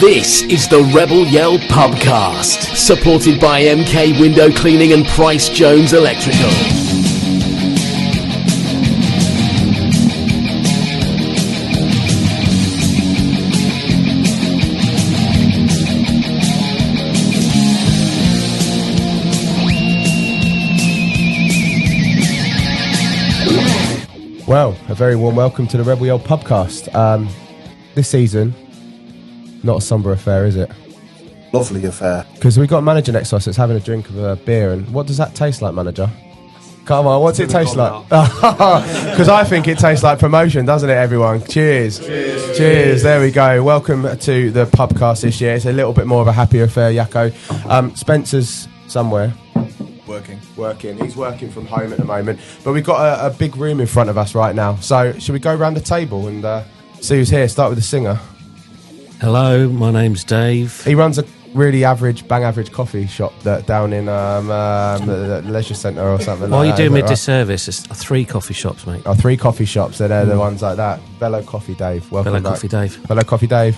This is the Rebel Yell Pubcast, supported by MK Window Cleaning and Price Jones Electrical. Well, a very warm welcome to the Rebel Yell Pubcast. This season, not a sombre affair, is it? Lovely affair. Because we've got a manager next to us that's having a drink of a beer, and what does that taste like, manager? Come on, what's it taste like? Because I think it tastes like promotion, doesn't it, everyone? Cheers. Cheers. Cheers. There we go. Welcome to the Pubcast this year. It's a little bit more of a happy affair, Jacco. Spencer's somewhere. Working. He's working from home at the moment. But we've got a big room in front of us right now. So should we go around the table and see who's here? Start with the singer. Hello, my name's Dave. He runs a really average coffee shop down in the leisure centre or something. Why are you doing me a right? disservice? It's 3 coffee shops, mate. Oh, 3 coffee shops. They're the ones like that. Bellow Coffee Dave. Welcome Hello, back. Coffee Dave. Hello, Coffee Dave.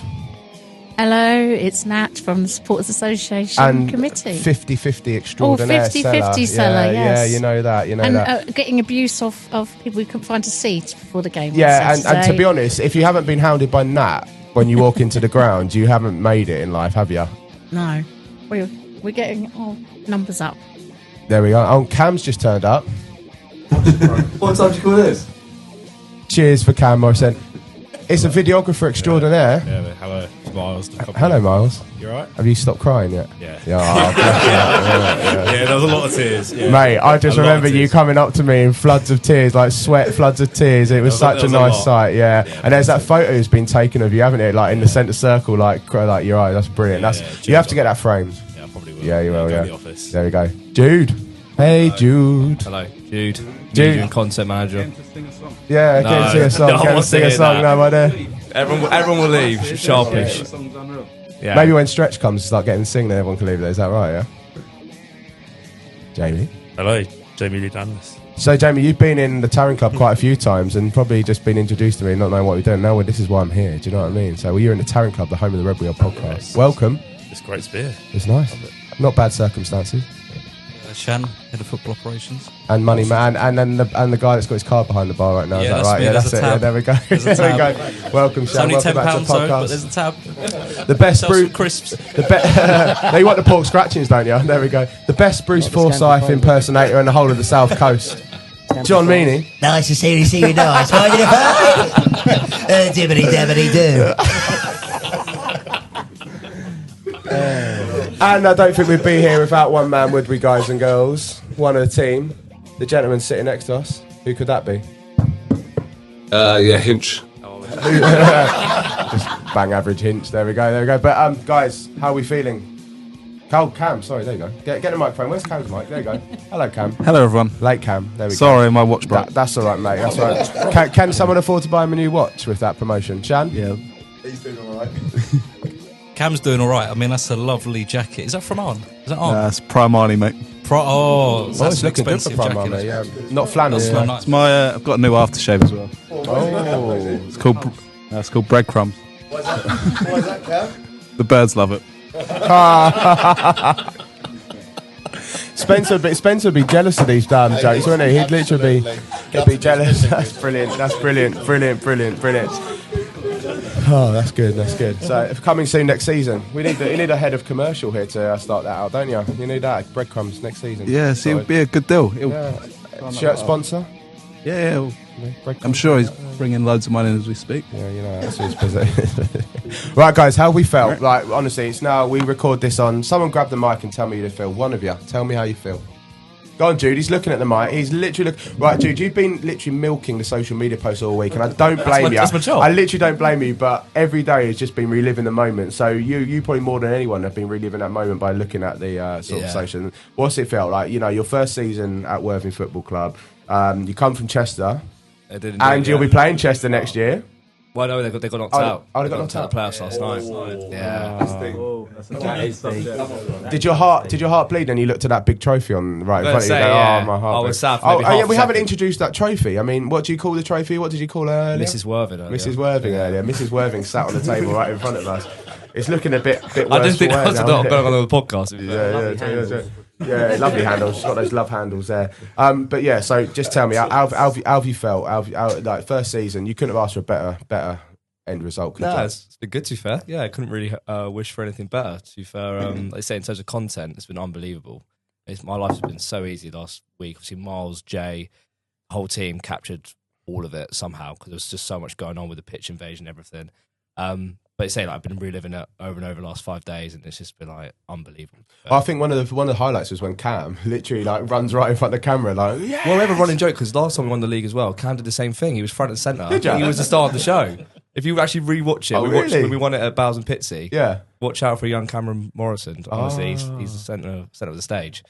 Hello, it's Nat from the Supporters Association And Committee. 50-50 extraordinaire 50-50 seller, yes. Yeah, you know that. And getting abuse of people who couldn't find a seat for the game. Yeah, on and Saturday. to be honest, if you haven't been hounded by Nat when you walk into the ground, you haven't made it in life, have you? No, we're getting numbers up. There we go. Oh, Cam's just turned up. What time do you call this? Cheers for Cam Morrison. It's a videographer extraordinaire. Yeah, hello, Miles. Hello, Miles. You alright? Have you stopped crying yet? Yeah. Yeah, There was a lot of tears. Yeah. Mate, I just A lot of remember you tears. coming up to me in floods of tears, like sweat floods of tears. It was such a there was a nice lot. sight, yeah. Yeah, And there's that photo that's been taken of you, haven't it? Like in the centre circle, like your eye. That's brilliant. Yeah, You have to get that framed. Yeah, I probably will. Yeah, you will. Go Yeah. to the office. There we go. Jude. Hey, Jude. Hello, Jude. Jude. Media and content manager. Yeah, No, can't sing a song. no, I Can't won't sing a sing song that. now, my dear. Everyone will leave. Sharpish. Yeah. Maybe when Stretch comes to start getting sing, then everyone can leave it. Is that right? Yeah. Jamie. Hello, Jamie Lee Danvers. So, Jamie, you've been in the Taryn Club quite a few times and probably just been introduced to me, not knowing what we're doing. Now, this is why I'm here. Do you know what I mean? So, you're in the Taryn Club, the home of the Rebel Yell Podcast. Welcome. It's great to be here. It's nice. Not bad circumstances. Shan, head of football operations. And Money Man, and the guy that's got his card behind the bar right now. Yeah, Is that that's right? me, Yeah, there's that's a it. Yeah, tab. there we go. There's a There we tab. go. Welcome, It's Shan. only Welcome £10, back to the though, but podcast. there's a tab. The best Sell some Bruce. crisps. No, you want the pork scratchings, don't you? There we go. The best Bruce Forsyth impersonator in the whole of the South Coast. Jon Meeney. Nice to see you nice. Finding a fight? Dibbity dabbity do. And I don't think we'd be here without one man, would we, guys and girls? One of the team. The gentleman sitting next to us. Who could that be? Yeah, Hinch. Just bang average hints. There we go. But guys, how are we feeling? Cam, sorry, there you go. Get the microphone. Where's Cam's mic? There you go. Hello, Cam. Hello, everyone. Late Cam. There we go. Sorry, my watch broke. That's all right, mate. That's all right. Can someone afford to buy him a new watch with that promotion? Shan? Yeah. He's doing all right. Cam's doing all right. I mean, that's a lovely jacket. Is that from On? Is that On? That's Primani, mate. That's it's an looking good for expensive Primark, jacket. mate, yeah. Not flannel. That's Yeah. not nice. It's my. I've got a new aftershave as well. Oh. It's called breadcrumbs. What's that, Cam? The birds love it. Spencer would be jealous of these damn jokes, wouldn't he? He'd literally be jealous. That's brilliant. Brilliant. Oh, that's good. So, coming soon next season. You need a head of commercial here to start that out, don't you? You need that breadcrumbs next season. Yeah, see, it'll be a good deal. Shirt sponsor. Yeah. I'm sure he's bringing loads of money in as we speak. Yeah, you know, that's his position. Right, guys, how we felt? Like, honestly, it's now, we record this on, someone grab the mic and tell me how you feel. One of you, tell me how you feel. Go on, Jude, he's looking at the mic. He's literally right, Jude, you've been literally milking the social media posts all week, and I don't blame you. That's my job. I literally don't blame you, but every day has just been reliving the moment. So you probably more than anyone have been reliving that moment by looking at the sort of social. What's it felt like? You know, your first season at Worthing Football Club, you come from Chester, and you'll be playing Chester next year. Well, no, they got knocked out. Oh, they got knocked out. The playoffs last night. Yeah. Did your heart bleed and you looked at that big trophy on right in front of you? My heart. I was sad for Oh, maybe yeah, half we a haven't second. introduced that trophy. I mean, what do you call the trophy? What did you call her earlier? Mrs. Worthing earlier. Mrs. Worthing earlier. Mrs. Worthing sat on the table right in front of us. It's looking a bit worse. I didn't think that was now, not isn't going it? on the podcast. If you Yeah, lovely handles. She's got those love handles there. But yeah, so just tell me, how have you felt? Like first season, you couldn't have asked for a better end result. Could you? It's been good to be fair. Yeah, I couldn't really wish for anything better. To be fair, like I say, in terms of content, it's been unbelievable. My life has been so easy last week. Obviously, Miles, Jay, the whole team captured all of it somehow because there was just so much going on with the pitch invasion and everything. But say like I've been reliving it over and over the last 5 days, and it's just been like unbelievable. I think one of the highlights was when Cam literally like runs right in front of the camera, like yeah. Well, we have a running joke because last time we won the league as well, Cam did the same thing. He was front and centre. Did ya? He was the star of the show. If you actually rewatch it, Oh, we watched really? when we won it at Bowes and Pitsy. Yeah. Watch out for young Cameron Morrison. Honestly, Oh. he's the centre of the stage.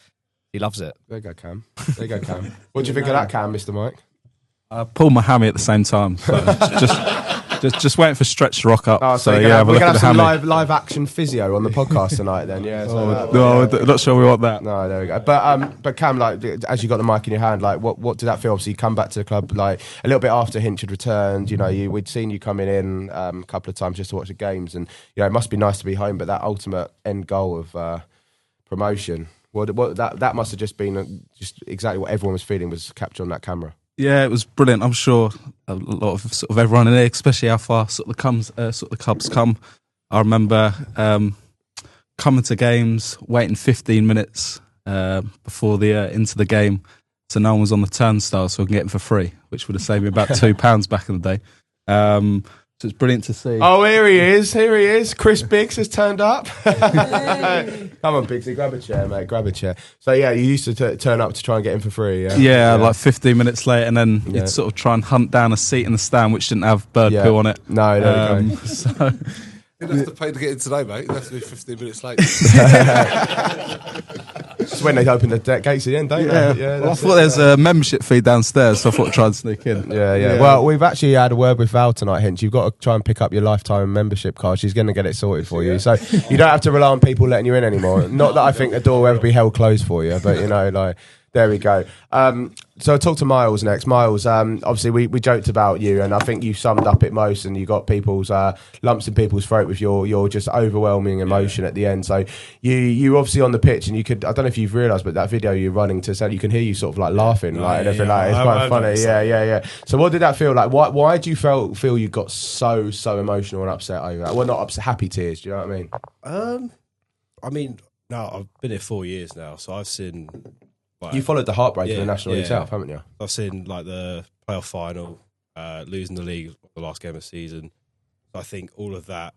He loves it. There you go, Cam. There you go, Cam. What do you think of that, Cam, Mr. Mike? I pulled my hammy at the same time. So just waiting for Stretch to rock up. Oh, so we're yeah, gonna have some hammy. live action physio on the podcast tonight. Then yeah. So No, not sure we want that. No, there we go. But Cam, like, as you got the mic in your hand, like, what did that feel? Obviously, you come back to the club like a little bit after Hinch had returned. You know, we'd seen you coming in a couple of times just to watch the games, and you know, it must be nice to be home. But that ultimate end goal of promotion, what that must have just been just exactly what everyone was feeling was captured on that camera. Yeah, it was brilliant. I'm sure a lot of sort of everyone in there, especially how far sort of the Cubs come. I remember coming to games, waiting 15 minutes before the into the game, so no one was on the turnstile, so I can get them for free, which would have saved me about £2 back in the day. So it's brilliant to see. Oh, here he is. Chris Biggs has turned up. Come on, Biggsy, grab a chair, mate. Grab a chair. So yeah, you used to turn up to try and get him for free. Yeah, like 15 minutes later, and then you'd sort of try and hunt down a seat in the stand which didn't have bird poo on it. No, there we go. So You didn't have to pay to get in today, mate. You have to be 15 minutes late. It's when they open the gates again, don't they? Yeah, well, I thought there's a membership fee downstairs, so I thought I'd try and sneak in. Yeah. Well, we've actually had a word with Val tonight, Hinch. You've got to try and pick up your lifetime membership card. She's going to get it sorted for you. So you don't have to rely on people letting you in anymore. Not that I think the door will ever be held closed for you, but, you know, like... There we go. So I talked to Miles next. Miles, obviously we joked about you, and I think you summed up it most, and you got people's lumps in people's throat with your just overwhelming emotion at the end. So you obviously on the pitch, and you could, I don't know if you've realised, but that video you're running to say, you can hear you sort of like laughing, like and everything like. It's quite funny. Yeah. So what did that feel like? Why do you feel you got so emotional and upset over that? Well, not upset, happy tears. Do you know what I mean? I mean, no, I've been here 4 years now, so I've seen. You followed the heartbreak in the National League South, haven't you? I've seen like the playoff final, losing the league, the last game of the season. So I think all of that,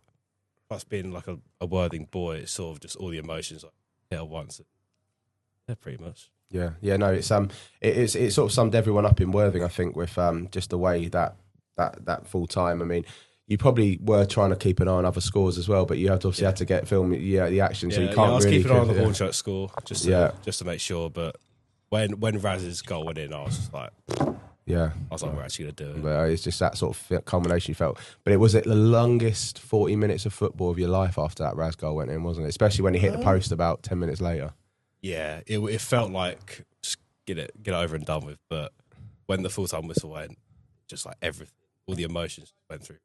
plus being like a Worthing boy, it's sort of just all the emotions like hit at once. Yeah, pretty much. Yeah. No, it sort of summed everyone up in Worthing, I think, with just the way that full time. I mean, you probably were trying to keep an eye on other scores as well, but you had to obviously had to get film the action, so you can't I was really keeping an eye on the Hornchurch score just to make sure, but. When Raz's goal went in, I was just like, we're actually going to do it. But it's just that sort of culmination you felt. But it was the longest 40 minutes of football of your life after that Raz goal went in, wasn't it? Especially when he hit the post about 10 minutes later. Yeah, it felt like just get it over and done with. But when the full-time whistle went, just like everything, all the emotions went through.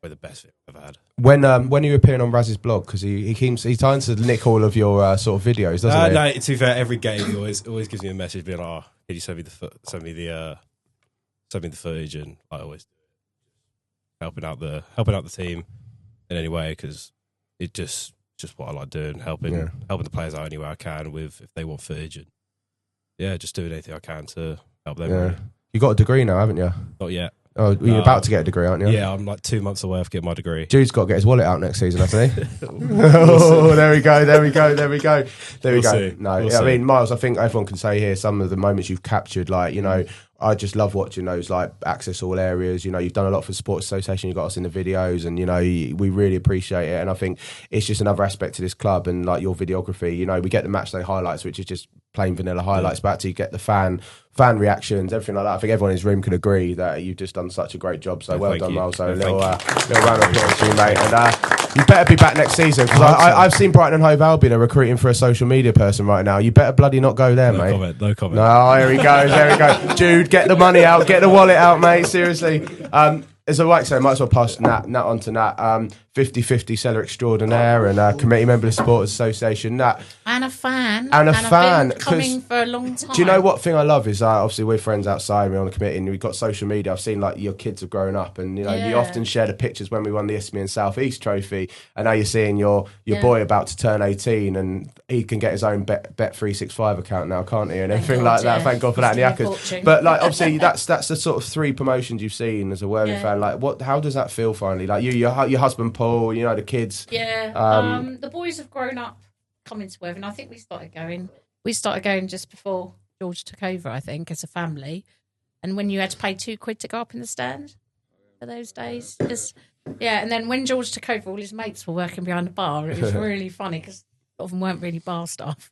Were the best thing I've ever had. When you were appearing on Raz's blog, because he tries to nick all of your sort of videos, doesn't he? No, to be fair, every game he always gives me a message being like, "Can you send me the footage?" And I always helping out the team in any way because it just what I like doing, helping the players out any way I can with if they want footage and just doing anything I can to help them. Really. You got a degree now, haven't you? Not yet. Oh, you're about to get a degree, aren't you? Yeah, I'm like 2 months away from getting my degree. Jude's got to get his wallet out next season, hasn't he? Oh, there we go. We'll see. No, I mean, Miles, I think everyone can say here some of the moments you've captured, like, you know, I just love watching those, like, access all areas. You know, you've done a lot for the Sports Association. You got us in the videos, and, you know, we really appreciate it. And I think it's just another aspect to this club and, like, your videography. You know, we get the match day highlights, which is just plain vanilla highlights, but actually get the fan reactions, everything like that. I think everyone in this room can agree that you've just done such a great job. So well done, Miles. So a little round of applause to you, mate. And you better be back next season, because I've seen Brighton and Hove Albion are recruiting for a social media person right now. You better bloody not go there, mate. No comment. No, here he goes. There we go. Jude, get the money out. Get the wallet out, mate. Seriously. As I like to say, I might as well pass Nat on to Nat. 50-50 seller extraordinaire and committee member of the Supporters Association. And a fan. And a fan. I've been coming for a long time. Do you know what thing I love is obviously we're friends outside, we're on the committee and we've got social media. I've seen like your kids have grown up and you often share the pictures when we won the Isthmian South East trophy and now you're seeing your boy about to turn 18 and he can get his own Bet365 account now, can't he? And everything like that. Thank God for that. And but like obviously that's the sort of 3 promotions you've seen as a Worthing fan. Like how does that feel finally? Like your husband Paul, the kids. Yeah. The boys have grown up coming to Worthing. I think we started going just before George took over, I think, as a family. And when you had to pay £2 to go up in the stand for those days. And then when George took over, all his mates were working behind the bar. It was really funny because a lot of them weren't really bar staff.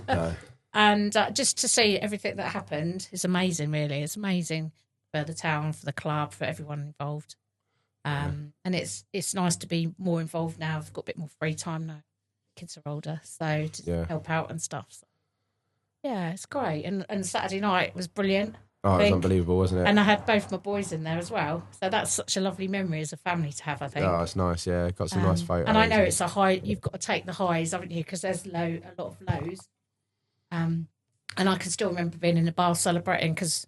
No. And just to see everything that happened is amazing, really. It's amazing for the town, for the club, for everyone involved. And it's nice to be more involved now. I've got a bit more free time now. Kids are older, so to help out and stuff. So, yeah, it's great. And Saturday night was brilliant. Oh, it was unbelievable, wasn't it? And I had both my boys in there as well. So that's such a lovely memory as a family to have, I think. Oh, it's nice, yeah. Got some nice photos. And I know it's a high, you've got to take the highs, haven't you? Because there's a lot of lows. And I can still remember being in the bar celebrating because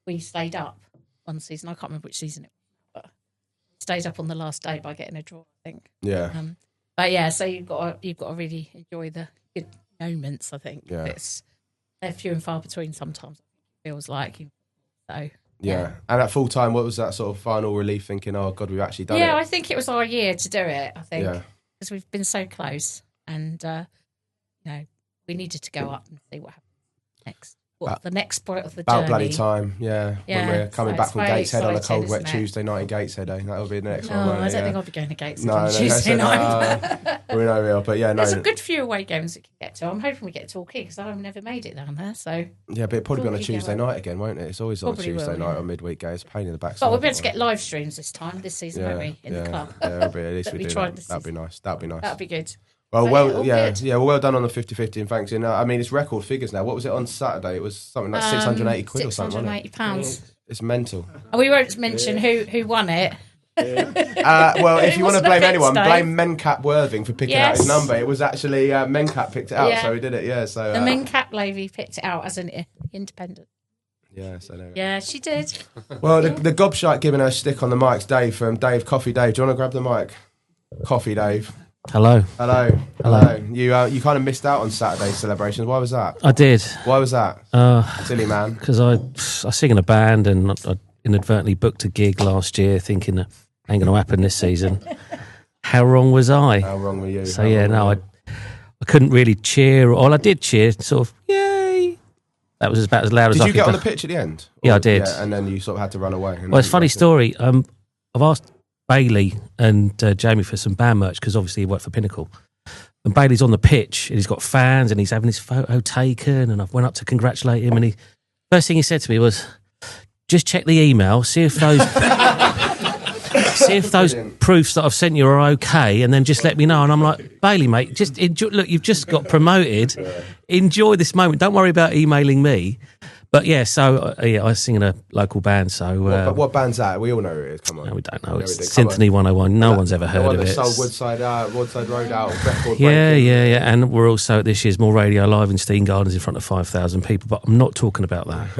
we stayed up one season. I can't remember which season it was, but stayed up on the last day by getting a draw, I think. Yeah. But yeah, so you've got to really enjoy the good moments, I think. Yeah. They're few and far between sometimes, it feels like. So yeah. And at full time, what was that sort of final relief thinking, oh God, we've actually done it? Yeah, I think it was our year to do it, I think. Yeah. Because we've been so close and we needed to go up and see what happens next. The next point of the journey. About bloody time, yeah. When we're coming back from Gateshead on a cold, wet Tuesday night in Gateshead, That'll be the next one. I don't think I'll be going to Gateshead on Tuesday night. We're no real, but yeah, no. There's a good few away games we can get to. I'm hoping we get to Torquay because I've never made it down there. So yeah, but it'll probably be on a Tuesday night again, won't it? It's always on a Tuesday night or midweek game. It's a pain in the backside. But we'll be able to get live streams this season, won't we? In the club. Yeah, at least we do that. That'd be nice. That'd be good. Well done on the 50-50 and thanks. I mean, it's record figures now. What was it on Saturday? It was something like 680 quid or something, wasn't it? £680. It's mental. And we won't mention who won it. Well, if you want to blame anyone, blame Mencap Worthing for picking out his number. It was actually Mencap picked it out, so he did it. Yeah, so the Mencap lady picked it out as an independent. Yeah, so there. Yeah, she did. Well, the gobshite giving her a stick on the mic's Dave from Dave Coffee Dave. Do you want to grab the mic? Coffee Dave. Hello. You kind of missed out on Saturday's celebrations. Why was that? I did. Why was that? Silly man. Because I sing in a band and I inadvertently booked a gig last year thinking that ain't going to happen this season. How wrong was I? How wrong were you? So I couldn't really cheer. Or I did cheer, sort of, yay. That was about as loud as I could. Did you get on the pitch at the end? Yeah, I did. Yeah, and then you sort of had to run away. Well, it's a funny story. I've asked Bailey and Jamie for some band merch because obviously he worked for Pinnacle. And Bailey's on the pitch and he's got fans and he's having his photo taken and I went up to congratulate him and first thing he said to me was, just check the email, see if those proofs that I've sent you are okay and then just let me know. And I'm like, Bailey, mate, just enjoy, look, you've just got promoted. Enjoy this moment. Don't worry about emailing me. But yeah, so I sing in a local band. So what band's that? We all know who it is. Come on, no, we don't know. It's Symphony 101. No one's ever heard of it. Sold Woodside Road out. Record yeah. And we're also at this year's More Radio Live in Steen Gardens in front of 5,000 people. But I'm not talking about that.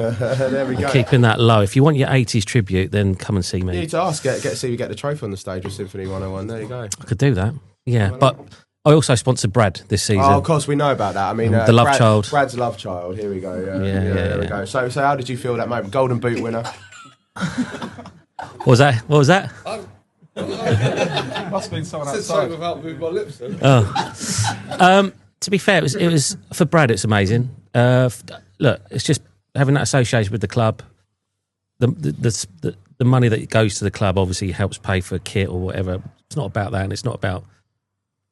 There we go. I'm keeping that low. If you want your 80s tribute, then come and see me. You need to ask. See if you get the trophy on the stage with Symphony 101. There you go. I could do that. Yeah, but I also sponsored Brad this season. Oh, of course, we know about that. I mean, the love child. Brad's love child. Here we go. Yeah, there we go. So how did you feel that moment? Golden Boot winner. What was that? Must have been someone outside. Said without moving my lips. Then. To be fair, it was for Brad. It's amazing. Look, it's just having that association with the club. The money that goes to the club obviously helps pay for kit or whatever. It's not about that, and it's not about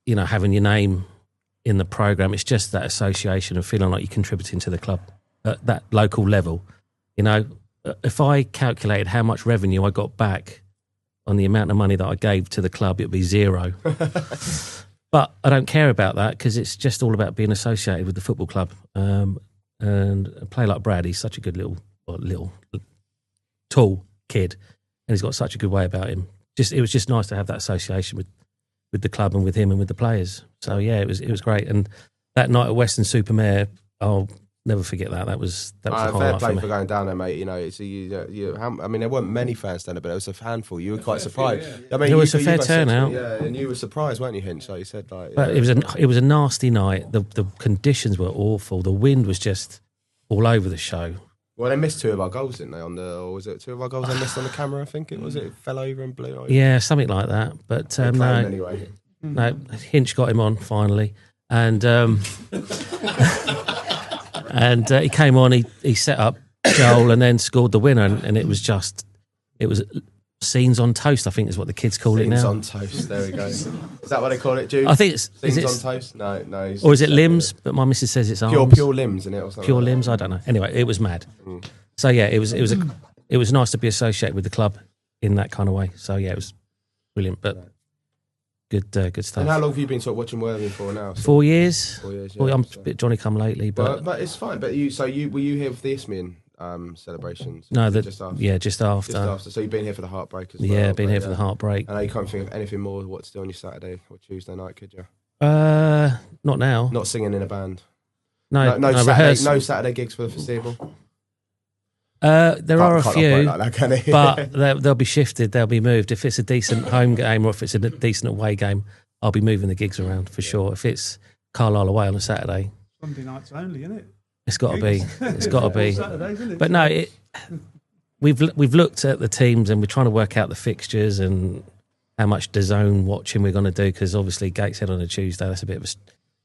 having your name in the programme. It's just that association of feeling like you're contributing to the club at that local level. If I calculated how much revenue I got back on the amount of money that I gave to the club, it'd be zero. But I don't care about that because it's just all about being associated with the football club. And a player like Brad, he's such a good little tall kid, and he's got such a good way about him. It was just nice to have that association with with the club and with him and with the players. So yeah, it was great. And that night at Western Supermare, I'll never forget that. That was the fair highlight play for for me. going down there, mate. You know, it's I mean, there weren't many fans down there, but it was a handful. You were quite surprised. I mean, There was a fair got turnout. yeah, and you were surprised, weren't you, Hinch? Like you said, like. But it was a nasty night. The conditions were awful. The wind was just all over the show. Well, they missed 2 of our goals, didn't they? Or was it 2 of our goals they missed on the camera? I think it was. It fell over and blew over. Yeah, something like that. But no, Anyway. no, Hinch got him on finally, and and he came on. He set up Joel and then scored the winner, and it was scenes on toast. I think is what the kids call it now. Scenes on toast. There we go. Is that what they call it, Jude? I think it's scenes on toast. No. Or is it limbs? But my missus says it's arms. Pure limbs in it or something. Pure like limbs. I don't know. Anyway, it was mad. So yeah, it was nice to be associated with the club in that kind of way. So yeah, it was brilliant. But good stuff. And how long have you been sort of watching Worthing for now? 4 years. 4 years. Well, Yeah, I'm a bit Johnny come lately, but it's fine. But were you here for the Isthmian celebrations? no, just after. just after. So you've been here for the heartbreak as well. Yeah, been here for the heartbreak. I know you can't think of anything more what to do on your Saturday or Tuesday night, could you? Not now. Not singing in a band. No, No Saturday gigs for the foreseeable. There are a Can't few, operate like that, can he? but they'll be shifted. They'll be moved. If it's a decent home game or if it's a decent away game, I'll be moving the gigs around for sure. If it's Carlisle away on a Saturday, Sunday nights only, isn't it? it's got to be. It's got to be. Saturdays, isn't it? But no, we've looked at the teams and we're trying to work out the fixtures and how much DAZN watching we're going to do because obviously Gateshead on a Tuesday. That's a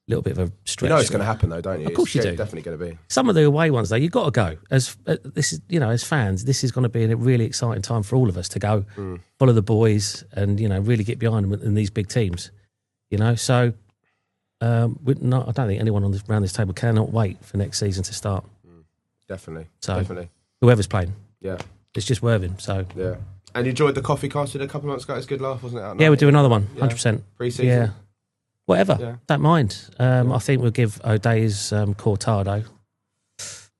little bit of a stretch. You know it's going to happen though, don't you? Of course you do. It's definitely going to be. Some of the away ones though, you've got to go. As this is, as fans, this is going to be a really exciting time for all of us to go follow the boys and really get behind them in these big teams. So I don't think anyone around this table cannot wait for next season to start. Definitely. So definitely. Whoever's playing, Yeah. it's just Worthing. So Yeah. And you enjoyed the coffee cast we did a couple of months ago. It was a good laugh, wasn't it? yeah, we'll do another one, 100%. Pre-season. Yeah, whatever. Yeah. Don't mind. I think we'll give O'Day's Cortado.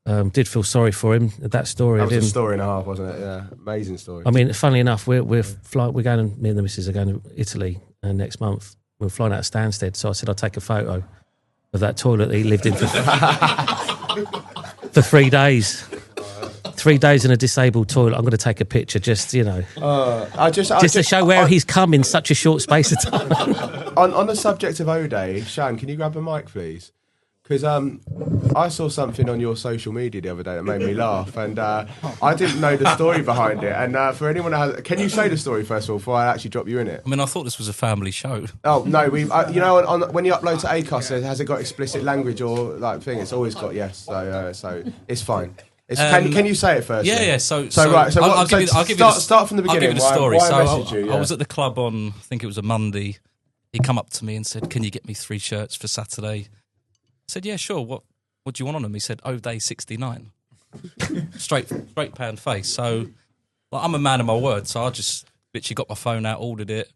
Did feel sorry for him. That story. That of was him. a story and a half, wasn't it? Yeah. Amazing story. I mean, funnily enough, we're going. Me and the missus are going to Italy next month. We're flying out of Stansted, so I said I'd take a photo of that toilet that he lived in for 3 days. 3 days in a disabled toilet. I'm going to take a picture, just to show where he's come in such a short space of time. on the subject of O'Day, Shan, can you grab a mic, please? Because I saw something on your social media the other day that made me laugh, and I didn't know the story behind it. And for anyone that has, can you say the story first of all before I actually drop you in it? I mean, I thought this was a family show. Oh no, we on when you upload to Acast, has it got explicit language or like thing? It's always got yes, so it's fine. Can you say it first? Yeah. I'll give you start from the beginning. I'll give you the story. Why I so messaged you, I was at the club on, I think it was a Monday. He come up to me and said, "Can you get me 3 shirts for Saturday?" I said, "Yeah, sure. What do you want on them?" He said, "O'Day 69." straight pound face. So I'm a man of my word. So I just literally got my phone out, ordered it,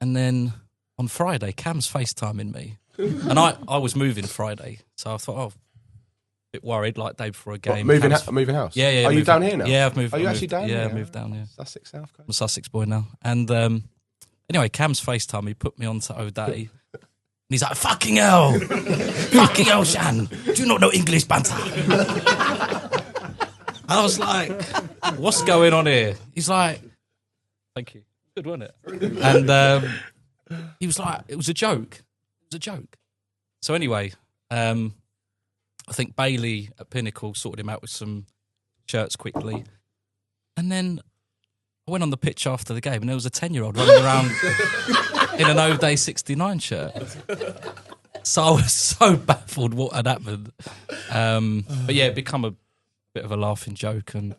and then on Friday, Cam's FaceTiming me, and I was moving Friday, so I thought, bit worried, like day before a game. Moving house? Yeah. Are you down here now? Yeah, I've moved. Are you actually down here? Yeah, I moved down here. Sussex South Coast? I'm a Sussex boy now. And anyway, Cam's FaceTime, he put me on to O'Day. And he's like, fucking hell, Shan, do you not know English banter? I was like, what's going on here? He's like, thank you. Good, wasn't it? And he was like, it was a joke. It was a joke. So anyway, I think Bailey at Pinnacle sorted him out with some shirts quickly. And then I went on the pitch after the game and there was a 10-year-old running around in an O'Day 69 shirt. So I was so baffled what had happened. But yeah, it become a bit of a laughing joke. And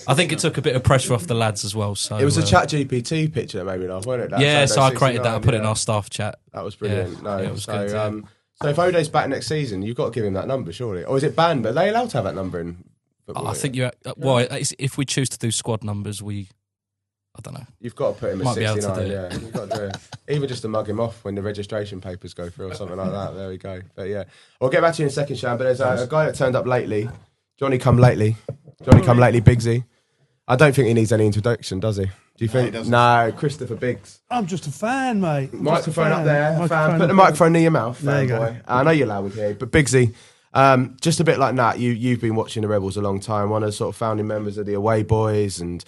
I think it took a bit of pressure off the lads as well. So it was a ChatGPT picture that made me laugh, wasn't it? Yeah, so I created that. I put it in our staff chat. That was brilliant. Yeah, it was good. So if O'Day's back next season, you've got to give him that number, surely. Or is it banned? But are they allowed to have that number in football? I think if we choose to do squad numbers, I don't know. You've got to put him at Might be 69, able to do it. yeah. You've got to do it. Even just to mug him off when the registration papers go through or something like that. There we go. But yeah. We'll get back to you in a second, Shan, but there's a guy that turned up lately. Johnny come lately, Bigsy. I don't think he needs any introduction, does he? Do you think? doesn't. No, Christopher Biggs. I'm just a fan, mate. Microphone up there. Fan. Put the microphone near your mouth. There you go. Boy. I know you're loud with here, but Biggsy, just a bit like Nat, you've been watching the Rebels a long time, one of the sort of founding members of the Away Boys, and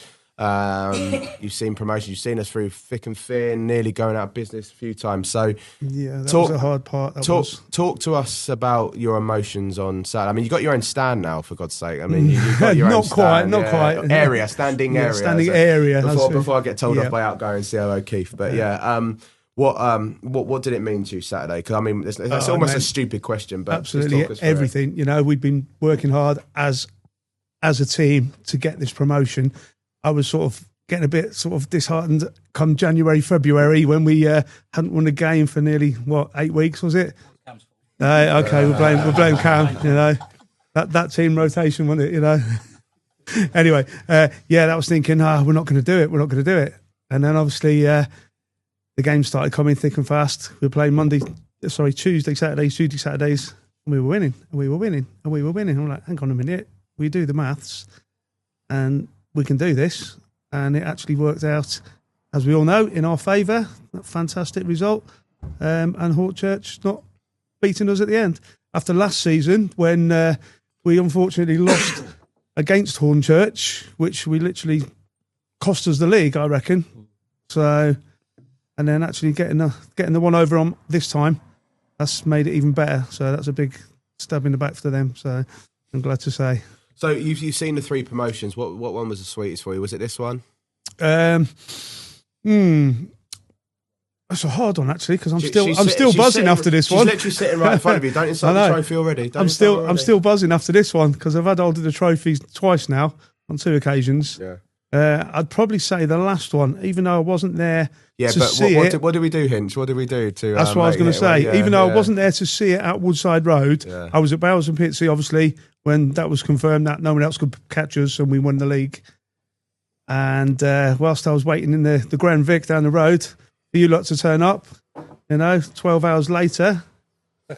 you've seen promotion, you've seen us through thick and thin, nearly going out of business a few times. So yeah, that was a hard part. Talk to us about your emotions on Saturday. I mean, you got your own stand now, for God's sake. I mean, you've got your own stand, not quite. Standing area. Before I get told off by outgoing COO Keith, but what did it mean to you Saturday? Because I mean, it's almost a stupid question, but absolutely everything. You know, we've been working hard as a team to get this promotion. I was sort of getting a bit sort of disheartened come January, February when we hadn't won a game for nearly 8 weeks, was it? Okay, we'll blame Cam. You know, that team rotation, wasn't it? You know. Anyway, that was thinking, we're not going to do it. We're not going to do it. And then obviously the games started coming thick and fast. We were playing Tuesday, Saturdays, and we were winning, I'm like, hang on a minute, we do the maths, and we can do this. And it actually worked out, as we all know, in our favour. That fantastic result. And Hortchurch not beating us at the end. After last season, when we unfortunately lost against Hornchurch, which we literally cost us the league, I reckon. So, and then actually getting the one over on this time, that's made it even better. So that's a big stab in the back for them. So I'm glad to say. So you've seen the 3 promotions. What one was the sweetest for you? Was it this one? That's a hard one actually, because I'm still buzzing after this one. She's literally sitting right in front of you. Don't insult the trophy already. I'm still buzzing after this one because I've had hold of the trophies twice now on 2 occasions. Yeah. I'd probably say the last one, even though I wasn't there to see it. What did we do, Hinch? What did we do to? That's what I was going to say. Even though I wasn't there to see it at Woodside Road, I was at Bales and Pitsea, obviously, when that was confirmed that no one else could catch us and we won the league. And whilst I was waiting in the Grand Vic down the road for you lot to turn up, 12 hours later.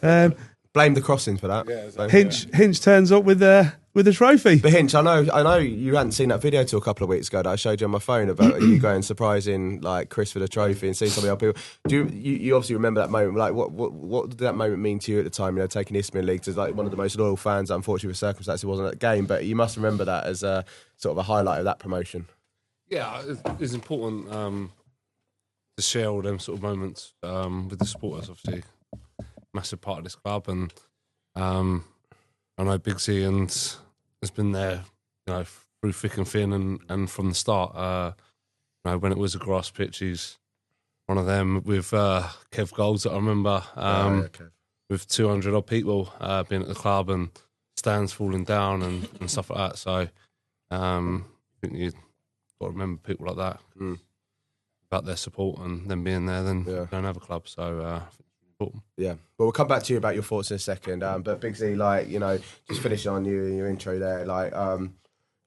Blame the crossing for that. Yeah, Hinch turns up with a trophy. But Hinch, I know you hadn't seen that video till a couple of weeks ago that I showed you on my phone about you going surprising like Chris with a trophy and seeing some of the other people. Do you obviously remember that moment? Like what did that moment mean to you at the time? Taking Isthmian League as like one of the most loyal fans. Unfortunately, for circumstances, wasn't at the game, but you must remember that as a sort of a highlight of that promotion. Yeah, it's important to share all them sort of moments with the supporters. Obviously, massive part of this club, and I know Biggsy and has been there, through thick and thin, and from the start. When it was a grass pitch, he's one of them with Kev Golds that I remember with 200 odd people being at the club and stands falling down and stuff like that. So I think you've got to remember people like that about their support and them being there. Then don't have a club. So. Yeah, well, we'll come back to you about your thoughts in a second. But Biggsy, just finishing on your intro there, not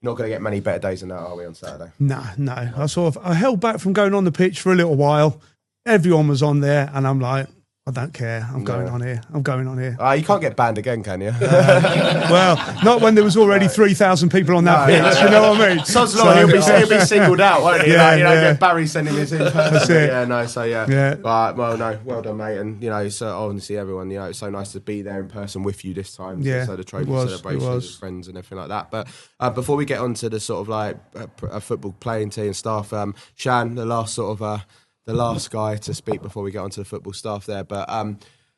going to get many better days than that, are we, on Saturday? No. I held back from going on the pitch for a little while. Everyone was on there, and I'm like, I don't care. I'm going on here. You can't get banned again, can you? Well, not when there was already 3,000 people on that pitch. You know what I mean? Sounds like he'll be singled out, won't he? Barry sending this in. That's it. But, well done, mate. And, so honestly, everyone, it's so nice to be there in person with you this time. Yeah, so the trophy celebrations, friends and everything like that. But before we get on to the sort of a football playing team and staff, Shan, the last sort of... the last guy to speak before we get onto the football staff there. But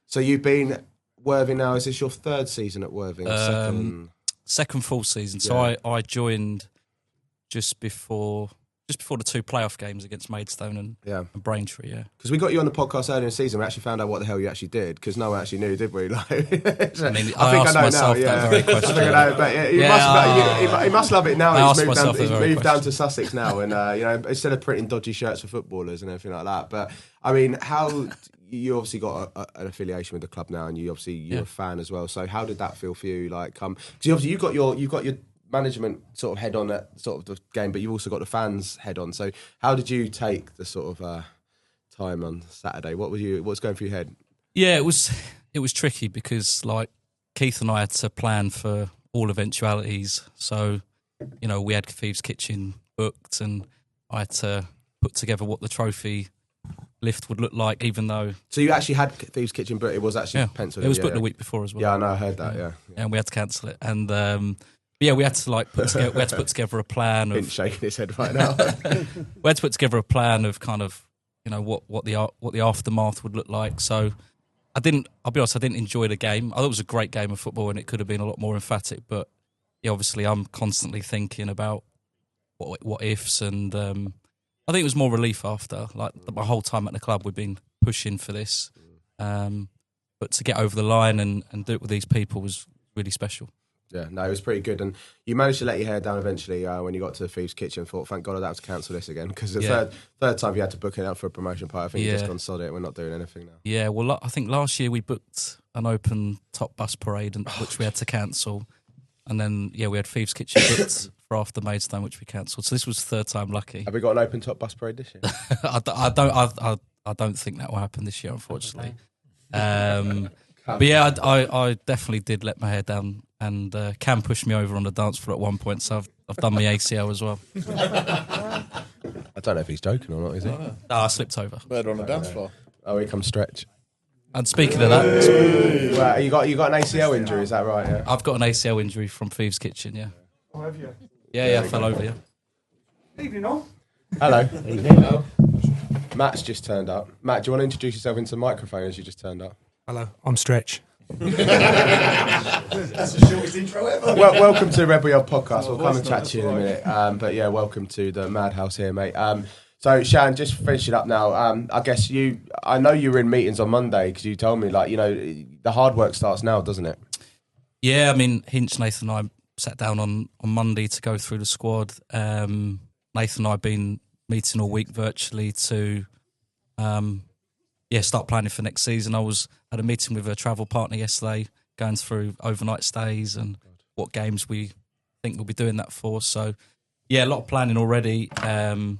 so you've been Worthing now. Is this your 3rd season at Worthing? Second full season. So I joined just before the 2 playoff games against Maidstone and Braintree. Yeah, because we got you on the podcast earlier in the season. We actually found out what the hell you actually did because no one actually knew, did we? I think I know now. Yeah, very question. I think I know, but he must love it now. He's moved down to Sussex now, and instead of printing dodgy shirts for footballers and everything like that. But I mean, how you obviously got an affiliation with the club now, and you're a fan as well. So how did that feel for you? Because obviously you got your management sort of head on that sort of the game, but you've also got the fans head on. So how did you take the sort of time on Saturday? What's going through your head? Yeah, it was tricky because Keith and I had to plan for all eventualities. So we had Thieves Kitchen booked, and I had to put together what the trophy lift would look like, even though... So you actually had Thieves Kitchen, but it was actually penciled. It was booked the week before as well. Yeah, I know, I heard that. Yeah, and we had to cancel it, and we had to put together a plan of... Vince shaking his head right now. We had to put together a plan of kind of, what the aftermath would look like. So I'll be honest, I didn't enjoy the game. I thought it was a great game of football, and it could have been a lot more emphatic, but obviously I'm constantly thinking about what ifs, and I think it was more relief after. Like, my whole time at the club, we've been pushing for this. But to get over the line and do it with these people was really special. Yeah, no, it was pretty good. And you managed to let your hair down eventually when you got to the Thieves Kitchen. Thought, thank God I don't have to cancel this again. Because the third time you had to book it out for a promotion party, I think you just gone sod it. We're not doing anything now. Yeah, well, I think last year we booked an open top bus parade, which we had to cancel. And then, we had Thieves Kitchen booked for after Maidstone, which we cancelled. So this was the third time lucky. Have we got an open top bus parade this year? I don't think that will happen this year, unfortunately. But yeah, I definitely did let my hair down, and Cam pushed me over on the dance floor at one point, so I've done my ACL as well. I don't know if he's joking or not, is he? No, I slipped over. Murder on the dance floor. Oh, here comes Stretch. And speaking of that, well, you got an ACL injury, is that right? Yeah. I've got an ACL injury from Thieves Kitchen. Yeah. Oh, have you? Yeah, I fell over. Yeah. Evening all. Hello. Hello. Matt's just turned up. Matt, do you want to introduce yourself into the microphone as you just turned up? Hello, I'm Stretch. That's the shortest intro ever. Well, welcome to the Rebel Yell Podcast. We'll come and chat to you in a minute. But yeah, welcome to the madhouse here, mate. So, Shan, just finishing up now. I guess I know you were in meetings on Monday because you told me, the hard work starts now, doesn't it? Yeah, I mean, Hinch, Nathan and I sat down on Monday to go through the squad. Nathan and I have been meeting all week virtually to start planning for next season. I had a meeting with a travel partner yesterday, going through overnight stays and what games we think we'll be doing that for. So, yeah, a lot of planning already. I'm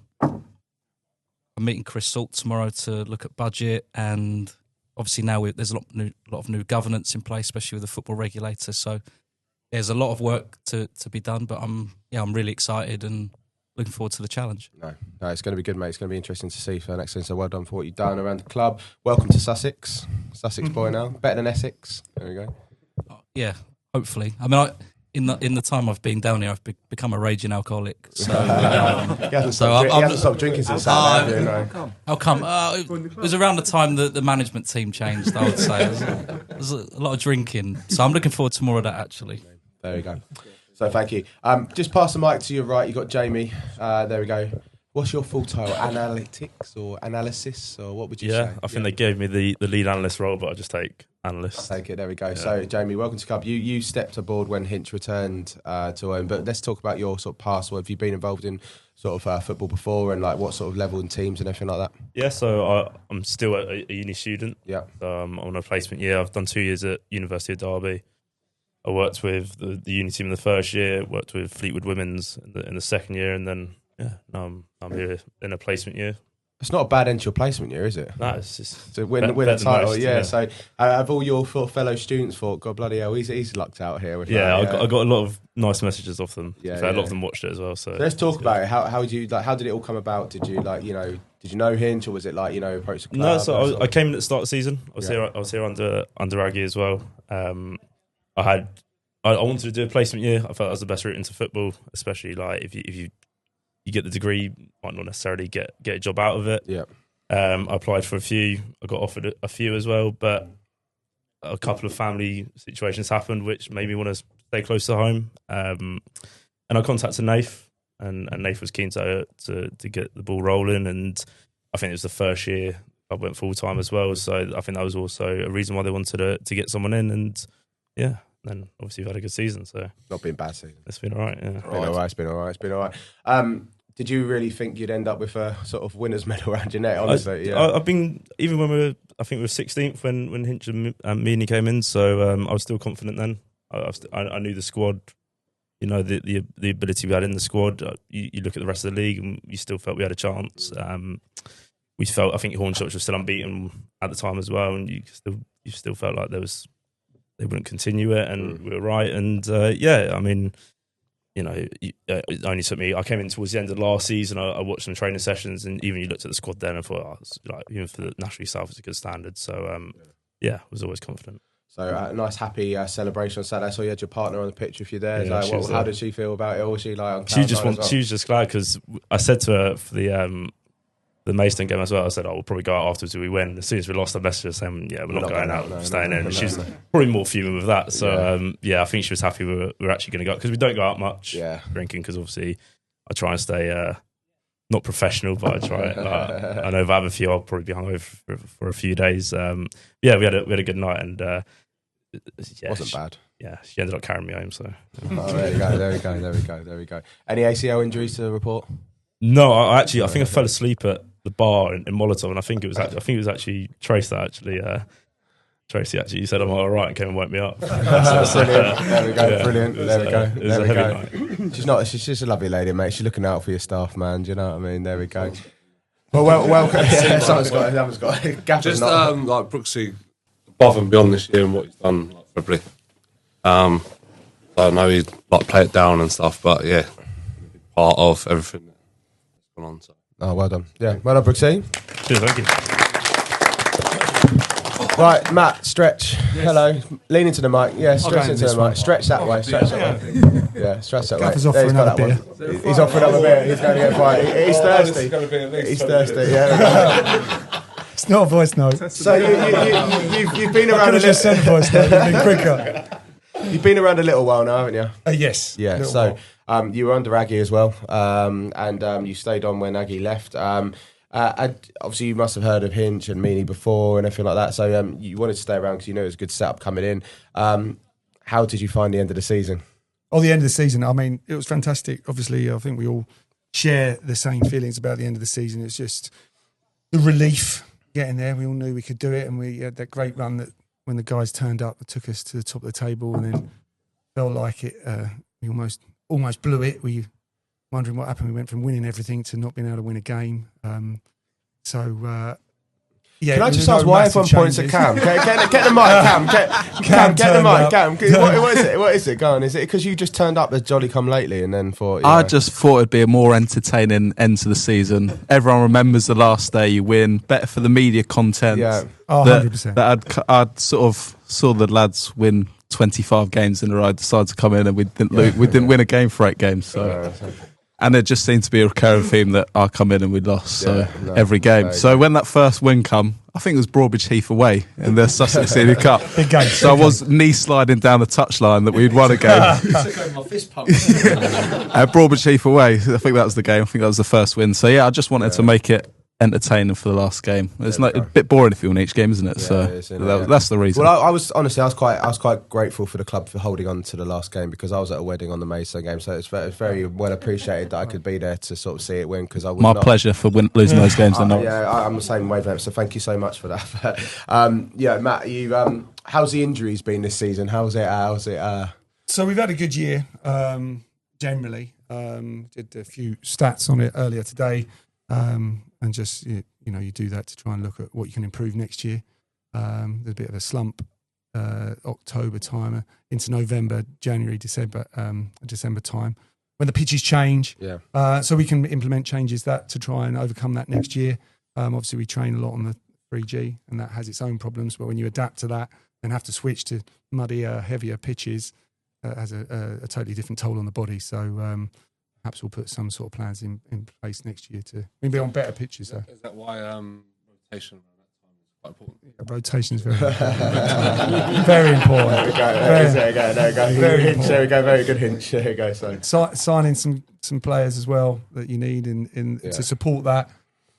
meeting Chris Salt tomorrow to look at budget, and obviously now there's a lot of new governance in place, especially with the football regulator. So there's a lot of work to be done, but I'm really excited and looking forward to the challenge. No, it's going to be good, mate. It's going to be interesting to see for the next season. So well done for what you've done around the club. Welcome to Sussex boy now, better than Essex. There we go. Yeah, hopefully. I mean, in the time I've been down here, I've become a raging alcoholic. So, he hasn't stopped drinking since Saturday. How come? It was around the time that the management team changed, I would say. There's a lot of drinking. So I'm looking forward to more of that, actually. There we go. So thank you. Just pass the mic to your right. You've got Jamie. There we go. What's your full title? Analytics or analysis? Or what would you say? Yeah, I think they gave me the lead analyst role, but I just take analyst. Take it. There we go. Yeah. So, Jamie, welcome to the club. You stepped aboard when Hinch returned to home, but let's talk about your sort of past. What have you been involved in sort of football before, and what sort of level and teams and everything like that? Yeah, so I'm still a uni student. Yeah. I'm on a placement year. I've done 2 years at University of Derby. I worked with the uni team in the first year, worked with Fleetwood Women's in the second year, and then now I'm here in a placement year. It's not a bad end to your placement year, is it? No, it's just to win a title. Yeah. So have all your fellow students thought, God bloody hell, he's lucked out here. With I got a lot of nice messages off them. Yeah, a lot of them watched it as well. So let's talk about it. How did you how did it all come about? Did you did you know Hinch, or was it approach the club? No, so I came in at the start of the season. I was here under Aggie as well. I wanted to do a placement year. I felt that was the best route into football, especially if you get the degree, might not necessarily get a job out of it. Yeah. I applied for a few. I got offered a few as well, but a couple of family situations happened which made me want to stay close to home. And I contacted Nath, and Nath was keen to get the ball rolling. And I think it was the first year I went full time as well. So I think that was also a reason why they wanted to get someone in. And then obviously you've had a good season. So not been a bad season. It's been all right. Yeah. It's been all right. Did you really think you'd end up with a sort of winner's medal around your neck? Honestly, I've been, even when we were 16th when Hinch and Meeney came in, so I was still confident then. I knew the squad, the ability we had in the squad. You look at the rest of the league, and you still felt we had a chance. I think Hornchurch was still unbeaten at the time as well, and you still felt like they wouldn't continue it, and we were right. And it only took me. I came in towards the end of last season. I watched some training sessions, and even you looked at the squad then and thought, it's like even for the National Youth South, it's a good standard. So I was always confident. So a nice, happy celebration on Saturday. So you had your partner on the pitch with you there. Yeah, How did she feel about it? Or was she like on she was just glad because I said to her for the Maidstone game as well, I said, we'll probably go out afterwards if we win. As soon as we lost, I messaged her saying, we're not going out, staying in. And she was probably more fuming with that. So, I think she was happy we're actually going to go, because we don't go out much drinking, because obviously I try and stay not professional, but I try. I know if I have a few, I'll probably be hungover for a few days. We had a good night, and wasn't bad. Yeah, she ended up carrying me home. So there we go. Any ACL injuries to report? No, I think I fell asleep at the bar in Molotov, and I think it was actually Trace that actually. Tracy actually said I'm all right and came and woke me up. Brilliant. There we go. Yeah. Brilliant. There we go. It was a heavy night. She's just a lovely lady, mate. She's looking out for your staff, man. Do you know what I mean? There we go. Well, welcome. Someone's got it. Just like Brooksy, above and beyond this year and what he's done, like probably. I know he'd like play it down and stuff, but part of everything that's gone on. So. Oh, well done. Yeah, well done, Brooksy. Cheers, thank you. Right, Matt, stretch. Yes. Hello. Lean into the mic. Yeah, stretch into the mic. Stretch that way. Stretch that way. Yeah, stretch that way. Gaffer's off for another beer. He's off for another beer. He's going to get fired. He's thirsty. He's thirsty, yeah. It's not a voice note. So you've been around a little... just said voice note. You've been quicker. You've been around a little while now, haven't you? Yes. Yeah, so you were under Aggie as well, and you stayed on when Aggie left. And obviously you must have heard of Hinch and Meeney before and everything like that, so you wanted to stay around because you know it was a good setup coming in. How did you find the end of the season? Oh, the end of the season, I mean, it was fantastic. Obviously, I think we all share the same feelings about the end of the season. It's just the relief getting there. We all knew we could do it, and we had that great run that when the guys turned up, it took us to the top of the table, and then felt like it. We almost blew it. We wondering what happened. We went from winning everything to not being able to win a game. Can I just ask why everyone points at Cam? Get the mic, Cam. Get the mic, Cam. What is it? What is it? Go on. Is it because you just turned up as Jolly Come Lately and then thought? I just thought it'd be a more entertaining end to the season. Everyone remembers the last day you win. Better for the media content. Yeah. 100%. That I'd sort of saw the lads win 25 games in a row. I decided to come in and we didn't win a game for 8 games. So. And it just seemed to be a recurring theme that I come in and we lost every game. So when that first win come, I think it was Broadbridge Heath away in the Sussex Senior Cup. Big game. So I was knee sliding down the touchline that we'd won a game. Broadbridge Heath away. I think that was the game. I think that was the first win. So I just wanted to make it entertaining for the last game. It's a bit boring if you win each game, isn't it? That's the reason. Well, I was quite grateful for the club for holding on to the last game because I was at a wedding on the Maidstone game, so it's very well appreciated that I could be there to sort of see it win. Because my pleasure for losing those games. I'm the same wavelength, so thank you so much for that. Matt, you how's the injuries been this season? How's it? So we've had a good year generally. Did a few stats on it earlier today. And just you do that to try and look at what you can improve next year. There's a bit of a slump October time into November, January, December time when the pitches change. So we can implement changes to try and overcome that next year. Obviously, we train a lot on the 3G, and that has its own problems. But when you adapt to that and have to switch to muddier, heavier pitches, has a totally different toll on the body. So. Perhaps we'll put some sort of plans in place next year to be on better pitches. Is that why rotation around that time is quite important? Yeah, rotation is very important. Very important. There we go. Very good Hinch. There we go. So signing some players as well that you need to support that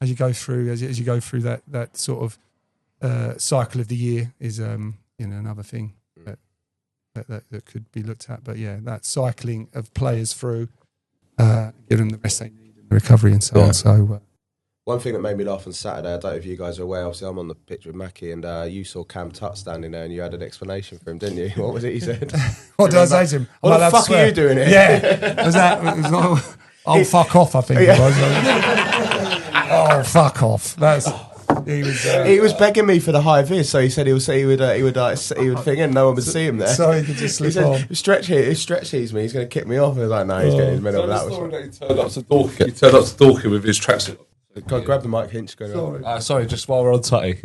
as you go through that sort of cycle of the year is another thing that could be looked at. But that cycling of players through. Give them the rest they need in the recovery and so on. So, one thing that made me laugh on Saturday, I don't know if you guys are aware, obviously I'm on the pitch with Mackie and you saw Cam Tutt standing there and you had an explanation for him, didn't you? What was it you said? What did I say to him? What the fuck are you doing here? Yeah. Fuck off, I think it was. Oh, fuck off. He was begging me for the high vis, so he said he would thing, and no one would see him there. So he could just slip on. Stretch sees me. He's going to kick me off. I was like, no, he's getting his middle. That was. He turned up to Dorking with his tracksuit. Go on, grab the mic, Hinch. Sorry, just while we're on Tutty.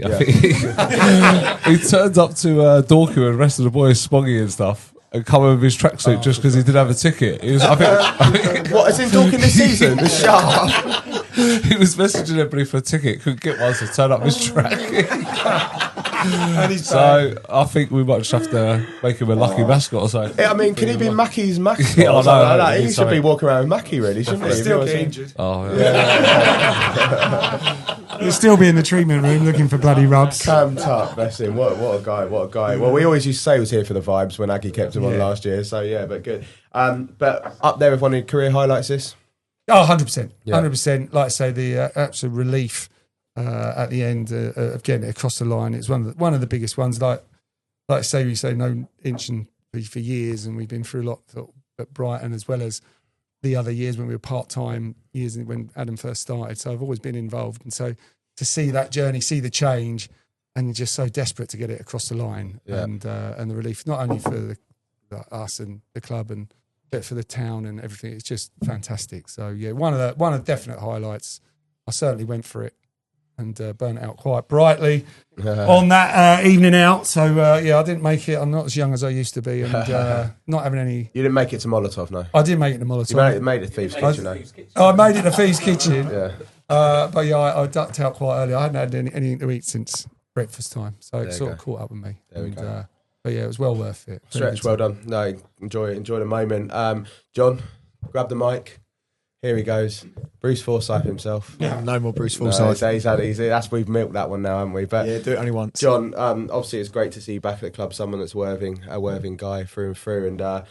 He turned up to Dorking with the rest of the boys, Spoggy and stuff, and come with his tracksuit just because he didn't have a ticket. He was, I think, what, is in Dorking this season? Shut up. He was messaging everybody for a ticket, couldn't get one, so turn up his track. So I think we might just have to make him a lucky mascot or something. I mean, can he be Mackie's mascot? Yeah, I know. He should be walking around with Mackie, really, shouldn't he? Still get injured. Oh, yeah. He'll still be in the treatment room looking for bloody rubs. Camped up, bless him. What a guy, what a guy. Well, we always used to say he was here for the vibes when Aggie kept him on last year, so yeah, but good. But up there with one of your career highlights is? Oh, 100%. Yeah. 100%. Like I say, the absolute relief at the end of getting it across the line. It's one of the biggest ones. Like I say, we say no inch and for years, and we've been through a lot at Brighton, as well as the other years when we were part-time, years when Adam first started. So I've always been involved. And so to see that journey, see the change, and you're just so desperate to get it across the line. And the relief, not only for us and the club, but for the town and everything. It's just fantastic. So yeah, one of the definite highlights. I certainly went for it and burnt out quite brightly on that evening out. So yeah, I didn't make it. I'm not as young as I used to be, and not having any. You didn't make it to Molotov, no? I did make it to Molotov. You made it to Thieves' Kitchen, though. I made it to Thieves' Kitchen. Yeah. But yeah, I ducked out quite early. I hadn't had anything to eat since breakfast time, so it sort of caught up with me. There we go. But yeah, it was well worth it. Stretch, well done. No, enjoy the moment. John, grab the mic. Here he goes. Bruce Forsyth himself. Yeah, no more Bruce Forsyth. We've milked that one now, haven't we? But yeah, do it only once. John, obviously it's great to see you back at the club. Someone that's a Worthing guy through and through. And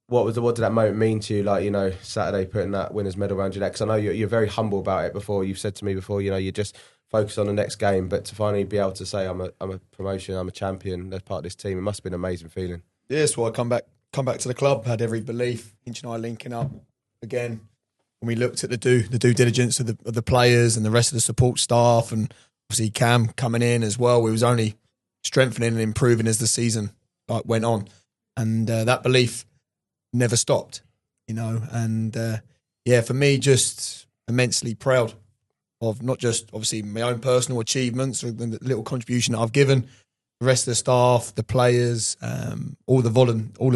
what did that moment mean to you? Like, Saturday putting that winner's medal around your neck. 'Cause I know you're very humble about it. Before you've said to me before, you just focus on the next game. But to finally be able to say I'm a promotion, I'm a champion, as part of this team, it must have been an amazing feeling. Yes, well, I come back to the club, had every belief. Hinch and I linking up again. When we looked at the due diligence of the players and the rest of the support staff, and obviously Cam coming in as well, we was only strengthening and improving as the season went on, and that belief never stopped, And for me, just immensely proud of not just obviously my own personal achievements or the little contribution that I've given, the rest of the staff, the players, all the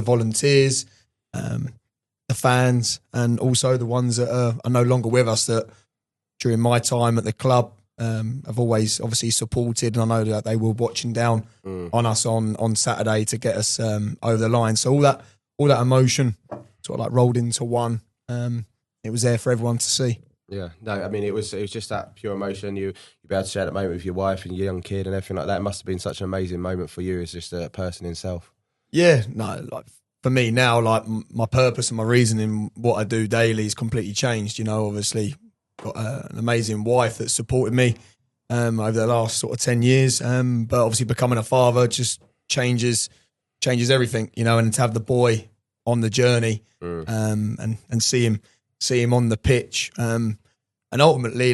volunteers. The fans, and also the ones that are no longer with us, that during my time at the club have always obviously supported, and I know that they were watching down on us on Saturday to get us over the line. So all that emotion sort of rolled into one. It was there for everyone to see. Yeah, no, I mean it was just that pure emotion. You'd be able to share that moment with your wife and your young kid and everything like that. It must have been such an amazing moment for you as just a person himself. Yeah, no, for me now, my purpose and my reason in what I do daily is completely changed. Obviously got an amazing wife that supported me over the last sort of 10 years. But obviously becoming a father just changes everything, and to have the boy on the journey and see him on the pitch. And ultimately,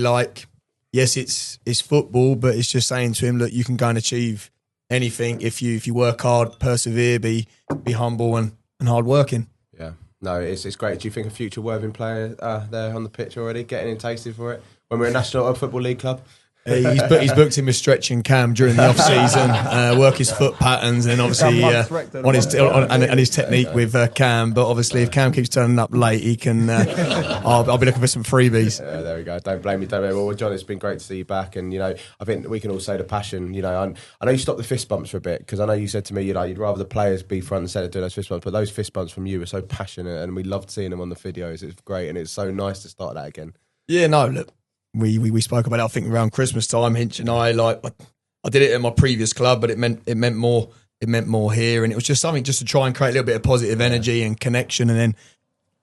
yes, it's football, but it's just saying to him, look, you can go and achieve anything if you work hard, persevere, be humble and hard working. Yeah, no, it's great. Do you think a future Worthing player there on the pitch already, getting in tasted for it when we're a National Football League club? He's booked him with stretching Cam during the off season, work his foot patterns, and obviously on his technique with Cam. But obviously, if Cam keeps turning up late, he can. I'll be looking for some freebies. There we go. Don't blame me. Well, John, it's been great to see you back, and I think we can all say the passion. I know you stopped the fist bumps for a bit because I know you said to me you'd rather the players be front and centre doing those fist bumps, but those fist bumps from you were so passionate, and we loved seeing them on the videos. It's great, and it's so nice to start that again. Yeah, no, look. We spoke about it, I think, around Christmas time. Hinch and I did it at my previous club, but it meant more here, and it was just something just to try and create a little bit of positive energy and connection. And then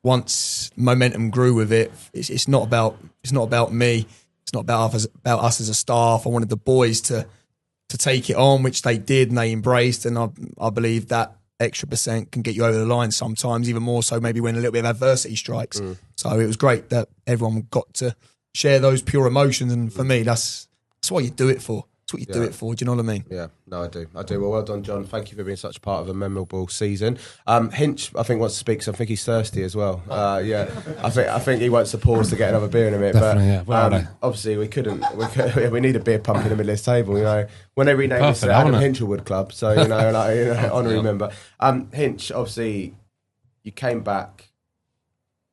once momentum grew with it, it's not about me, it's not about us as a staff. I wanted the boys to take it on, which they did and they embraced, and I believe that extra % can get you over the line sometimes, even more so maybe when a little bit of adversity strikes. So it was great that everyone got to share those pure emotions, and for me, that's That's what you do it for. That's what you do it for. Do you know what I mean? Yeah, no, I do. Well done, John. Thank you for being such a part of a memorable season. Hinch, I think, wants to speak, so I think he's thirsty as well. Yeah, I think he wants to pause to get another beer in a minute. Definitely, yeah. Where are But they? obviously, we need a beer pump in the middle of this table. You know, when they rename this Perfect, Adam isn't it? Hinshelwood Club, so honorary member. Hinch, obviously, you came back,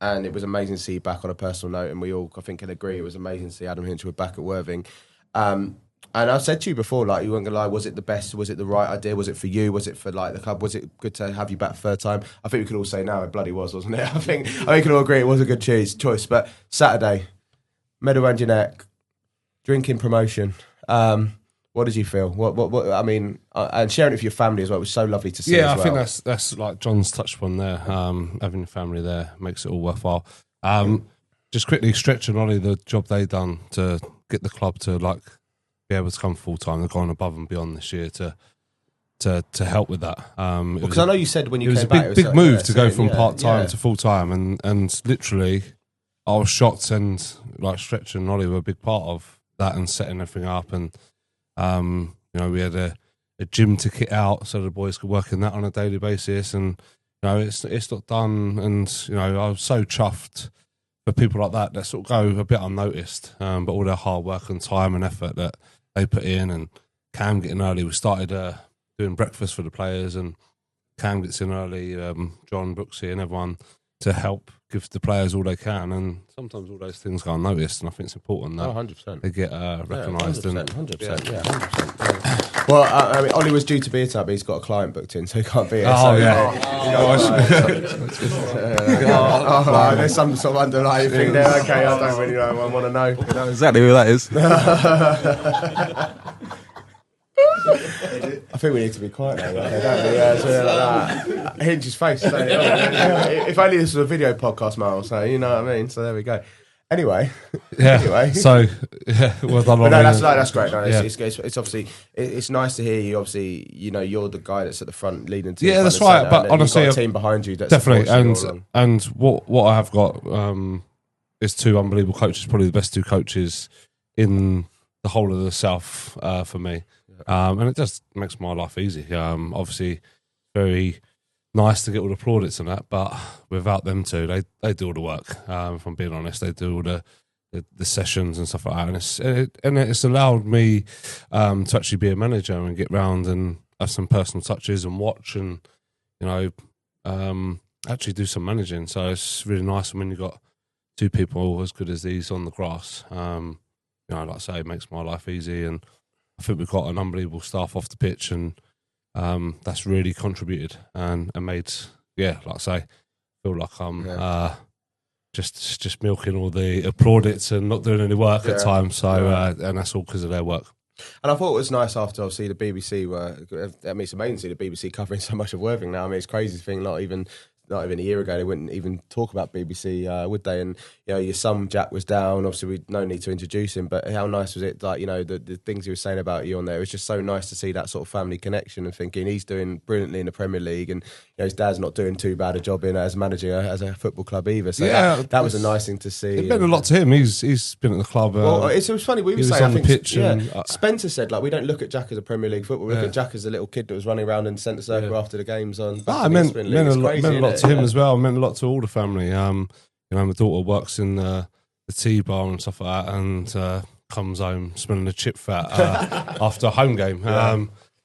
and it was amazing to see you back on a personal note, and we all, I think, can agree it was amazing to see Adam Hinshelwood back at Worthing. And I said to you before, like, you weren't gonna lie, was it the best? Was it the right idea? Was it for you? Was it for like the club? Was it good to have you back third time? I think we could all say now it bloody was, wasn't it? I think we can all agree it was a good choice. But Saturday, medal around your neck, drinking promotion. What did you feel? What I mean, and sharing it with your family as well. It was so lovely to see. Yeah, as I well. think that's like John's touched upon there. Having a family there makes it all worthwhile. Just quickly, Stretch and Ollie, the job they done to get the club to like be able to come full time. They've gone above and beyond this year to help with that. Because I know you said when you it was came a big, back, big move to go from yeah, part time yeah. to full time, and literally, I was shocked. And like Stretch and Ollie were a big part of that and setting everything up. And we had a gym to kit out so the boys could work in that on a daily basis. And it's not done. And I was so chuffed for people like that sort of go a bit unnoticed, but all their hard work and time and effort that they put in, and Cam getting early. We started doing breakfast for the players, and Cam gets in early, John, Brooksy and everyone to help give the players all they can, and sometimes all those things go unnoticed, and I think it's important that 100%. they get recognised. 100%. Yeah, 100%. Well, I mean, Ollie was due to be here tonight, but he's got a client booked in, so he can't be here. There's some sort of underlying thing there. Okay, I don't really know. I want to know. You know exactly who that is. I think we need to be quiet now, don't we? Yeah, so like that. Hinge's face. So, if only this was a video podcast, Miles. So you know what I mean. So there we go. Anyway, So well done. But no, that's great. No, Yeah. it's obviously it's nice to hear you. Obviously, you're the guy that's at the front leading to. Yeah, that's right. But honestly, you've got a team behind you. That definitely, supports you all along. and what I have got is two unbelievable coaches, probably the best two coaches in the whole of the South for me. And it just makes my life easy. Obviously, very nice to get all the plaudits and that, but without them two, they do all the work. If I'm being honest, they do all the sessions and stuff like that, and it's allowed me to actually be a manager and get round and have some personal touches and watch and actually do some managing. So it's really nice when you've got two people as good as these on the grass. Like I say, it makes my life easy, and I think we've got an unbelievable staff off the pitch, and that's really contributed and made, like I say, feel like I'm just milking all the plaudits and not doing any work at times. So and that's all because of their work. And I thought it was nice after obviously the BBC it's amazing to see the BBC covering so much of Worthing now. I mean, it's crazy to think not even a year ago they wouldn't even talk about BBC, would they? And your son Jack was down. Obviously, we no need to introduce him, but how nice was it? Like the things he was saying about you on there. It was just so nice to see that sort of family connection and thinking he's doing brilliantly in the Premier League, and his dad's not doing too bad a job in as managing as a football club either. So that was a nice thing to see. It meant a lot to him. He's been at the club. Well, it was funny. We were he was saying on I the think pitch. And, Spencer said we don't look at Jack as a Premier League football. We look at Jack as a little kid that was running around in centre circle after the games on. It meant a lot to him as well. It meant a lot to all the family. My daughter works in the tea bar and stuff like that, and comes home smelling a chip fat after a home game.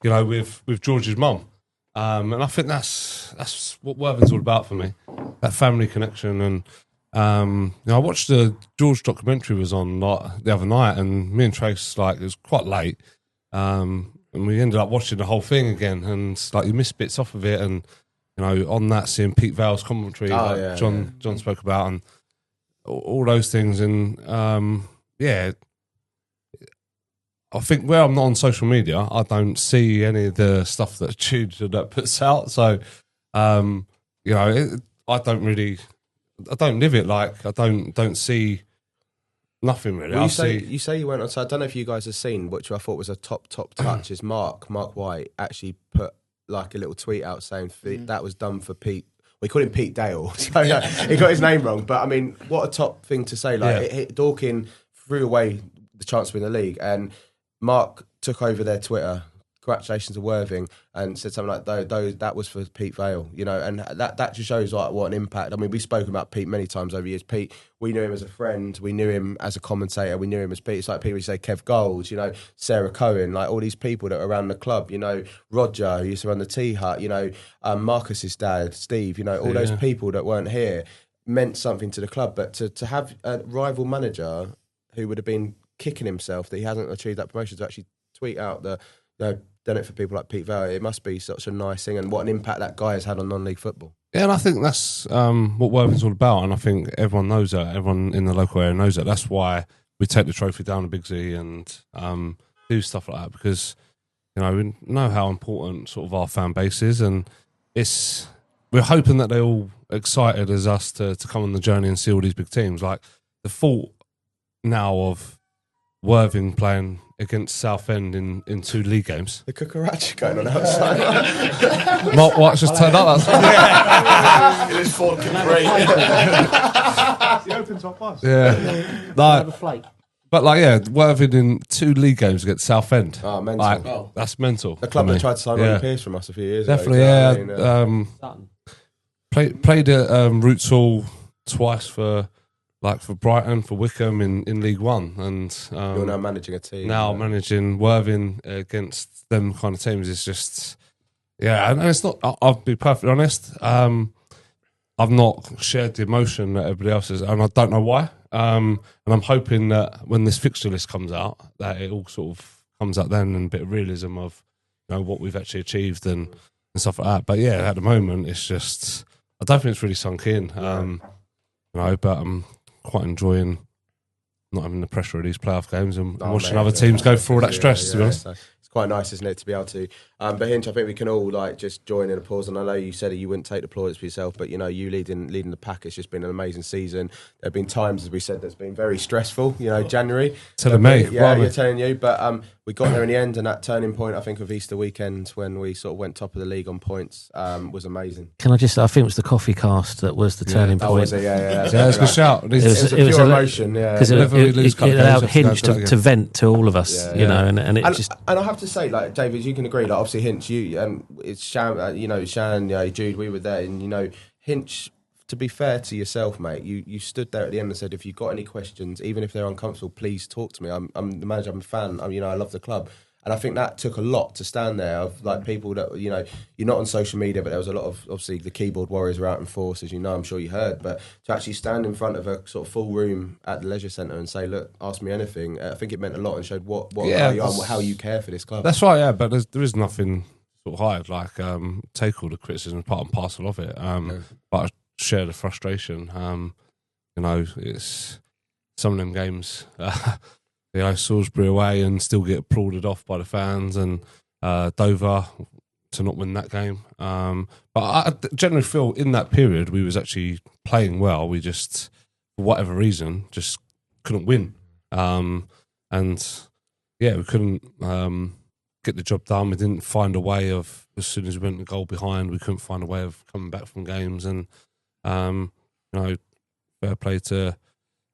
With George's mum, and I think that's what Worthing's all about for me. That family connection, and I watched the George documentary was on the other night, and me and Trace it was quite late, and we ended up watching the whole thing again, and you miss bits off of it, and on that seeing Pete Vale's commentary, John spoke about, and all those things, and I think where I'm not on social media, I don't see any of the stuff that Jude that puts out. So, I don't live it. I don't see nothing really. Well, you say you went on. So I don't know if you guys have seen, which I thought was a top touch. Is Mark White actually put a little tweet out saying that was done for Pete. We call him Pete Dale, so he got his name wrong. But I mean, what a top thing to say! Dorking threw away the chance to win the league, and Mark took over their Twitter. Congratulations to Worthing, and said something like, that was for Pete Vale, you know, and that just shows like what an impact. I mean, we've spoken about Pete many times over the years. Pete, we knew him as a friend, we knew him as a commentator, we knew him as Pete. It's like people who say Kev Goals, you know, Sarah Cohen, like all these people that are around the club, you know, Roger, who used to run the Tea Hut, you know, Marcus's dad, Steve, you know, all those people that weren't here meant something to the club. But to have a rival manager who would have been kicking himself that he hasn't achieved that promotion to actually tweet out the, you know, done it for people like Pete Vale, it must be such a nice thing, and what an impact that guy has had on non-league football. Yeah, and I think that's what Worthing's all about, and I think everyone knows that. Everyone in the local area knows that. That's why we take the trophy down to Big Z and do stuff like that, because you know we know how important sort of our fan base is, and we're hoping that they're all excited as us to come on the journey and see all these big teams. Like the thought now of Worthing playing against Southend in 2 league games. The cucaracha going on outside. Mark White's just turned up. It is Ford Capri. The open top bus. Yeah. But Worthing in 2 league games against Southend. Oh, mental. That's mental. The club that tried to sign Ronnie Pearce from us a few years Definitely, ago. Played at Roots Hall twice for Brighton, for Wickham in League One, and you're now managing a team. Now managing Worthing against them kind of teams is just, and it's not. I'll be perfectly honest. I've not shared the emotion that everybody else is, and I don't know why. And I'm hoping that when this fixture list comes out, that it all sort of comes out then, and a bit of realism of what we've actually achieved and stuff like that. But at the moment, it's just I don't think it's really sunk in. But I'm quite enjoying not having the pressure of these playoff games and watching other teams go through all that stress, to be honest. So it's quite nice, isn't it, to be able to. But Hinch, I think we can all just join in applause. And I know you said that you wouldn't take the plaudits for yourself, but you leading the pack. It's just been an amazing season. There have been times, as we said, that's been very stressful. January. Telling me, you're telling you. But we got there in the end, and that turning point, I think, of Easter weekend when we sort of went top of the league on points was amazing. Can I just? I think it was the coffee cast that was the turning point. Was it? Yeah. It's a good shout. It was a pure emotion. Because it allowed Hinch to vent to all of us. And it just. And I have to say, like David, you can agree. Like obviously, Hinch, you it's Shan, Shan, Jude, we were there, and Hinch. To be fair to yourself, mate, you stood there at the end and said, if you've got any questions, even if they're uncomfortable, please talk to me. I'm the manager, I'm a fan, I love the club. And I think that took a lot to stand there of like people that, you're not on social media, but there was a lot of, obviously the keyboard warriors were out in force, as I'm sure you heard, but to actually stand in front of a sort of full room at the leisure centre and say, look, ask me anything, I think it meant a lot and showed what you are and how you care for this club. That's right, but there is nothing sort of hide, like take all the criticism part and parcel of it. But share the frustration. It's some of them games, Salisbury away and still get applauded off by the fans, and Dover to not win that game. But I generally feel in that period we was actually playing well. We just, for whatever reason, just couldn't win. We couldn't get the job done. We didn't find a way of, as soon as we went a goal behind, we couldn't find a way of coming back from games. And fair play to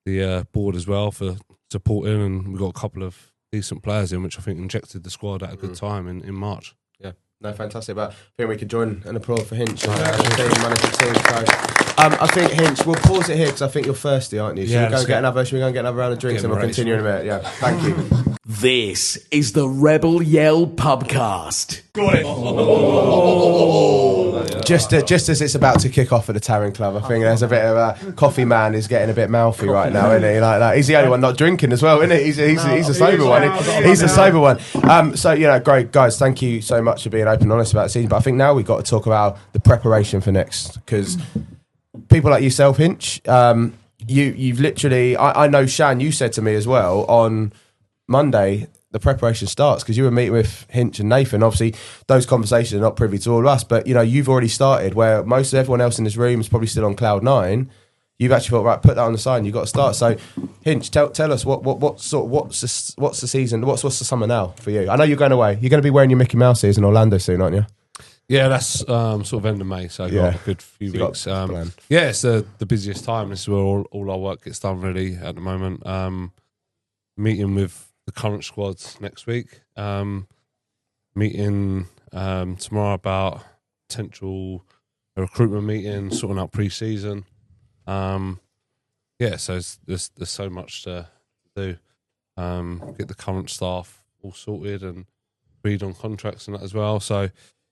the board as well for supporting, and we got a couple of decent players in, which I think injected the squad at a good time in March. Yeah, no, fantastic. But I think we could join an applaud for Hinch and manage the team. So, I think Hinch, we'll pause it here because I think you're thirsty, aren't you? Should we go and get another round of drinks and we'll continue in a minute? Yeah, thank you. This is the Rebel Yell Pubcast. Got it. Just as it's about to kick off at the Taryn Club, I think there's a bit of a CoffeeMan is getting a bit mouthy right now, isn't he? Like that. He's the only one not drinking as well, isn't he? He's a sober one. He's a sober one. Great guys. Thank you so much for being open and honest about the season. But I think now we've got to talk about the preparation for next, because people like yourself, Hinch, you've literally. I know, Shan, you said to me as well on Monday, the preparation starts, because you were meeting with Hinch and Nathan. Obviously, those conversations are not privy to all of us, but you've already started where most of everyone else in this room is probably still on cloud 9. You've actually thought, right, put that on the side and you've got to start. So, Hinch, tell us what's the season, what's the summer now for you? I know you're going away. You're going to be wearing your Mickey Mouse ears in Orlando soon, aren't you? Yeah, that's sort of end of May, so I've got a good few weeks. It's the busiest time. This is where all our work gets done really at the moment. Meeting with the current squads next week. Meeting tomorrow about potential recruitment meeting, sorting out pre-season. So there's so much to do. Get the current staff all sorted and agreed on contracts and that as well. So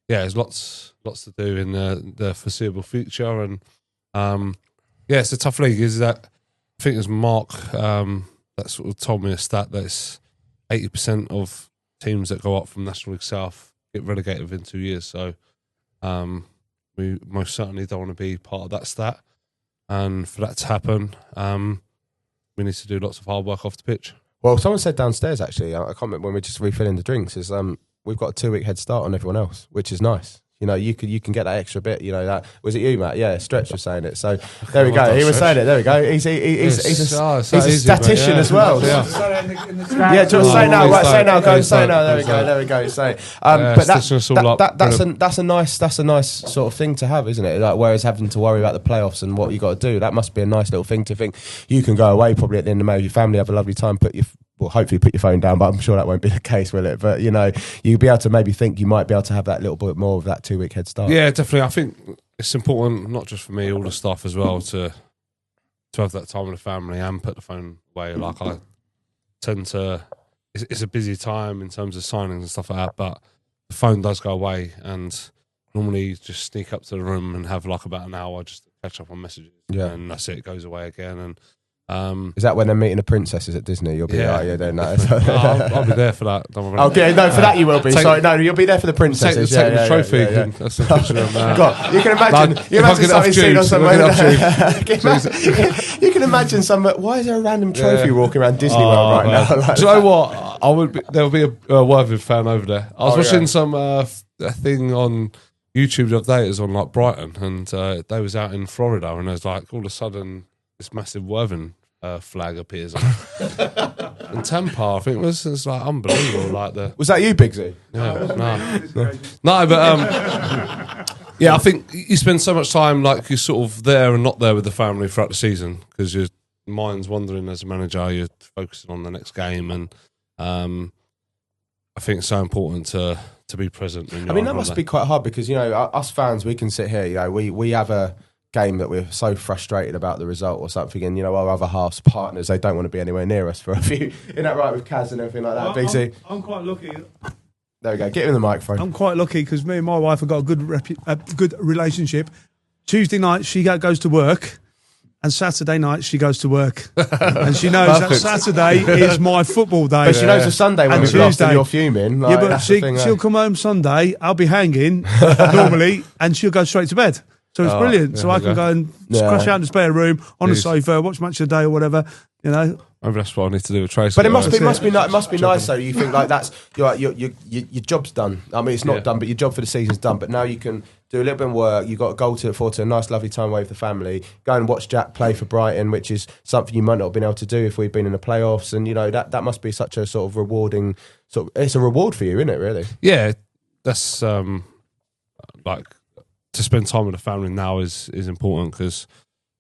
there's lots to do in the foreseeable future. And it's a tough league. Is that I think it was Mark that sort of told me a stat that it's 80% of teams that go up from National League South get relegated within 2 years. So we most certainly don't want to be part of that stat. And for that to happen, we need to do lots of hard work off the pitch. Well, someone said downstairs, actually, I can't remember when we're just refilling the drinks, is we've got a 2-week head start on everyone else, which is nice. You know, you can get that extra bit. You know, that was it you, Matt? Yeah, Stretch was saying it. So there we go. He was saying it. There we go. He's a statistician as well. Yeah, just say no. Right, say no. Go say no. There we go. There we go. So, but that's a nice sort of thing to have, isn't it? Like, whereas having to worry about the playoffs and what you got to do, that must be a nice little thing to think. You can go away probably at the end of May with your family, have a lovely time, hopefully put your phone down, but I'm sure that won't be the case, will it? But, you know, you'll be able to maybe think you might be able to have that little bit more of that 2-week head start. Yeah, definitely. I think it's important, not just for me, all the staff as well, to have that time with the family and put the phone away. Like, I tend to... It's a busy time in terms of signings and stuff like that, but the phone does go away, and normally just sneak up to the room and have like about an hour just to catch up on messages. Yeah. And that's it. It goes away again. And is that when they're meeting the princesses at Disney? You'll be doing that. I'll be there for that. Don't worry. Okay, no, for that you will be. Sorry, no, you'll be there for the princesses. Take the trophy. Yeah. That's the picture of that. God, you can imagine. You imagine something seen on somewhere. You can imagine some. Why is there a random trophy walking around Disney World right now? Like, do you know what? There will be a Worthing fan over there. I was watching some a thing on YouTube the other day. It was on like Brighton, and they was out in Florida, and there's like all of a sudden this massive Worthing flag appears on and Tampa, I think it was. It's like unbelievable. Like was that you, Bigsy? No, but I think you spend so much time like you're sort of there and not there with the family throughout the season because your mind's wandering as a manager. You're focusing on the next game, and I think it's so important to be present. I mean, that must be quite hard because, you know, us fans, we can sit here, you know, we have a game that we're so frustrated about the result or something, and, you know, our other half's partners, they don't want to be anywhere near us for a few. Isn't that right with Kaz and everything like that, Big Z? I'm quite lucky. There we go. Get him in the microphone. I'm quite lucky because me and my wife have got a good relationship. Tuesday night she goes to work, and Saturday night she goes to work, and she knows that Saturday is my football day. But she knows the Sunday when we've lost and you're fuming. Like, but she'll come home Sunday. I'll be hanging normally, and she'll go straight to bed. So it's brilliant. So I can go and crash out in the spare room on the sofa, watch match of the day or whatever. You know. Maybe that's what I need to do with Tracy. But it must be nice though. You think like that's your job's done. I mean, it's not done, but your job for the season's done. But now you can do a little bit of work. You've got a goal to look forward to, a nice, lovely time away with the family. Go and watch Jack play for Brighton, which is something you might not have been able to do if we'd been in the playoffs. And you know that must be such a sort of rewarding. It's a reward for you, isn't it? Really? Yeah, that's like to spend time with the family now is important because,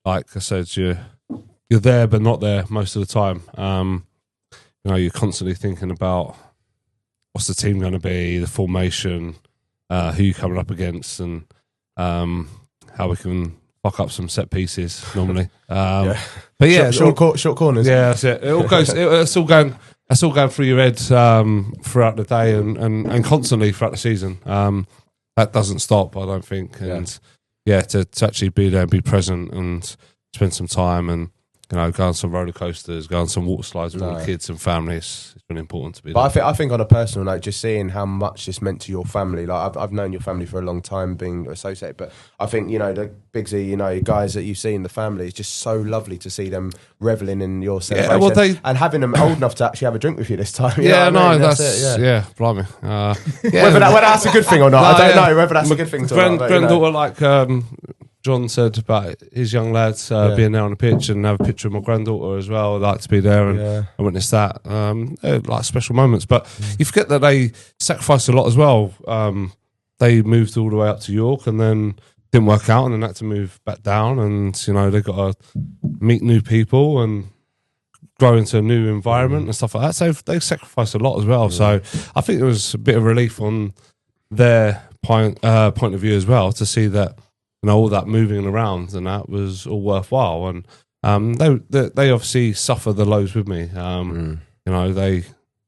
like I said, you're there but not there most of the time. You know, you're constantly thinking about what's the team going to be, the formation, who you're coming up against, and how we can fuck up some set pieces normally. But yeah, short corners. Yeah, that's it. It all goes. It's all going. That's all going through your head throughout the day and constantly throughout the season. That doesn't stop, I don't think. And to actually be there and be present and spend some time and, you know, go on some roller coasters, go on some water slides with all the kids and families. It's been important to be there. But I think on a personal note, just seeing how much this meant to your family. Like I've known your family for a long time, being associated. But I think, you know, the Bigsy, you know, guys that you see in the family, it's just so lovely to see them reveling in your celebration and having them old enough to actually have a drink with you this time. That's it. Yeah, blimey. Whether that's a good thing or not, I don't know whether that's a good thing. Granddaughter, like John said about his young lads being there on the pitch and have a picture of my granddaughter as well. I'd like to be there and witness that. Like special moments. But you forget that they sacrificed a lot as well. They moved all the way up to York and then didn't work out and then had to move back down. And, you know, they got to meet new people and grow into a new environment and stuff like that. So they sacrificed a lot as well. So I think it was a bit of relief on their point of view as well to see that, you know, all that moving around and that was all worthwhile. And they obviously suffer the lows with me. You know, they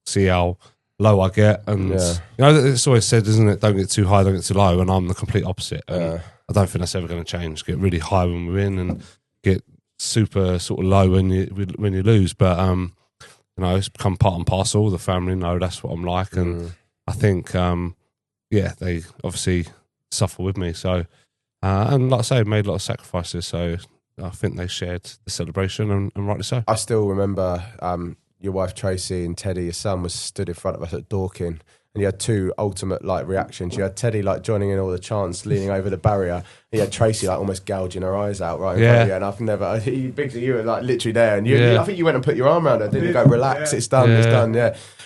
see how low I get, and you know, it's always said, isn't it? Don't get too high, don't get too low. And I'm the complete opposite. And I don't think that's ever going to change. Get really high when we win, and get super sort of low when you lose. But you know, it's become part and parcel. The family know that's what I'm like, and I think they obviously suffer with me. So and like I say, made a lot of sacrifices. So I think they shared the celebration, and rightly so. I still remember your wife Tracy and Teddy, your son, was stood in front of us at Dorking, and you had two ultimate like reactions. You had Teddy like joining in all the chants, leaning over the barrier. You had Tracy like almost gouging her eyes out right in front of you. And I've never, you were like literally there, and you, I think you went and put your arm around her, didn't you? Go, relax, it's done, it's done,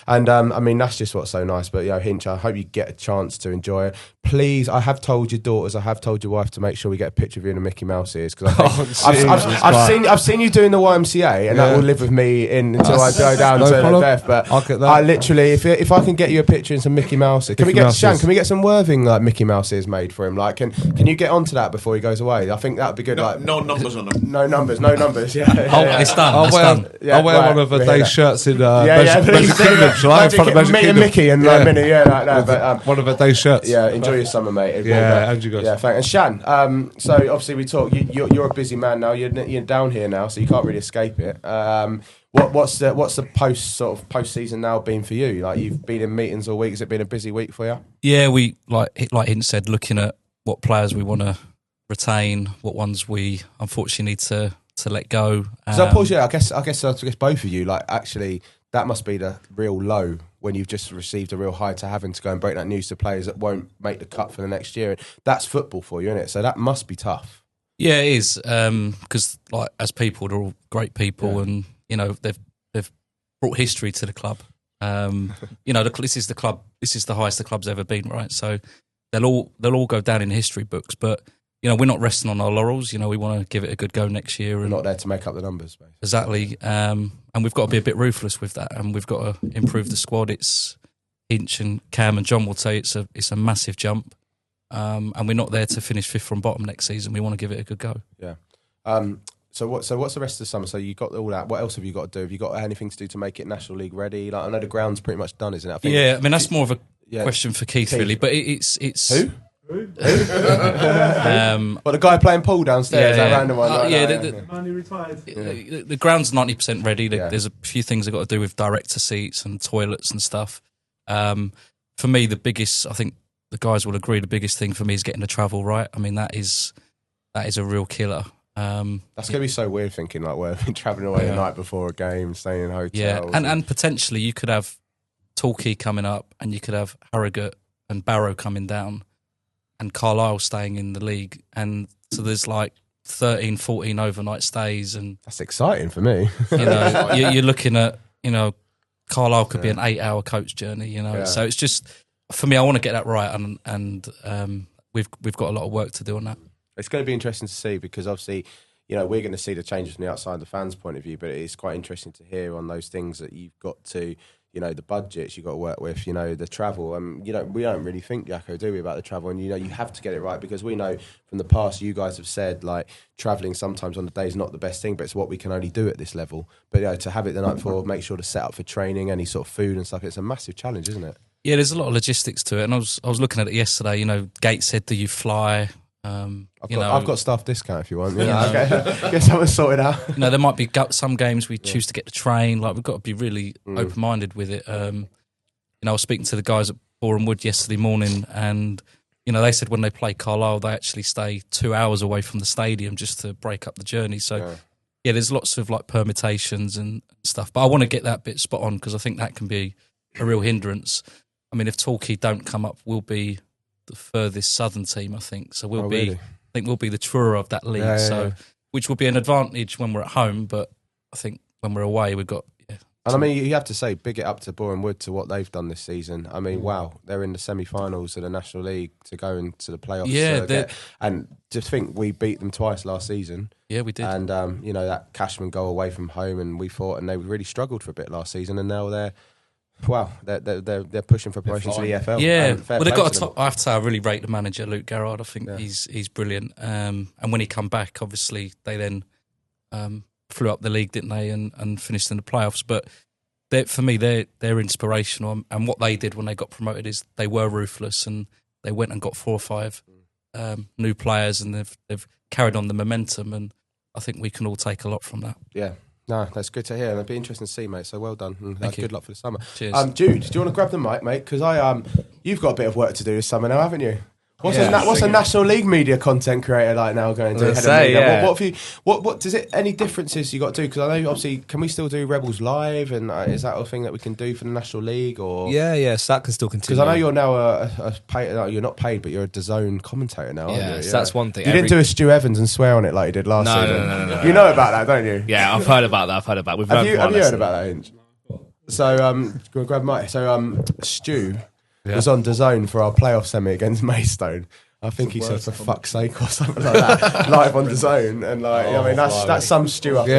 And I mean, that's just what's so nice. But, you know, Hinch, I hope you get a chance to enjoy it. Please, I have told your daughters, I have told your wife to make sure we get a picture of you in a Mickey Mouse ears, because I've seen you doing the YMCA, and that will live with me until I go down to death. But I'll get that. I literally, if I can get you a picture in some Mickey Mouse ears, can we get some Worthing like Mickey Mouse ears made for him? Like, can you get onto that before he goes away? I think that'd be good. No numbers on them. No numbers. It's done. I'll wear one of Dave's shirts in Magic Kingdom. Shall I? In front of Magic Kingdom. Mickey and like Minnie, like that. But one of Dave's shirts. Yeah, enjoy your summer, mate. And you guys. Yeah, thanks. And Shan, so obviously we talk. You're a busy man now. You're down here now, so you can't really escape it. What's the post season now been for you? Like, you've been in meetings all week. Has it been a busy week for you? Yeah, we like Hint said, looking at what players we want to retain, what ones we unfortunately need to let go. So I guess both of you, like, actually that must be the real low when you've just received a real high to having to go and break that news to players that won't make the cut for the next year. That's football for you, isn't it? So that must be tough. Yeah, it is, because like as people, they're all great people, and you know they've brought history to the club. You know, this is the club. This is the highest the club's ever been, right? So they'll all go down in history books. But you know, we're not resting on our laurels. You know, we want to give it a good go next year. We're not there to make up the numbers, basically. Exactly. And we've got to be a bit ruthless with that, and we've got to improve the squad. It's Hinch and Cam and John will tell you it's a massive jump, and we're not there to finish fifth from bottom next season. We want to give it a good go. Yeah. So what's the rest of the summer? So you got all that. What else have you got to do? Have you got anything to do to make it National League ready? Like, I know the ground's pretty much done, isn't it? I mean that's more of a question for Keith, really. But it's who? The guy playing pool downstairs, that random one. Finally retired. The ground's 90% ready. There's a few things I've got to do with director seats and toilets and stuff. For me, the biggest, I think the guys will agree, the biggest thing for me is getting the travel right. I mean, that is a real killer. That's going to be so weird thinking like we're travelling away the night before a game, staying in hotels. Yeah, and potentially you could have Torquay coming up, and you could have Harrogate and Barrow coming down, and Carlisle staying in the league. And so there's like 13, 14 overnight stays. And that's exciting for me. You know, you're looking at, you know, Carlisle could be an 8-hour coach journey, you know. So it's just, for me, I want to get that right. And we've got a lot of work to do on that. It's going to be interesting to see, because obviously, you know, we're going to see the changes from the outside the fans' point of view, but it's quite interesting to hear on those things that you've got to, you know, the budgets you've got to work with, you know, the travel. You know, we don't really think, Jacco, do we, about the travel? And, you know, you have to get it right, because we know from the past you guys have said, like, travelling sometimes on the day is not the best thing, but it's what we can only do at this level. But, you know, to have it the night before, make sure to set up for training, any sort of food and stuff, it's a massitive challenge, isn't it? Yeah, there's a lot of logistics to it. And I was looking at it yesterday, you know, Gates said, do you fly? I've got staff discount if you want. Get something sorted out. You know, there might be some games we choose to get the train. Like, we've got to be really open-minded with it. You know, I was speaking to the guys at Boreham Wood yesterday morning, and you know, they said when they play Carlisle, they actually stay 2 hours away from the stadium just to break up the journey. So yeah, there's lots of like permutations and stuff. But I want to get that bit spot on, because I think that can be a real hindrance. I mean, if Torquay don't come up, we'll be the furthest southern team, I think. So we'll be the Truro of that league. Which will be an advantage when we're at home, but I think when we're away, we've got And I mean, you have to say, big it up to Boreham Wood to what they've done this season. I mean, wow, they're in the semi-finals of the National League to go into the playoffs. Yeah, and just think we beat them twice last season. Yeah, we did. And you know, that Cashman goal away from home, and we fought, and they really struggled for a bit last season, and now they're pushing for promotion to the EFL. Yeah, well, they've got I have to say, I really rate the manager, Luke Garrard. I think he's brilliant. And when he come back, obviously they then flew up the league, didn't they, and finished in the playoffs. But for me, they're inspirational. And what they did when they got promoted is they were ruthless, and they went and got 4 or 5 new players, and they've carried on the momentum. And I think we can all take a lot from that. Yeah. No, that's good to hear, and it'd be interesting to see, mate. So well done, and Thank you. good luck for the summer. Cheers. Jude, do you want to grab the mic, mate? Because you've got a bit of work to do this summer now, haven't you? What's a National League media content creator like now going to head of media? What have you? What does it? Any differences you got to do? Because I know obviously, can we still do Rebels live? And is that a thing that we can do for the National League? Or so that can still continue. Because I know you're now a paid, you're not paid, but you're a DAZN commentator now. Aren't you? So that's one thing. You didn't do a Stu Evans and swear on it like you did last season. No. You know about that, don't you? Yeah, I've heard about that. Have you heard about that, Hinch? So, go grab Mike. So, Stu was on DAZN for our playoff semi against Maidstone. I think he said, for fuck's sake, or something like that, live on DAZN. And, I mean, that's some Stu up with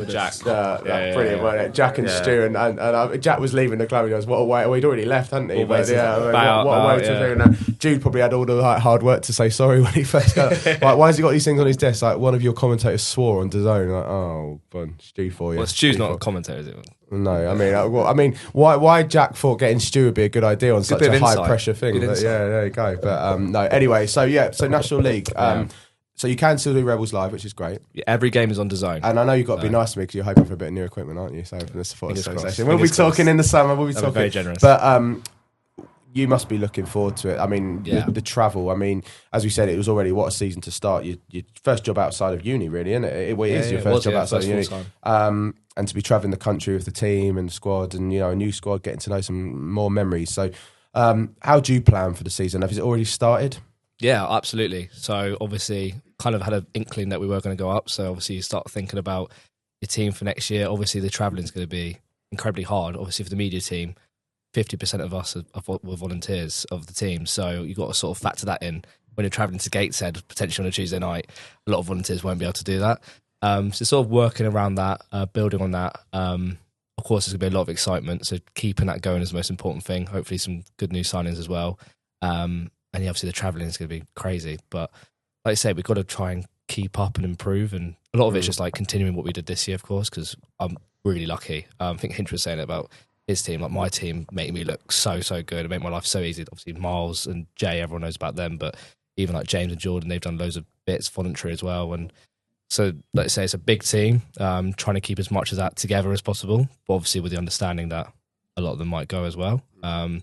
Jack. Brilliant, wasn't it? Jack and Stu, and Jack was leaving the club, and he goes, what a way, he'd already left, hadn't he? But, what a way to do. And Jude probably had all the hard work to say sorry when he first got why has he got these things on his desk? Like, one of your commentators swore on DAZN. Like, oh, fun, Stu for you. Well, Stu's not a commentator, is it? No, I mean, why Jack thought getting Stu would be a good idea on such a high pressure thing? But, there you go. But no, anyway, so National League. So you can still do Rebels live, which is great. Yeah, every game is on DAZN. And I know you've got to be nice to me because you're hoping for a bit of new equipment, aren't you? So from the Support Association, we'll be talking in the summer. We'll be talking. Very generous. But you must be looking forward to it. I mean, the travel. I mean, as we said, it was already what a season to start. Your first job outside of uni, really, isn't it? It is your first job outside of uni. And to be travelling the country with the team and the squad, and a new squad, getting to know some more memories. So, how do you plan for the season? Has it already started? Yeah, absolutely. So obviously, kind of had an inkling that we were going to go up. So obviously, you start thinking about your team for next year. Obviously, the travelling is going to be incredibly hard. Obviously, for the media team, 50% of us were volunteers of the team. So you've got to sort of factor that in. When you're travelling to Gateshead, potentially on a Tuesday night, a lot of volunteers won't be able to do that. So sort of working around that, building on that. Of course, there's going to be a lot of excitement. So keeping that going is the most important thing. Hopefully some good new signings as well. And obviously the travelling is going to be crazy. But like I say, we've got to try and keep up and improve. And a lot of it's just like continuing what we did this year, of course, because I'm really lucky. I think Hinch was saying it about his team, like my team making me look so good and make my life so easy. Obviously Miles and Jay, everyone knows about them, but even like James and Jordan, they've done loads of bits voluntary as well. And so, like I say, it's a big team, trying to keep as much of that together as possible, but obviously with the understanding that a lot of them might go as well. Like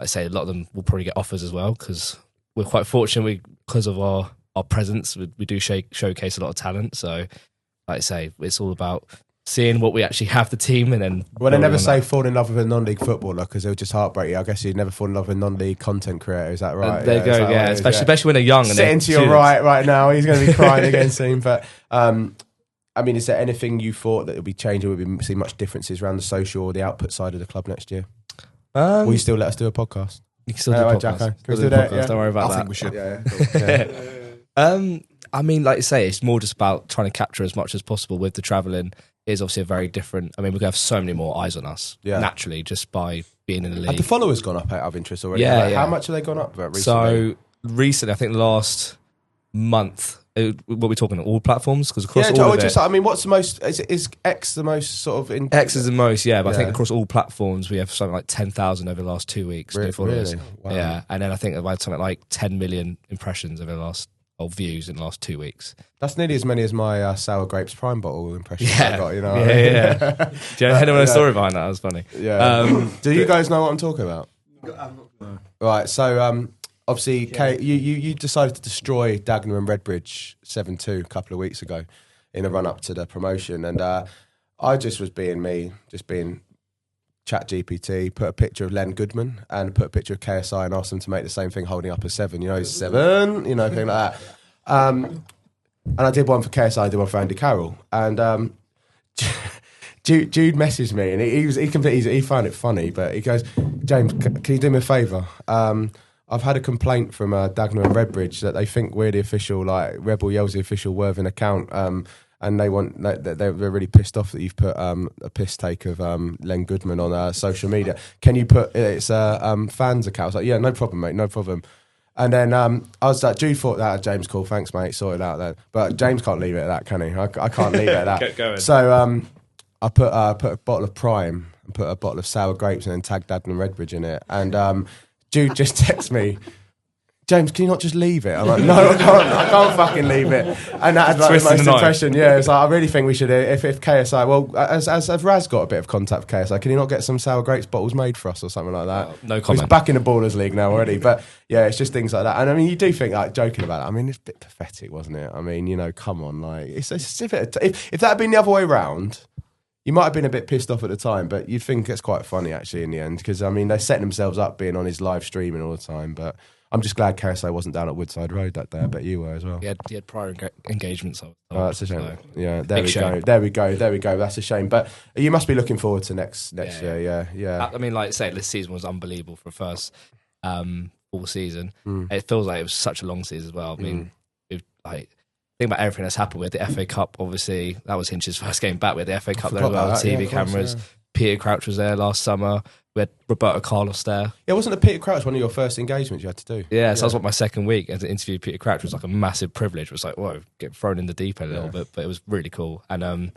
I say, a lot of them will probably get offers as well, because we're quite fortunate because of our presence. We do showcase a lot of talent. So, like I say, it's all about seeing what we actually have the team, and then. Well, they never say fall in love with a non-league footballer because it'll just heartbreak you. I guess you'd never fall in love with a non-league content creator. Is that right? There you go. Yeah, especially when they're young. Sitting to your right now, he's going to be crying again soon. But I mean, is there anything you thought that would be changing? Would we see much differences around the social or the output side of the club next year? Will you still let us do a podcast? You can still do a podcast. Jacko. Can we do that? Yeah. Don't worry about that. I think we should. Yeah. I mean, like you say, it's more just about trying to capture as much as possible with the travelling. Is obviously a very different. I mean, we're going to have so many more eyes on us naturally just by being in the league. Have the followers gone up out of interest already? Yeah, How much have they gone up recently? So recently, I think last month. What we're talking on all platforms, because across all of it. I mean, what's the most? Is X the most sort of? X is the most, yeah. But I think across all platforms, we have something like 10,000 over the last 2 weeks. Really? Wow. Yeah, and then I think we had something like 10 million impressions over the last. Of views in the last 2 weeks. That's nearly as many as my Sour Grapes Prime bottle impressions I got, you know. Yeah. Do you know a story behind that? That was funny. Yeah. Do you guys know what I'm talking about? Right, so obviously, Kate, you decided to destroy Dagenham and Redbridge 7-2 a couple of weeks ago in a run-up to the promotion, and I just was being me, just being ChatGPT, put a picture of Len Goodman and put a picture of KSI and asked them to make the same thing holding up a 7, you know, 7, you know, thing like that. And I did one for KSI, I did one for Andy Carroll. And Jude messaged me, and he found it funny, but he goes, James, can you do me a favour? I've had a complaint from Dagenham and Redbridge that they think we're the official, like Rebel Yell's the official Worthing account, and they're really pissed off that you've put a piss take of Len Goodman on social media. Can you put it's a fans account? I was like, yeah, no problem, mate, no problem. And then I was like, Jude thought that, James, cool, thanks, mate, sort it out then. But James can't leave it at that, can he? I can't leave it at that. Get going. So I put a bottle of Prime and put a bottle of sour grapes and then tagged Dagenham and Redbridge in it. And Jude just texts me, James, can you not just leave it? I'm like, no, I can't fucking leave it. And that had like the most impression. Yeah, it's like, I really think we should, if KSI, well, as Raz got a bit of contact with KSI, can you not get some sour grapes bottles made for us or something like that? No comment. He's back in the Ballers League now already. But yeah, it's just things like that. And I mean, you do think, like, joking about it, I mean, it's a bit pathetic, wasn't it? I mean, you know, come on, like, if that had been the other way round, you might have been a bit pissed off at the time, but you'd think it's quite funny actually in the end, because I mean, they're setting themselves up being on his live streaming all the time, but I'm just glad KSI wasn't down at Woodside Road that day. I bet you were as well. He had prior engagements. Oh, that's a shame. So. Yeah, there we go. That's a shame. But you must be looking forward to next year. Yeah. I mean, like I say, this season was unbelievable for the first full season. It feels like it was such a long season as well. I mean, think about everything that's happened. We had the FA Cup, obviously. That was Hinch's first game back. We had the FA Cup there as well, TV cameras. Yeah. Peter Crouch was there last summer. We had Roberto Carlos there. Yeah, wasn't the Peter Crouch one of your first engagements you had to do? Yeah, so that was what my second week. And to interview Peter Crouch was like a massive privilege. It was like, whoa, get thrown in the deep end a little bit, but it was really cool. And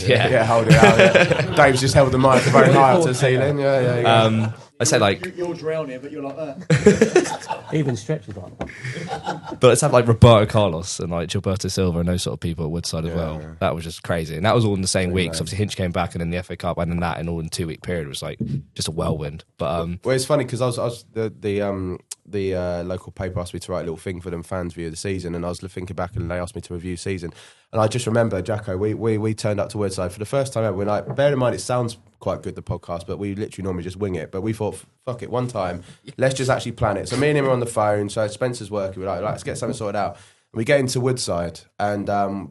yeah, hold it out. Yeah. Dave's just held the microphone high up to the ceiling. Yeah. I said like you're drowning, but you're like that. Even stretches like that. But let's have like Roberto Carlos and like Gilberto Silva and those sort of people at Woodside as well. Yeah. That was just crazy, and that was all in the same week. So obviously Hinch came back, and then the FA Cup, and then that, and all in 2 week period was like just a whirlwind. But well, it's funny because I was the local paper asked me to write a little thing for them fans view of the season, and I was thinking back and they asked me to review season, and I just remember Jacko, we turned up to Woodside for the first time ever. We're like, bear in mind it sounds quite good, the podcast, but we literally normally just wing it, but we thought, fuck it, one time let's just actually plan it. So me and him are on the phone, so Spencer's working, we're like let's get something sorted out, and we get into Woodside, and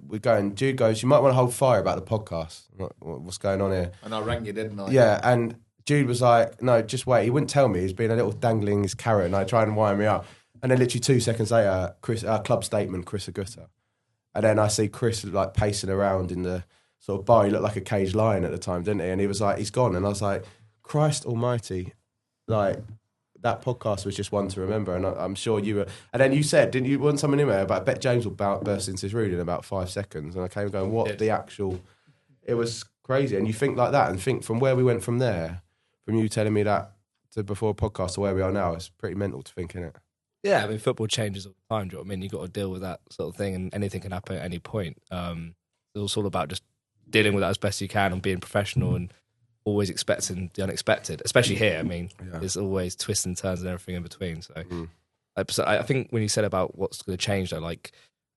we go, and Jude goes, you might want to hold fire about the podcast. What's going on here? And I rang you, didn't I? Yeah, and Jude was like, no, just wait. He wouldn't tell me. He's been a little dangling his carrot, and I tried and wind me up. And then literally 2 seconds later, club statement, Chris Agutta. And then I see Chris like pacing around in the sort of bar. He looked like a caged lion at the time, didn't he? And he was like, he's gone. And I was like, Christ almighty, like that podcast was just one to remember. And I'm sure you were. And then you said, didn't you want someone in there? But I bet James will burst into his room in about 5 seconds. And I came going, what the actual... It was crazy. And you think like that and think from where we went from there, from you telling me that to before a podcast to where we are now, it's pretty mental to think, isn't it? Yeah, I mean, football changes all the time. Do you know what I mean? You've got to deal with that sort of thing, and anything can happen at any point. It's all about just dealing with that as best you can and being professional and always expecting the unexpected, especially here. I mean, there's always twists and turns and everything in between. So, so I think when you said about what's going to change, though, like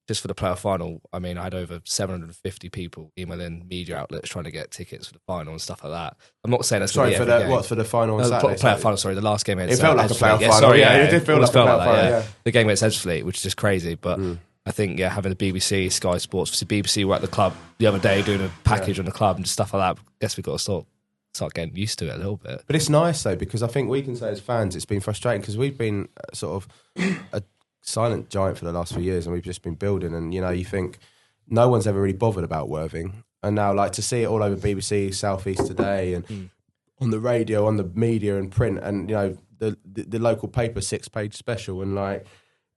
just for the player final, I mean, I had over 750 people emailing media outlets trying to get tickets for the final and stuff like that. I'm not saying that's for the final on Saturday? Player final, sorry, the last game. It felt like a player final. It did feel like a player final. Yeah. The game against Edgefleet, which is just crazy, but I think having the BBC, Sky Sports, the BBC were at the club the other day doing a package on the club and just stuff like that. I guess we've got to start getting used to it a little bit. But it's nice though, because I think we can say as fans it's been frustrating because we've been sort of a silent giant for the last few years and we've just been building, and you think no one's ever really bothered about Worthing, and now like to see it all over BBC, South East Today, and on the radio, on the media and print, and the local paper 6-page special, and like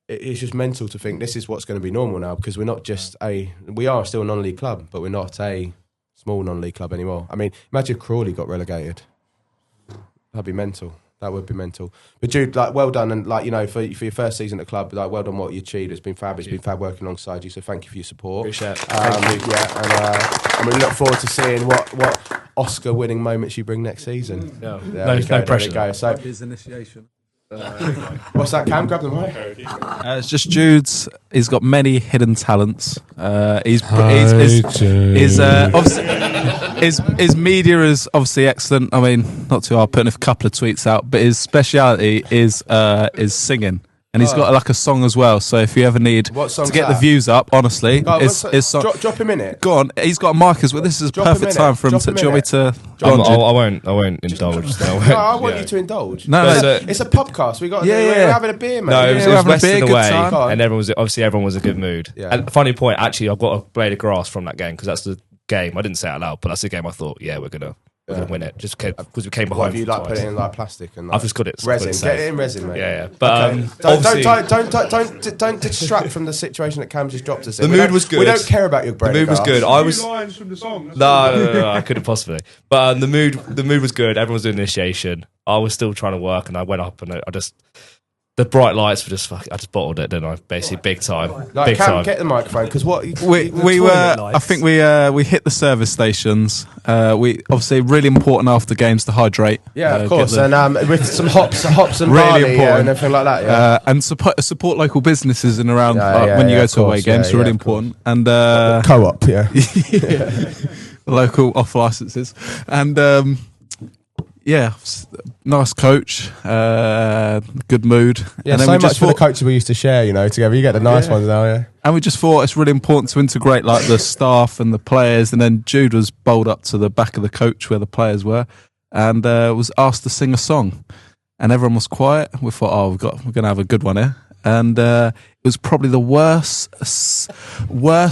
it's just mental to think this is what's going to be normal now, because we're not just we are still a non-league club, but we're not a small non-league club anymore. I mean, imagine if Crawley got relegated. That'd be mental. That would be mental. But Jude, like, well done, and like for your first season at the club, like well done what you achieved. It's been fab. It's been fab working alongside you. So thank you for your support. Appreciate it. Thank you. Yeah, and we look forward to seeing what Oscar-winning moments you bring next season. No pressure. There we go. So his initiation. What's that, Cam? Grab the mic. It's just Jude's. He's got many hidden talents. His media is obviously excellent. I mean, not too hard putting a couple of tweets out, but his speciality is singing. And he's got like a song as well. So if you ever need to get the views up, honestly, drop him in it. Go on, he's got a mic as well. This is a perfect time for him to. Do you want me to? I won't indulge. No, I want you to indulge. No, it's a pubcast. We're having a beer, mate. No, it was having a Western beer, away, good time. and everyone was in a good mood. Yeah. And funny point, actually, I've got a blade of grass from that game because that's the game. I didn't say it out loud, but that's the game I thought, we're gonna win it just because we came behind. Have you put it in like plastic and? I've just got it resin. Get it in resin, mate. Yeah. But don't distract from the situation that Cam just dropped us in. The mood was good. We don't care about your brain. The mood was good. I was lines from the song. No, I couldn't possibly. But the mood was good. Everyone was doing initiation. I was still trying to work, and I went up and I just. The bright lights were just I just bottled it, didn't I? Basically, big time. Like, Cam, get the microphone because we were. I think we hit the service stations. We obviously really important after games to hydrate. Yeah, of course, and with some hops and really barley, important and everything like that. Yeah, and support local businesses in around when you go to away games. Really important. And co-op, local off licenses and. Nice coach, good mood. Yeah, and then so we much for the coaches we used to share, together. You get the nice ones now, yeah. And we just thought it's really important to integrate like the staff and the players. And then Jude was bowled up to the back of the coach where the players were, and was asked to sing a song. And everyone was quiet. We thought, we're going to have a good one here. And it was probably the worst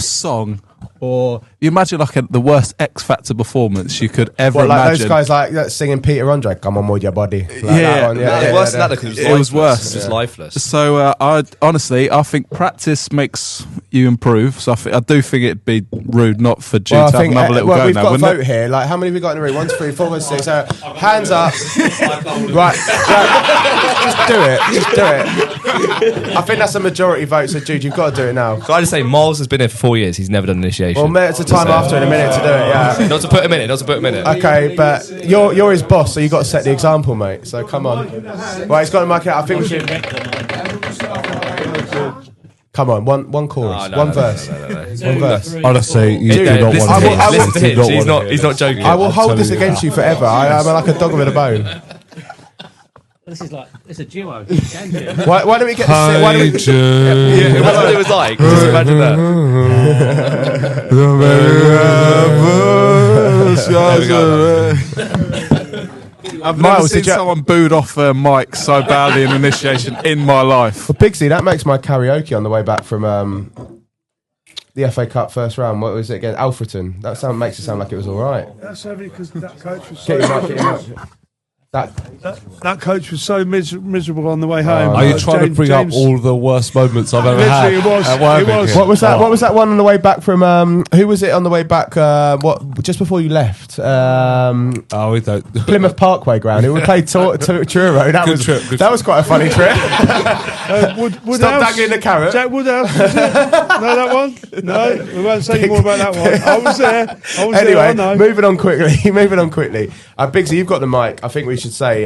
song. Or you imagine like the worst X Factor performance you could ever imagine. Like those guys like singing Peter Andre, "Come on, move your body." Like worse than that because it was worse. It's just lifeless. So I think practice makes you improve. So I do think it'd be rude not for Jude to have another little go. We've now, got a vote here. Like, how many have we got in the room? 1, 2, 3, 4, 5, 6. Hands up. Right, just do it. I think that's a majority vote. So Jude, you've got to do it now. Can I just say, Miles has been here for 4 years. He's never done initiation. Well, it's a time after in a minute to do it. Yeah. Not to put him in it. Okay, but you're his boss, so you've got to set the example, mate. So come on. Right, he's got to mark it out. I think we should. Come on, one chorus, one verse. One verse. Honestly, you do not want to hear this. He's not joking. I will hold this against you forever. I am like a dog with a bone. It's a duo. Why don't we get the Why don't we? Yeah, that's what it was like. Just imagine that. I've never seen someone booed off a mic so badly in initiation in my life. Well, Pigsy, that makes my karaoke on the way back from the FA Cup first round. What was it again? Alfreton. That makes it sound like it was all right. That's only because that coach was Get your mic. That coach was so miserable on the way home. Are you trying to bring up all the worst moments I've ever had? It was. What was that? What was that one on the way back from? Who was it on the way back? Just before you left? We don't. Plymouth Parkway ground. It would play Truro. That was quite a funny trip. Stop dangling the carrot. Jack Woodhouse. Was it? No, that one. No, we won't say any more about that one. I was there. Anyway, moving on quickly. Bigsy, you've got the mic. I think we should say,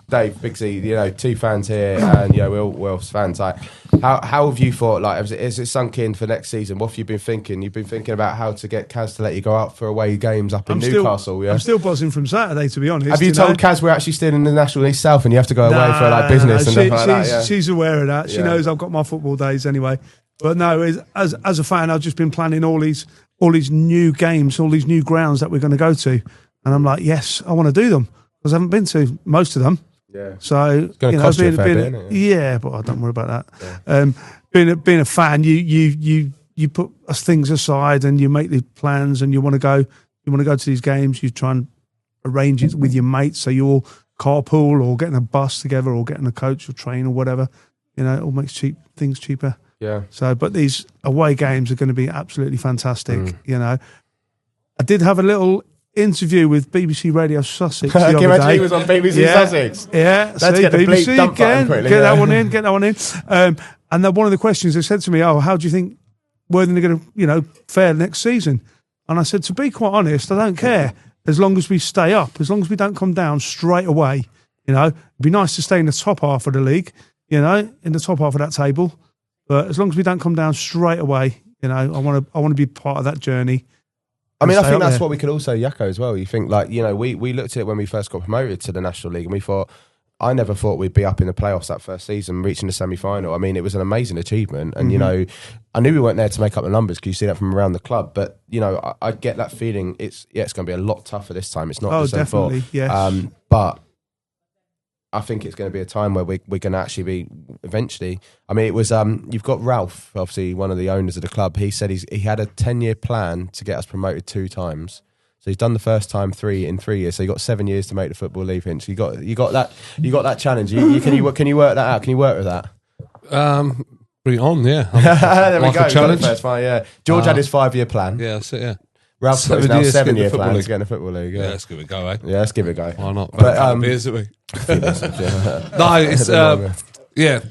Dave, Bigsy, 2 fans here, and we're all fans. Like, how have you thought? Like, is it sunk in for next season? What have you been thinking? You've been thinking about how to get Kaz to let you go out for away games up in Newcastle. I'm still buzzing from Saturday, to be honest. Have you told Kaz we're actually still in the National East South and you have to go away for like business and stuff like that? Yeah. She's aware of that. She knows I've got my football days anyway. But no, as a fan, I've just been planning all these new games, all these new grounds that we're going to go to, and I'm like, yes, I want to do them. I haven't been to most of them. Yeah. So it's going to cost you a fair bit, isn't it? Yeah, but I don't worry about that. Yeah. Being a fan, you put things aside and you make the plans and you want to go to these games. You try and arrange it with your mates, so you all carpool or get in a bus together or get in a coach or train or whatever. It all makes things cheaper. Yeah. So, but these away games are going to be absolutely fantastic. I did have a little interview with BBC Radio Sussex the other day. He was on BBC Sussex. Yeah, let's get the BBC dump again. Quickly, get that one in. And then one of the questions they said to me, how do you think Worthing are going to, fare next season? And I said, to be quite honest, I don't care as long as we stay up, as long as we don't come down straight away. It'd be nice to stay in the top half of the league, in the top half of that table. But as long as we don't come down straight away, I want to be part of that journey. I mean, I think that's what we could also Jacco as well. You think we looked at it when we first got promoted to the National League and we thought, I never thought we'd be up in the playoffs that first season, reaching the semi-final. I mean, it was an amazing achievement. And, you know, I knew we weren't there to make up the numbers because you see that from around the club. But, you know, I get that feeling it's going to be a lot tougher this time. It's not the same definitely, yes. But I think it's going to be a time where we're going to actually be eventually. I mean, it was you've got Ralph, obviously one of the owners of the club. He said he had a 10-year plan to get us promoted 2 times. So he's done the first time in 3 years. So you got 7 years to make the Football League, Hinch. You got that challenge. Can you work that out? Can you work with that? Bring it on, yeah. There we like go. a challenge. First one, yeah. George had his 5-year plan. Yeah, that's it. Yeah. Ralph's got his now 7-year plan to get in the Football League. Yeah, let's give it a go, eh? Yeah, let's give it a go. Why not? But beers, we? No, it's yeah.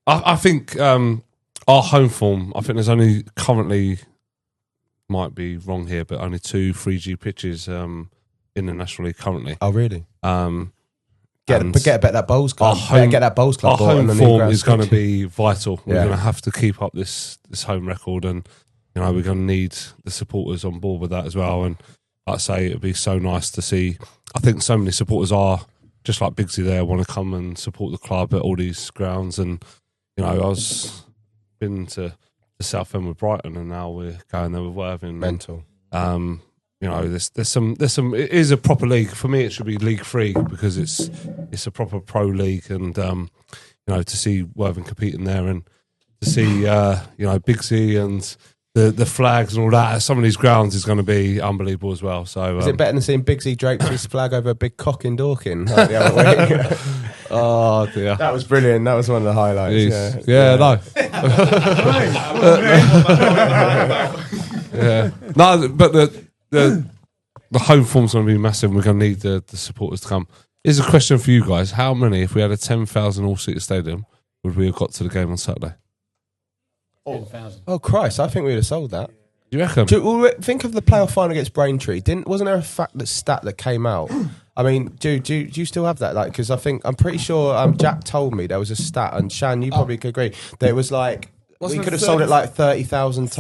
I think our home form. I think there's only currently, might be wrong here, but only 2 3G pitches in the National League currently. Oh, really? Get that Bowls Club. Get that Bowls Club. Our home form is going to be vital. We're Yeah. going to have to keep up this home record, and you know we're going to need the supporters on board with that as well. And like I say, it'd be so nice to see. I think so many supporters are just like Bigsy there, want to come and support the club at all these grounds. And you know, I was been to Southend with Brighton, and now we're going there with Worthing. Mental. You know, there's some. It is a proper league. For me, it should be League 3 because it's a proper pro league, and you know, to see Worthing competing there, and to see you know Bigsy and the flags and all that at some of these grounds is going to be unbelievable as well. So is it better than seeing Bigsy drape his flag over a big cock in Dorking? Like the other week? Oh dear, that was brilliant. That was one of the highlights. No. Yeah, no, but the home form's going to be massive. We're going to need the supporters to come. Here's a question for you guys: how many, if we had a 10,000 all-seater stadium, would we have got to the game on Saturday? 10,000. Oh Christ! I think we'd have sold that. Do you reckon? Think of the playoff final against Braintree. Wasn't there a stat that came out? I mean, do you still have that? Like, because I'm pretty sure Jack told me there was a stat, and Shan, you probably could agree that it was like. We could have sold it like 30,000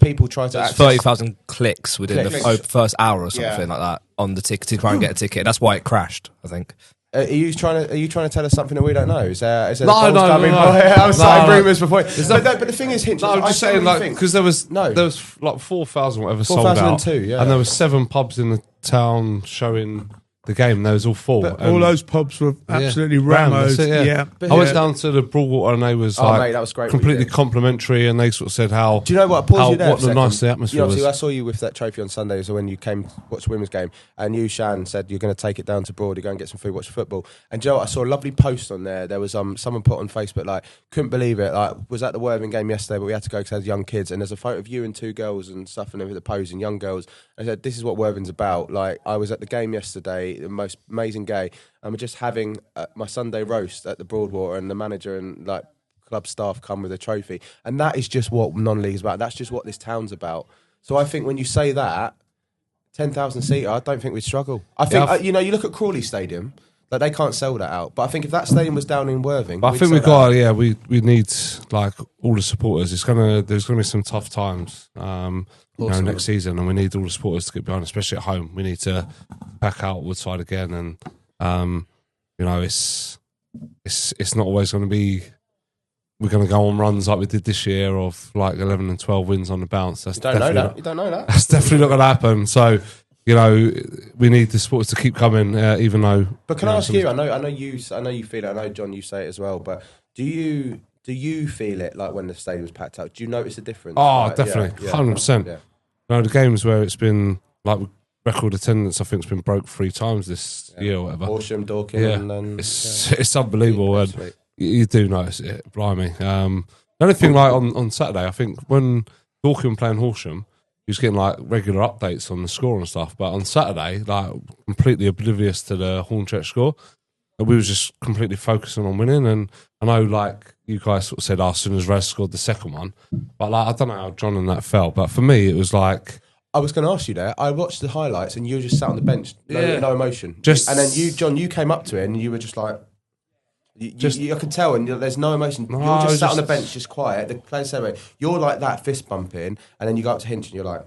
people tried to access. 30,000 clicks within the first hour or something Yeah. like that on the ticket to try and get a ticket. That's why it crashed, I think. Are you trying to tell us something that we don't know? Is there No. I was saying No. rumours before. But the thing is, Hinch. No, I'm just saying, like, because there was like 4,000 whatever sold out, 4,002, yeah. and there was 7 pubs in the town showing the game. There was all full. But all those pubs were absolutely rammed. That's it, yeah. I went down to the Broadwater and they was like mate, that was great completely complimentary, and they sort of said how. Do you know what? Pause you there. What the nice the atmosphere was. I saw you with that trophy on Sunday. So when you came to watch the women's game, and you, Shan, said you're going to take it down to Broad, go and get some food, watch the football. And do you know what? I saw a lovely post on there. There was someone put on Facebook like, couldn't believe it. Like, was at the Worthing game yesterday, but we had to go because I had young kids. And there's a photo of you and 2 girls and stuff, and everything posing, young girls. I said, this is what Worthing's about. Like, I was at the game yesterday, the most amazing game, and we're just having my Sunday roast at the Broadwater, and the manager and like club staff come with a trophy, and that is just what non-league is about. That's just what this town's about. So I think when you say that 10,000 seater, I don't think we'd struggle. I think you look at Crawley Stadium, like they can't sell that out. But I think if that stadium was down in Worthing, I think we've got we need like all the supporters. There's gonna be some tough times next season, and we need all the supporters to get behind, especially at home. We need to back out Woodside again, and you know it's not always going to be. We're going to go on runs like we did this year of like 11 and 12 wins on the bounce. You don't know that. That's definitely not going to happen. So, you know, we need the supporters to keep coming, even though. But can I ask you? I know you feel it. I know John, you say it as well. But do you feel it like when the stadium was packed out? Do you notice a difference? Oh, like, definitely, 100%. Yeah. You know, the games where it's been like record attendance, I think it's been broke 3 times this year or whatever. Horsham, Dorking, and it's unbelievable. And you do notice it, blimey. The only thing, like on Saturday, I think when Dorking playing Horsham, he was getting like regular updates on the score and stuff. But on Saturday, like completely oblivious to the Hornchurch score, and we was just completely focusing on winning. And I know, like you guys sort of said, as soon as Raz scored the second one, but like I don't know how John and that felt, but for me, it was like. I was going to ask you there. I watched the highlights, and you were just sat on the bench, no emotion. Just and then you, John, you came up to it, and you were just like. I can tell, and there's no emotion. No, you're just sat on the bench, just quiet. The players say, "You're like that, fist bumping," and then you go up to Hinch, and you're like,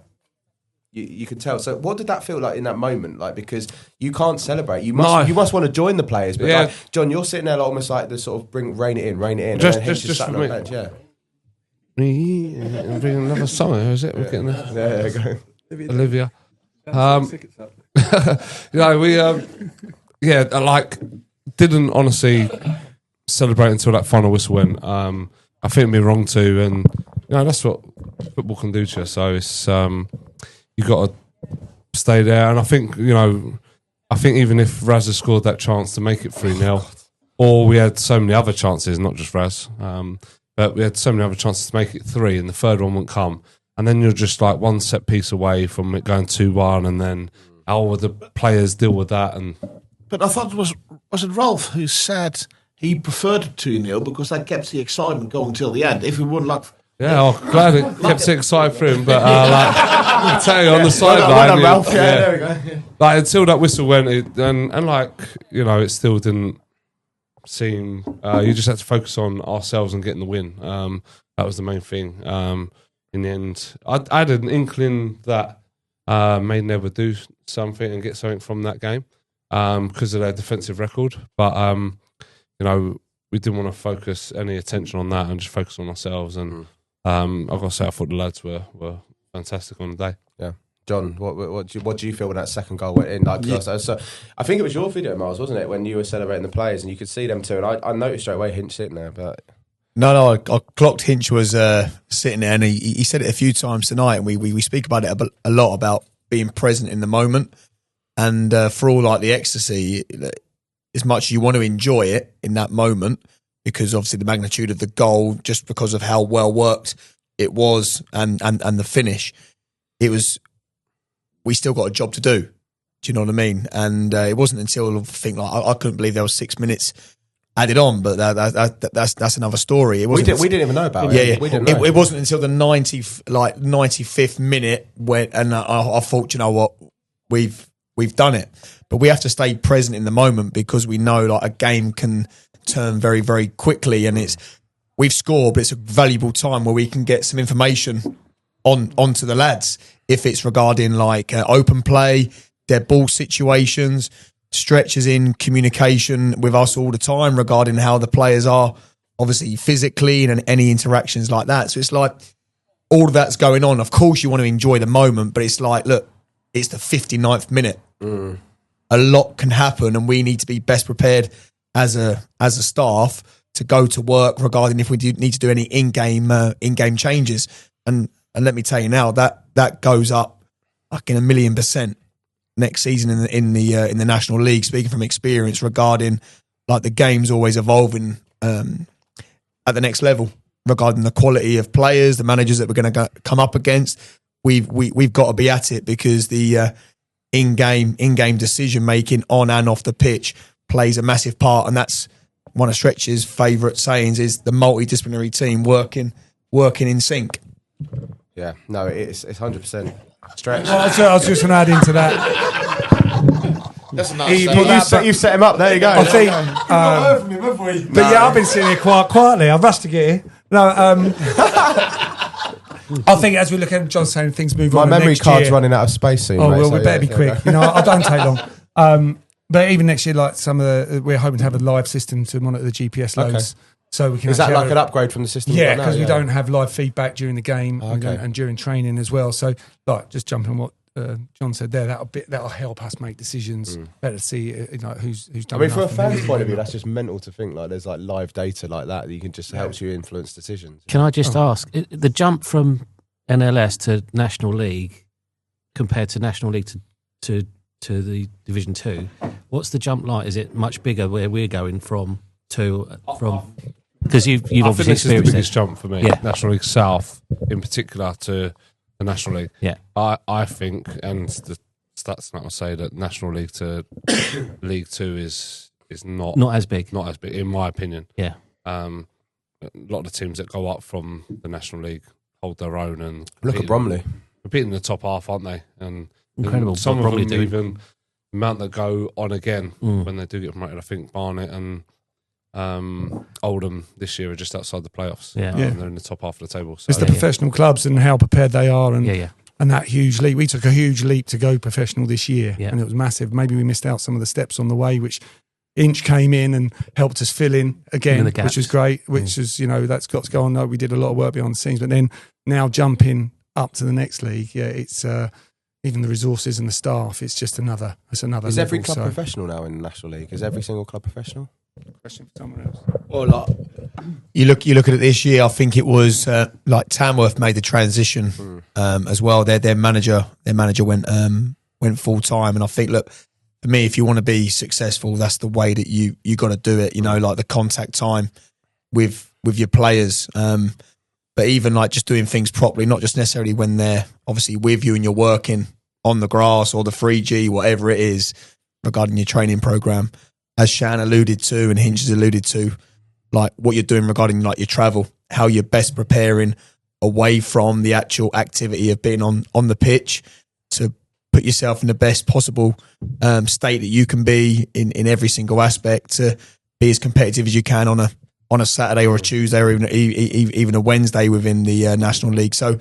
you can tell. So what did that feel like in that moment? Like, because you can't celebrate. You must want to join the players. But like, John, you're sitting there like almost like the sort of rein it in. Just for me. Bench, yeah. Bring another song, is it? We're getting there. There you go. Olivia. We like didn't honestly celebrate until that final whistle went. I think it'd be wrong to, and that's what football can do to you. So it's you got to stay there, and I think even if Raz had scored that chance to make it 3-0, or we had so many other chances, not just Raz, but we had so many other chances to make it 3, and the third one wouldn't come, and then you're just like one set piece away from it going 2-1, and then how would the players deal with that? But I thought was it Rolf who said he preferred 2-0 because that kept the excitement going till the end. If we would like. Yeah, I'm glad it kept it excited for him, but I tell you, on the sideline, there we go. Like until that whistle went, it still didn't seem. You just had to focus on ourselves and getting the win. That was the main thing. In the end, I had an inkling that Maidenhead would do something and get something from that game because of their defensive record, but we didn't want to focus any attention on that and just focus on ourselves. And I've got to say, I thought the lads were fantastic on the day. Yeah, John, what do you feel when that second goal went in? Like, so I think it was your video, Miles, wasn't it, when you were celebrating the players and you could see them too. And I noticed straight away Hinch sitting there, but no, I clocked Hinch was sitting there, and he said it a few times tonight, and we speak about it a lot about being present in the moment, and for all like the ecstasy, as much as you want to enjoy it in that moment, because obviously the magnitude of the goal, just because of how well worked it was, and the finish, we still got a job to do. Do you know what I mean? And it wasn't until I think I couldn't believe there was 6 minutes added on, but that's another story. We didn't even know about it. Yeah. We didn't know. It wasn't until the 95th minute when, and I thought, you know what, we've done it. But we have to stay present in the moment because we know like a game can turn very, very quickly, and we've scored, but it's a valuable time where we can get some information onto the lads if it's regarding like open play, dead ball situations, stretches in communication with us all the time regarding how the players are, obviously physically, and any interactions like that. So it's like all of that's going on. Of course, you want to enjoy the moment, but it's like, look, it's the 59th minute. A lot can happen, and we need to be best prepared as a staff to go to work regarding if we do need to do any in-game changes. And let me tell you now, that goes up like in 1,000,000% next season in the National League. Speaking from experience regarding like the game's always evolving at the next level regarding the quality of players, the managers that we're going to come up against. We've got to be at it because the in-game decision making on and off the pitch plays a massive part, and that's one of Stretch's favourite sayings is the multidisciplinary team working in sync. Yeah, no, it's 100%. Stretch. I was just going to add into that. That's a nice You've set him up. There you go. I think. heard from him, have we? But yeah, I've been sitting here quite quietly. I've rushed to get here. No, I think as we look at John saying things move on. My memory next card's year, running out of space soon. Oh mate, well, so we better be quick. I don't take long. But even next year, like we're hoping to have a live system to monitor the GPS loads. Okay. So we can. Is that like an upgrade from the system? Yeah, because we don't have live feedback during the game Okay. and during training as well. So, like, just jumping on what John said there, that'll help us make decisions. Better to see who's done. I mean, from a enough fan's point of view, that's just mental to think like there's like live data like that you can just helps you influence decisions. Can I just ask the jump from NLS to National League compared to National League to the Division 2? What's the jump like? Is it much bigger where we're going from? Because you've I obviously think this is the experienced biggest it. jump for me. Yeah. National League South, in particular, to the National League. Yeah. I think, and the stats now say that National League to League 2 is not as big. Not as big, in my opinion. Yeah. A lot of the teams that go up from the National League hold their own and Look at Bromley. They're beating the top half, aren't they? And Incredible. some What of Bromley them do. even the amount that go on again when they do get promoted. I think Barnet and Oldham this year are just outside the playoffs. Yeah. And they're in the top half of the table. So It's the professional clubs and how prepared they are, and And that huge leap, we took a huge leap to go professional this year, Yeah. and it was massive. Maybe we missed out some of the steps on the way, which Inch came in and helped us fill in again, the gaps. which was great. Which is, that's got to go on. We did a lot of work behind the scenes, but then now jumping up to the next league, it's even the resources and the staff. It's just another. It's another. Is every level, club professional now in the National League? Is every single club professional? Question for someone else. Well, like, you look at it this year. I think it was like Tamworth made the transition as well. Their manager went full time, and I think, look, for me, if you want to be successful, that's the way that you got to do it. Like the contact time with your players, but even like just doing things properly, not just necessarily when they're obviously with you and you're working on the grass or the 3G, whatever it is, regarding your training program. As Shan alluded to and Hinch has alluded to, like what you're doing regarding like your travel, how you're best preparing away from the actual activity of being on the pitch to put yourself in the best possible state that you can be in every single aspect, to be as competitive as you can on a Saturday or a Tuesday or even a Wednesday within the National League. So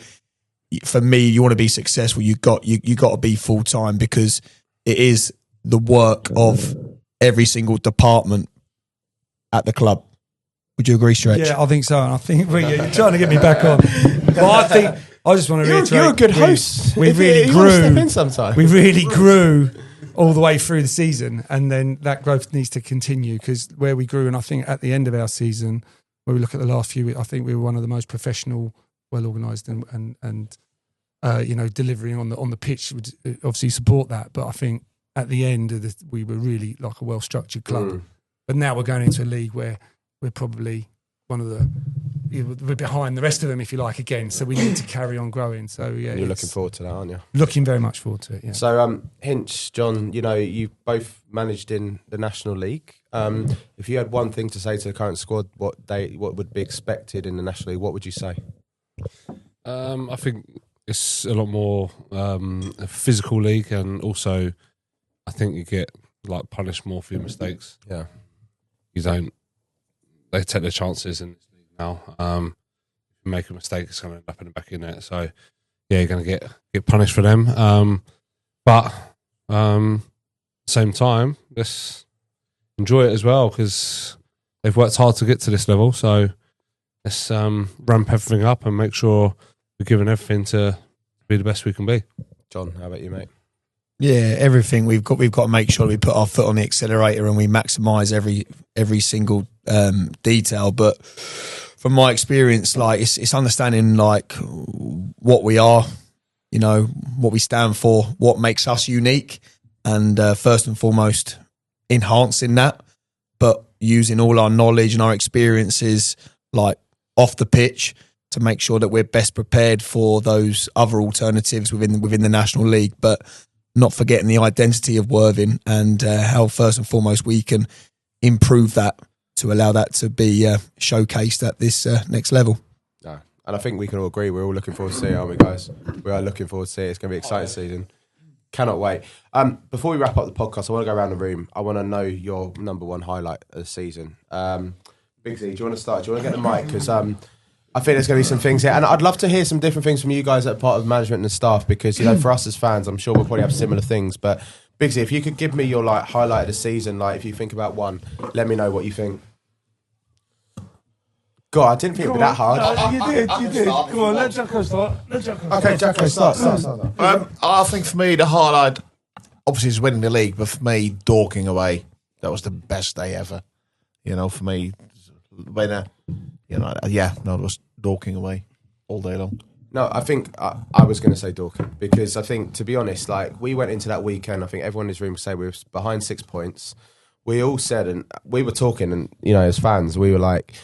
for me, you want to be successful, you got to be full time, because it is the work of every single department at the club. Would you agree, Stretch? Yeah, I think so. And I think you're trying to get me back on. But I just want to reiterate. You're a good host. We really you grew. Step in sometime. We really grew all the way through the season, and then that growth needs to continue, because where we grew, and I think at the end of our season, where we look at the last few, I think we were one of the most professional, well organised, and delivering on the pitch would obviously support that. But I think at the end of we were really like a well structured club. But now we're going into a league where we're probably one of we're behind the rest of them, if you like, again. So we need to carry on growing. So yeah, you're looking forward to that, aren't you? Looking very much forward to it. Yeah. So Hinch, John, you both managed in the National League. If you had one thing to say to the current squad, what would be expected in the National League, what would you say? I think it's a lot more a physical league, and also I think you get like punished more for your mistakes. Yeah, they take their chances in this league now. If you make a mistake, it's going to end up in the back of the net. So yeah, you're going to get punished for them. But same time, let's enjoy it as well, because they've worked hard to get to this level. So let's ramp everything up and make sure we're giving everything to be the best we can be. John, how about you, mate? Yeah, everything we've got to make sure we put our foot on the accelerator and we maximise every single detail. But from my experience, like it's understanding like what we are, what we stand for, what makes us unique, and first and foremost, enhancing that, but using all our knowledge and our experiences like off the pitch to make sure that we're best prepared for those other alternatives within the National League, but not forgetting the identity of Worthing and how first and foremost we can improve that to allow that to be showcased at this next level. No. And I think we can all agree, we're all looking forward to see it, aren't we, guys? We are looking forward to see it. It's going to be an exciting season. Cannot wait. Before we wrap up the podcast, I want to go around the room. I want to know your number one highlight of the season. Big Z, do you want to start? Do you want to get the mic? Because I think there's going to be some things here. And I'd love to hear some different things from you guys that are part of management and the staff, because, for us as fans, I'm sure we'll probably have similar things. But Big Z, if you could give me your highlight of the season, if you think about one, let me know what you think. God, I didn't think it would be that hard. You did. Come on, let Jacco start. Okay, Jacco, start. I think for me, the highlight, obviously, is winning the league, but for me, Dorking away, that was the best day ever. For me, winner. It was Dorking away all day long. No, I think I was going to say Dorking, because I think, to be honest, we went into that weekend, I think everyone in this room would say we were behind 6 points. We all said, and we were talking, and, as fans, we were like,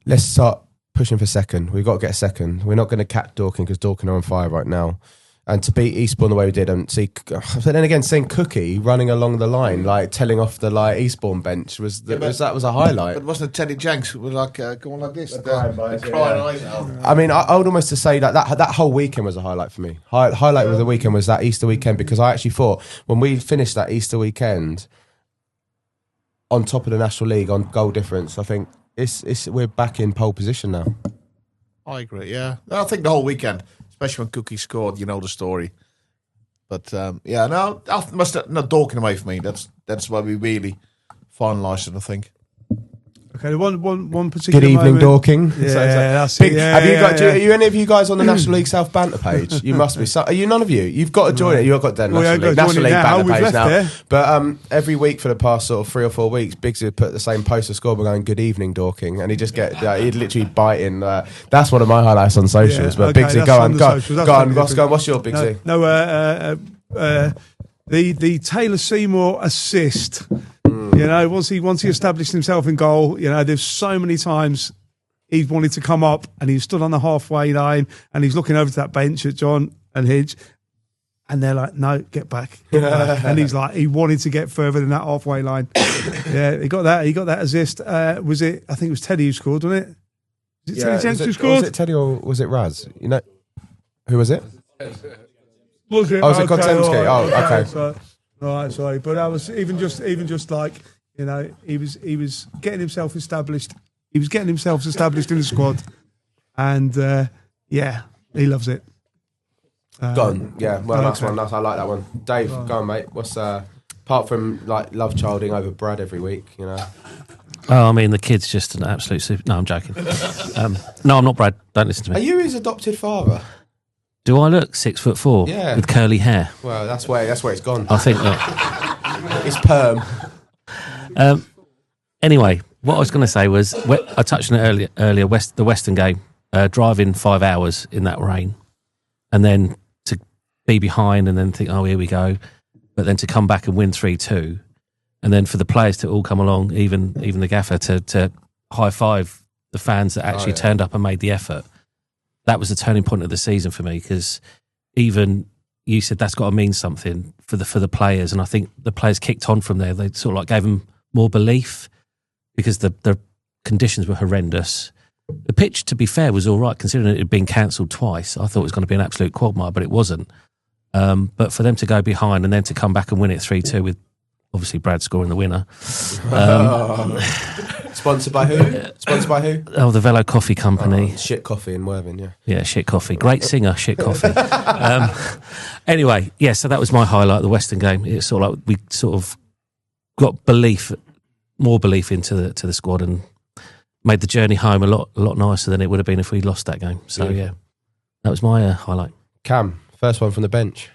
let's start pushing for second. We've got to get a second. We're not going to catch Dorking, because Dorking are on fire right now. And to beat Eastbourne the way we did, and but then again, seeing Cookie running along the line, telling off the Eastbourne bench was a highlight. But wasn't it Teddy Jenks who was going like this? Crying eyes out. I mean, I would almost say that whole weekend was a highlight for me. Highlight of the weekend was that Easter weekend, because I actually thought when we finished that Easter weekend on top of the National League on goal difference, I think we're back in pole position now. I agree, yeah. I think the whole weekend, especially when Cookie scored. You know the story. But yeah, no, not Dorking away from me. That's why we really finalised it, I think. Okay, one particular. Good evening, moment. Dorking. Yeah, that's big, it. Yeah, have you got? yeah. Are you any of you guys on the National League South banter page? You must be. Are you none of you? You've got to join it. You've got the National League banter page now. There. But every week for the past sort of 3 or 4 weeks, Biggs would put the same post of scoreboard going, "Good evening, Dorking," and he'd just get he'd literally bite in. That's one of my highlights on socials. But Biggsy, go on. What's your Biggsy? The Taylor Seymour assist. You know, once he established himself in goal, you know, there's so many times he wanted to come up and he stood on the halfway line and he's looking over to that bench at John and Hinch, and they're like, "No, get back." And he's like, he wanted to get further than that halfway line. Yeah, he got that. He got that assist. Was it? I think it was Teddy who scored, wasn't it? Was it Teddy Jenks who scored? Was it Teddy or was it Raz? You know, who was it? Was it? Oh, was it Kotemski? Right, oh, okay. So, right, sorry, but I was even just like, you know, he was getting himself established. He was getting himself established in the squad, and yeah, he loves it. Go on, yeah. Well, that's one. I like that one. Dave, go on, mate. What's apart from like love childing over Brad every week, you know? Oh, I mean, the kid's just an absolute super. No, I'm joking. No, I'm not Brad. Don't listen to me. Are you his adopted father? Do I look 6'4" with curly hair? Well, that's where it's gone. I think that. It's perm. Anyway, what I was going to say was I touched on it earlier. The Western game, driving 5 hours in that rain, and then to be behind and then think, "Oh, here we go," but then to come back and win 3-2, and then for the players to all come along, even the gaffer to high five the fans that actually turned up and made the effort. That was the turning point of the season for me, because even you said that's got to mean something for the players, and I think the players kicked on from there. They sort of like gave them more belief, because the conditions were horrendous. The pitch, to be fair, was all right considering it had been cancelled twice. I thought it was going to be an absolute quagmire, but it wasn't. But for them to go behind and then to come back and win it 3-2 with obviously Brad scoring the winner. Sponsored by who? Sponsored by who? Oh, the Velo Coffee Company. Shit Coffee in Worthing, yeah. Yeah, Shit Coffee. Great singer, Shit Coffee. Anyway, yeah, so that was my highlight of the Western game. It's sort of like we sort of got more belief into the squad, and made the journey home a lot nicer than it would have been if we lost that game. So, yeah, that was my highlight. Cam, first one from the bench.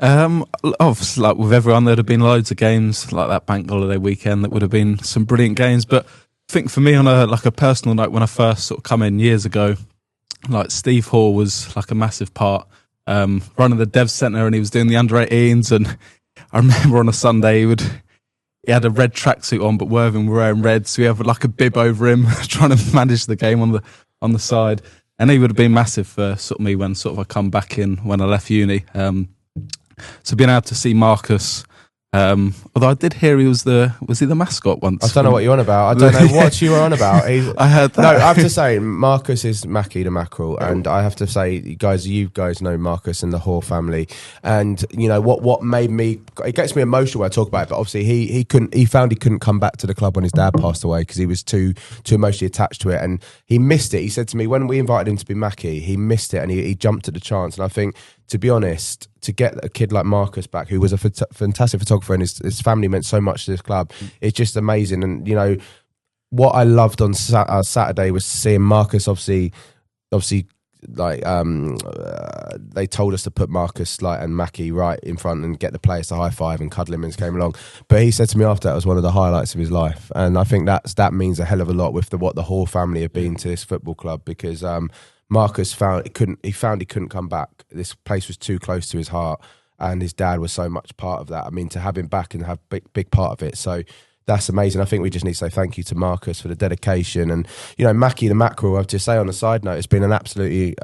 Obviously, like with everyone, there'd have been loads of games like that bank holiday weekend that would have been some brilliant games. But I think for me, on a personal note, when I first sort of come in years ago, like Steve Hall was like a massive part, running the dev centre, and he was doing the under-18s. And I remember on a Sunday he had a red tracksuit on, but Worthing were wearing red, so we had like a bib over him, trying to manage the game on the side. And he would have been massive for sort of me when sort of I come back in when I left uni. So being able to see Marcus, although I did hear was he the mascot once? I don't know what you're on about. I don't know what you were on about. I heard that. No, I have to say, Marcus is Mackie the Mackerel, and I have to say, you guys know Marcus and the Hoare family, and you know what made me. It gets me emotional when I talk about it. But obviously, he found he couldn't come back to the club when his dad passed away because he was too emotionally attached to it, and he missed it. He said to me when we invited him to be Mackie, he missed it, and he jumped at the chance. And I think, to be honest, to get a kid like Marcus back, who was a fantastic photographer, and his family meant so much to this club, it's just amazing. And you know what I loved on Saturday was seeing Marcus. Obviously, like they told us to put Marcus and Mackie right in front and get the players to high five and cuddle him as came along. But he said to me after that was one of the highlights of his life, and I think that means a hell of a lot with what the Hoare family have been to this football club, because Marcus found he couldn't come back. This place was too close to his heart, and his dad was so much part of that. I mean, to have him back and have big part of it. So that's amazing. I think we just need to say thank you to Marcus for the dedication. And, you know, Mackie the Mackerel, I have to say on a side note, it's been an absolutely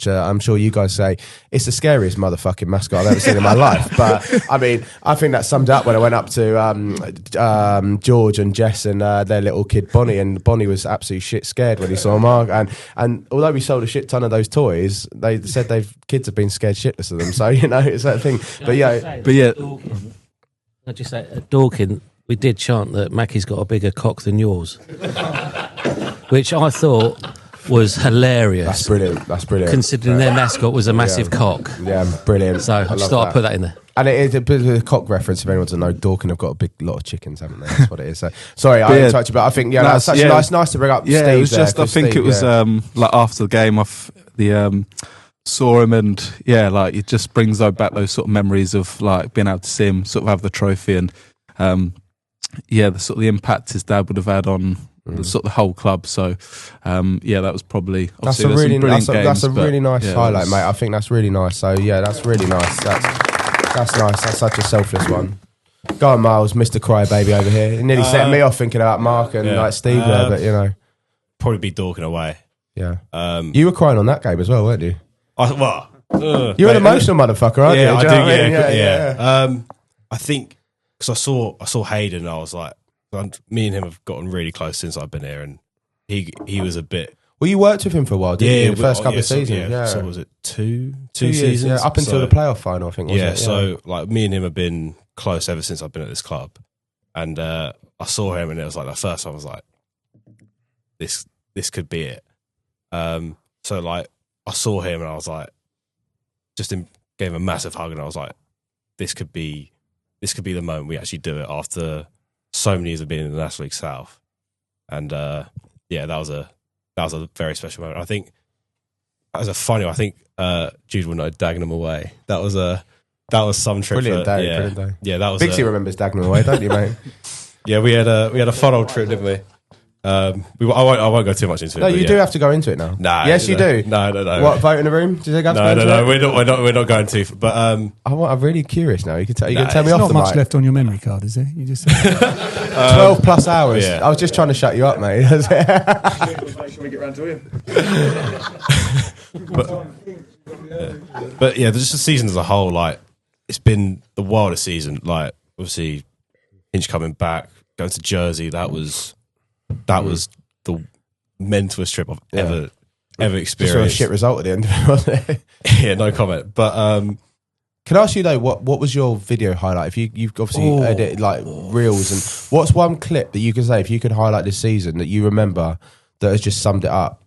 I'm sure you guys say, it's the scariest motherfucking mascot I've ever seen in my life. But, I mean, I think that summed up when I went up to George and Jess and their little kid Bonnie, and Bonnie was absolutely shit scared when he saw Mark. And although we sold a shit ton of those toys, they said kids have been scared shitless of them. So, you know, it's that thing. But yeah. I'd just say, at Dorking, we did chant that Mackie's got a bigger cock than yours, which I thought was hilarious. That's brilliant. That's brilliant. Considering their mascot was a massive cock. Yeah, brilliant. So I just thought I'd put that in there. And it is a bit of a cock reference. If anyone doesn't know, Dorking have got a big lot of chickens, haven't they? That's what it is. So sorry, I didn't touch it, but I think that's such nice to bring up. Yeah, Steve it was just. I think Steve, it was like after the game, saw him, and like it just brings back those sort of memories of like being able to see him sort of have the trophy, and the sort of the impact his dad would have had on the sort of the whole club. So that was probably that's a really nice highlight, mate. I think that's really nice. So that's really nice. That's nice. That's such a selfless one. Go on, Miles, Mr. Crybaby over here. It nearly set me off thinking about Mark and like Steve there, but probably be Dorking away. Yeah. You were crying on that game as well, weren't you? You're an emotional motherfucker, aren't you? I do. Yeah. I think because I saw Hayden, and I was like, me and him have gotten really close since I've been here, and he was a bit. Well, you worked with him for a while, didn't you? The first couple of seasons. Yeah. So was it two seasons? Yeah, up until the playoff final, I think. Wasn't it? So like me and him have been close ever since I've been at this club, and I saw him, and it was like the first time I was like, this could be it. So like I saw him, and I was like, gave him a massive hug, and I was like, this could be the moment we actually do it after so many years of being in the National League South, and that was a very special moment. I think as a funny, I think Jude will know Dagenham away. That was some trip. Brilliant day. Yeah, that was. Bixie remembers Dagenham away, don't you, mate? Yeah, we had a fun old trip, didn't we? I won't go too much into it. No, you do have to go into it now. Nah, yes, you do. No. What, vote in the room? Do you think I have to go into it? No. We're not going to. But I'm really curious now. You can tell me off the mic. There's not much left on your memory card, is there? You just 12 plus hours. Yeah. I was just trying to shut you up, mate. Make sure we get round to him. but just the season as a whole, like it's been the wildest season. Like obviously, Hinch coming back, going to Jersey. That was the mentalest trip I've ever experienced. Just a shit result at the end of it, wasn't it? Yeah, no comment. But can I ask you though, what was your video highlight? If you've obviously edited like reels, and what's one clip that you can say if you could highlight this season that you remember that has just summed it up?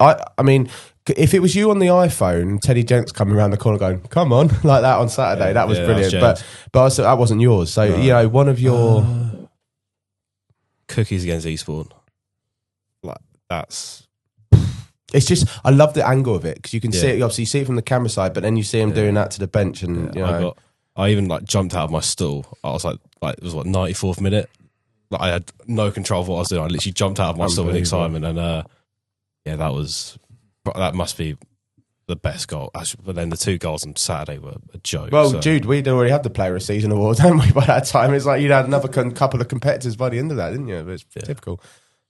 I mean, if it was you on the iPhone, Teddy Jenks coming around the corner going, "Come on," like that on Saturday, that was brilliant. That but also, that wasn't yours. So one of your cookies against Eastbourne, like that's. It's just I love the angle of it because you can see it. Obviously, you see it from the camera side, but then you see him doing that to the bench, and I even like jumped out of my stool. I was like it was 94th minute. Like I had no control of what I was doing. I literally jumped out of my stool in excitement, and that must be the best goal. Actually, but then the two goals on Saturday were a joke. Well, Jude, we'd already had the Player of the Season award, hadn't we? By that time, it's like you'd had another couple of competitors by the end of that, didn't you? But it's typical.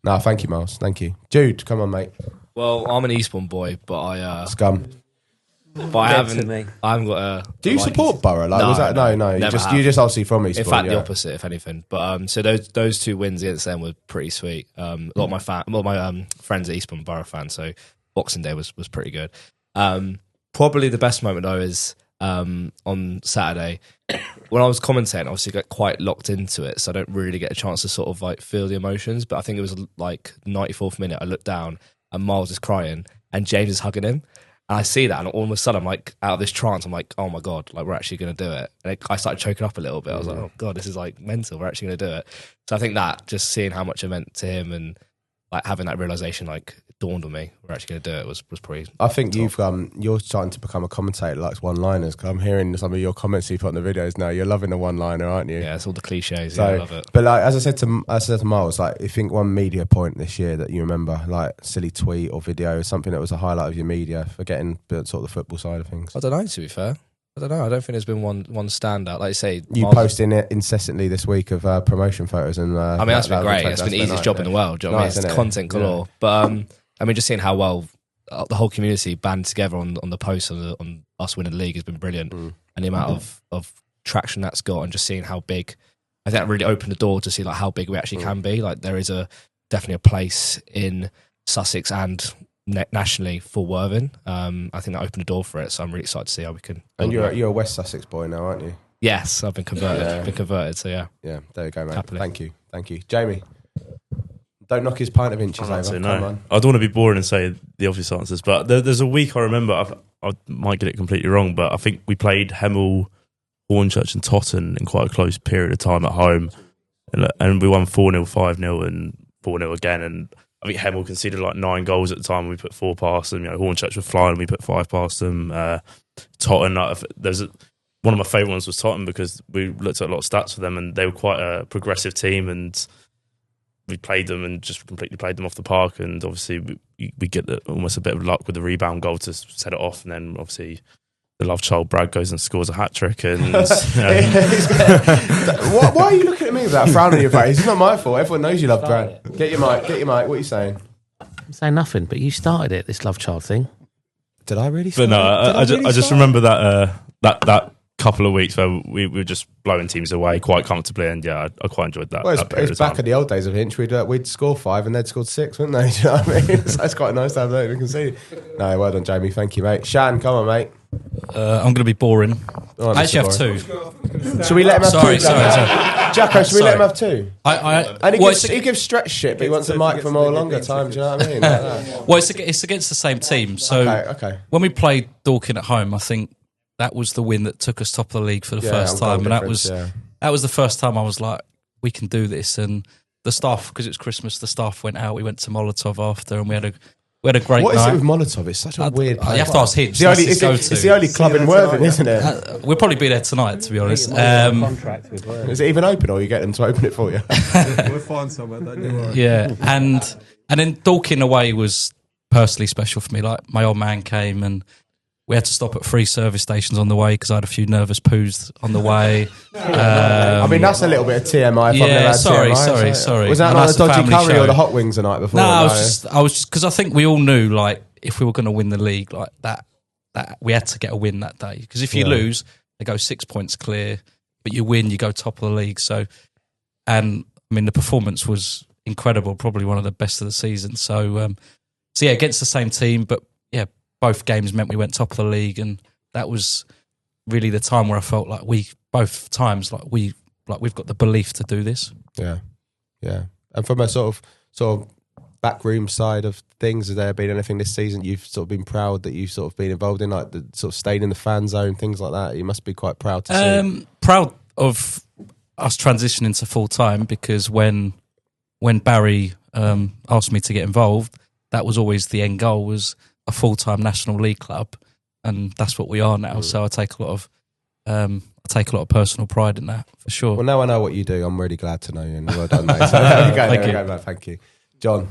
No, thank you, Miles. Thank you, Jude. Come on, mate. Well, I'm an Eastbourne boy, but I scum. But I haven't got a. Do you support Borough? Like, no. You just obviously from Eastbourne. In fact, the opposite, if anything. But so those two wins against them were pretty sweet. A lot of my friends are Eastbourne Borough fans, so Boxing Day was pretty good. Probably the best moment though is on Saturday when I was commentating. Obviously, got quite locked into it, so I don't really get a chance to sort of like feel the emotions. But I think it was like 94th minute. I looked down and Miles is crying and James is hugging him. And I see that, and all of a sudden, I'm like out of this trance. I'm like, oh my God, like we're actually going to do it. And I started choking up a little bit. I was like, oh God, this is like mental. We're actually going to do it. So I think that just seeing how much it meant to him and like having that realization, like it dawned on me, we're actually going to do it was probably. I think you're starting to become a commentator that likes one-liners. Because I'm hearing some of your comments you put on the videos now. You're loving the one-liner, aren't you? Yeah, it's all the cliches. So, I love it. But like as I said to Miles, like you think one media point this year that you remember, like silly tweet or video, or something that was a highlight of your media, forgetting sort of the football side of things. I don't know. To be fair, I don't know. I don't think there's been one standout. Like you say, you posting it incessantly this week of promotion photos, and I mean that's been great. It's been the easiest job in the world. Do you know what I mean? It's content galore. Yeah. But I mean, just seeing how well the whole community band together on the post on us winning the league has been brilliant, and the amount of traction that's got, and just seeing how big. I think that really opened the door to see like how big we actually can be. Like there is definitely a place in Sussex and nationally for Worthing. I think that opened the door for it, so I'm really excited to see how we can. And you're a West Sussex boy now, aren't you? Yes, I've been converted. So yeah, there you go, mate. Happily. Thank you, Jamie. Don't knock his pint of inches over. So Come no, on. I don't want to be boring and say the obvious answers, but there's a week I remember. I might get it completely wrong, but I think we played Hemel, Hornchurch, and Totten in quite a close period of time at home, and we won 4-0, 5-0, and 4-0 again. And I think Hemel conceded like 9 goals at the time. And we put 4 past them. Hornchurch were flying, and we put 5 past them. Totten, one of my favourite ones was Totten because we looked at a lot of stats for them, and they were quite a progressive team, and we played them and just completely played them off the park. And obviously we get almost a bit of luck with the rebound goal to set it off, and then obviously the love child Brad goes and scores a hat trick. And Why are you looking at me with that frown on your face? It's not my fault. Everyone knows you love Brad. Get your mic. What are you saying? I'm saying nothing, but you started it, this love child thing. Did I really? But no, I just remember that couple of weeks where we were just blowing teams away quite comfortably, and I quite enjoyed that. Well, that period it's of back time. at the old days of Hinch. We'd score 5 and they'd scored 6, wouldn't they? Do you know what I mean? So it's quite nice to have that. We can see. No, well done, Jamie. Thank you, mate. Shan, come on, mate. I'm going to be boring. Oh, I actually have boring. 2. Should we let him have 2? Sorry. Jacko, should we let him have 2? And well, he gives stretch shit, but he wants a mic for more longer time. Do you know what I mean? Like that. Well, it's against the same team. So Okay. when we played Dorking at home, I think that was the win that took us top of the league for the first time, and that was the first time I was like, we can do this. And the staff, because it was Christmas, the staff went out. We went to Molotov after, and we had a great night. What is it with Molotov? It's such a weird place. You have to ask Hitch. It's the only club in Worthing, isn't it? We'll probably be there tonight, to be honest. Is it even open, or you get them to open it for you? We'll find somewhere. Don't you worry. Yeah, and then Dorking away was personally special for me. Like, my old man came, and we had to stop at 3 service stations on the way because I had a few nervous poos on the way. I mean, that's a little bit of TMI. If I've never had Sorry. Was that like the dodgy curry or the hot wings the night before? No, I was just because I think we all knew, like, if we were going to win the league, like that we had to get a win that day. Because if you lose, they go 6 points clear, but you win, you go top of the league. So, and I mean, the performance was incredible, probably one of the best of the season. So yeah, against the same team, but yeah, both games meant we went top of the league, and that was really the time where I felt like we've got the belief to do this. Yeah. And from a sort of backroom side of things, has there been anything this season you've sort of been proud that you've sort of been involved in, like the sort of stayed in the fan zone, things like that? You must be quite proud to see. Proud of us transitioning to full time, because when Barry asked me to get involved, that was always the end goal, was a full-time National League club, and that's what we are now. So I take a lot of personal pride in that, for sure. Well, now I know what you do. I'm really glad to know you, and well done, mate. So there you go. Thank you, John.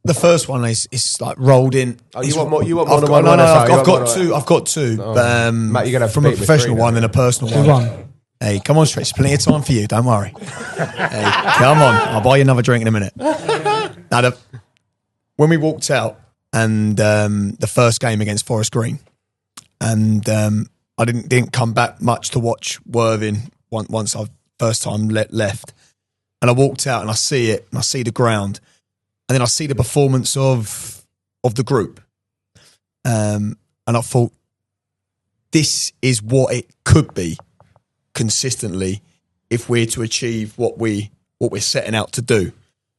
The first one is like rolled in. Oh, you want more? I've got two. Oh. But, Matt, you're gonna have from to a beat me professional 3 one now. and a personal one. Hey, come on, Stretch. Plenty of time for you. Don't worry. Hey, come on. I'll buy you another drink in a minute. Now, when we walked out and the first game against Forest Green, and I didn't come back much to watch Worthing once I first time left, and I walked out and I see it, and I see the ground, and then I see the performance of the group, and I thought, this is what it could be consistently if we're to achieve what we're setting out to do.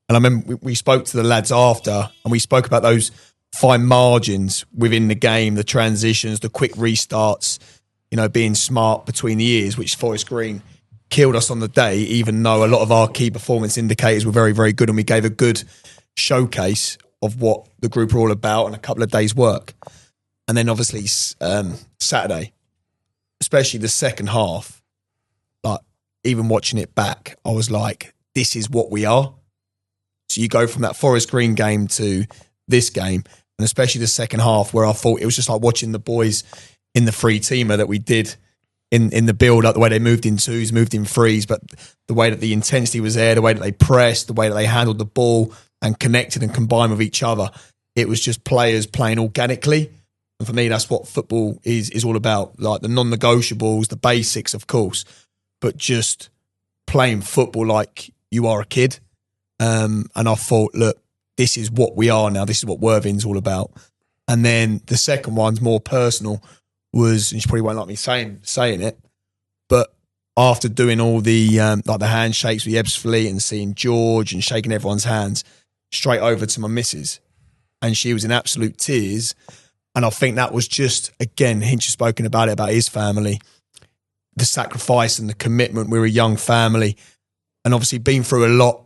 And I remember we spoke to the lads after, and we spoke about those fine margins within the game, the transitions, the quick restarts, being smart between the ears, which Forest Green killed us on the day, even though a lot of our key performance indicators were very, very good, and we gave a good showcase of what the group are all about in a couple of days' work. And then obviously Saturday, especially the second half, like, even watching it back, I was like, this is what we are. So you go from that Forest Green game to this game, and especially the second half, where I thought it was just like watching the boys in the free teamer that we did in the build-up, the way they moved in twos, moved in threes, but the way that the intensity was there, the way that they pressed, the way that they handled the ball and connected and combined with each other. It was just players playing organically. And for me, that's what football is all about, like the non-negotiables, the basics, of course, but just playing football like you are a kid. And I thought, look, this is what we are now. This is what Worthing's all about. And then the second one's more personal, was, and you probably won't like me saying it, but after doing all the like the handshakes with the Ebbs fleet and seeing George and shaking everyone's hands, straight over to my missus, and she was in absolute tears. And I think that was just, again, Hinch has spoken about it, about his family, the sacrifice and the commitment. We're a young family, and obviously been through a lot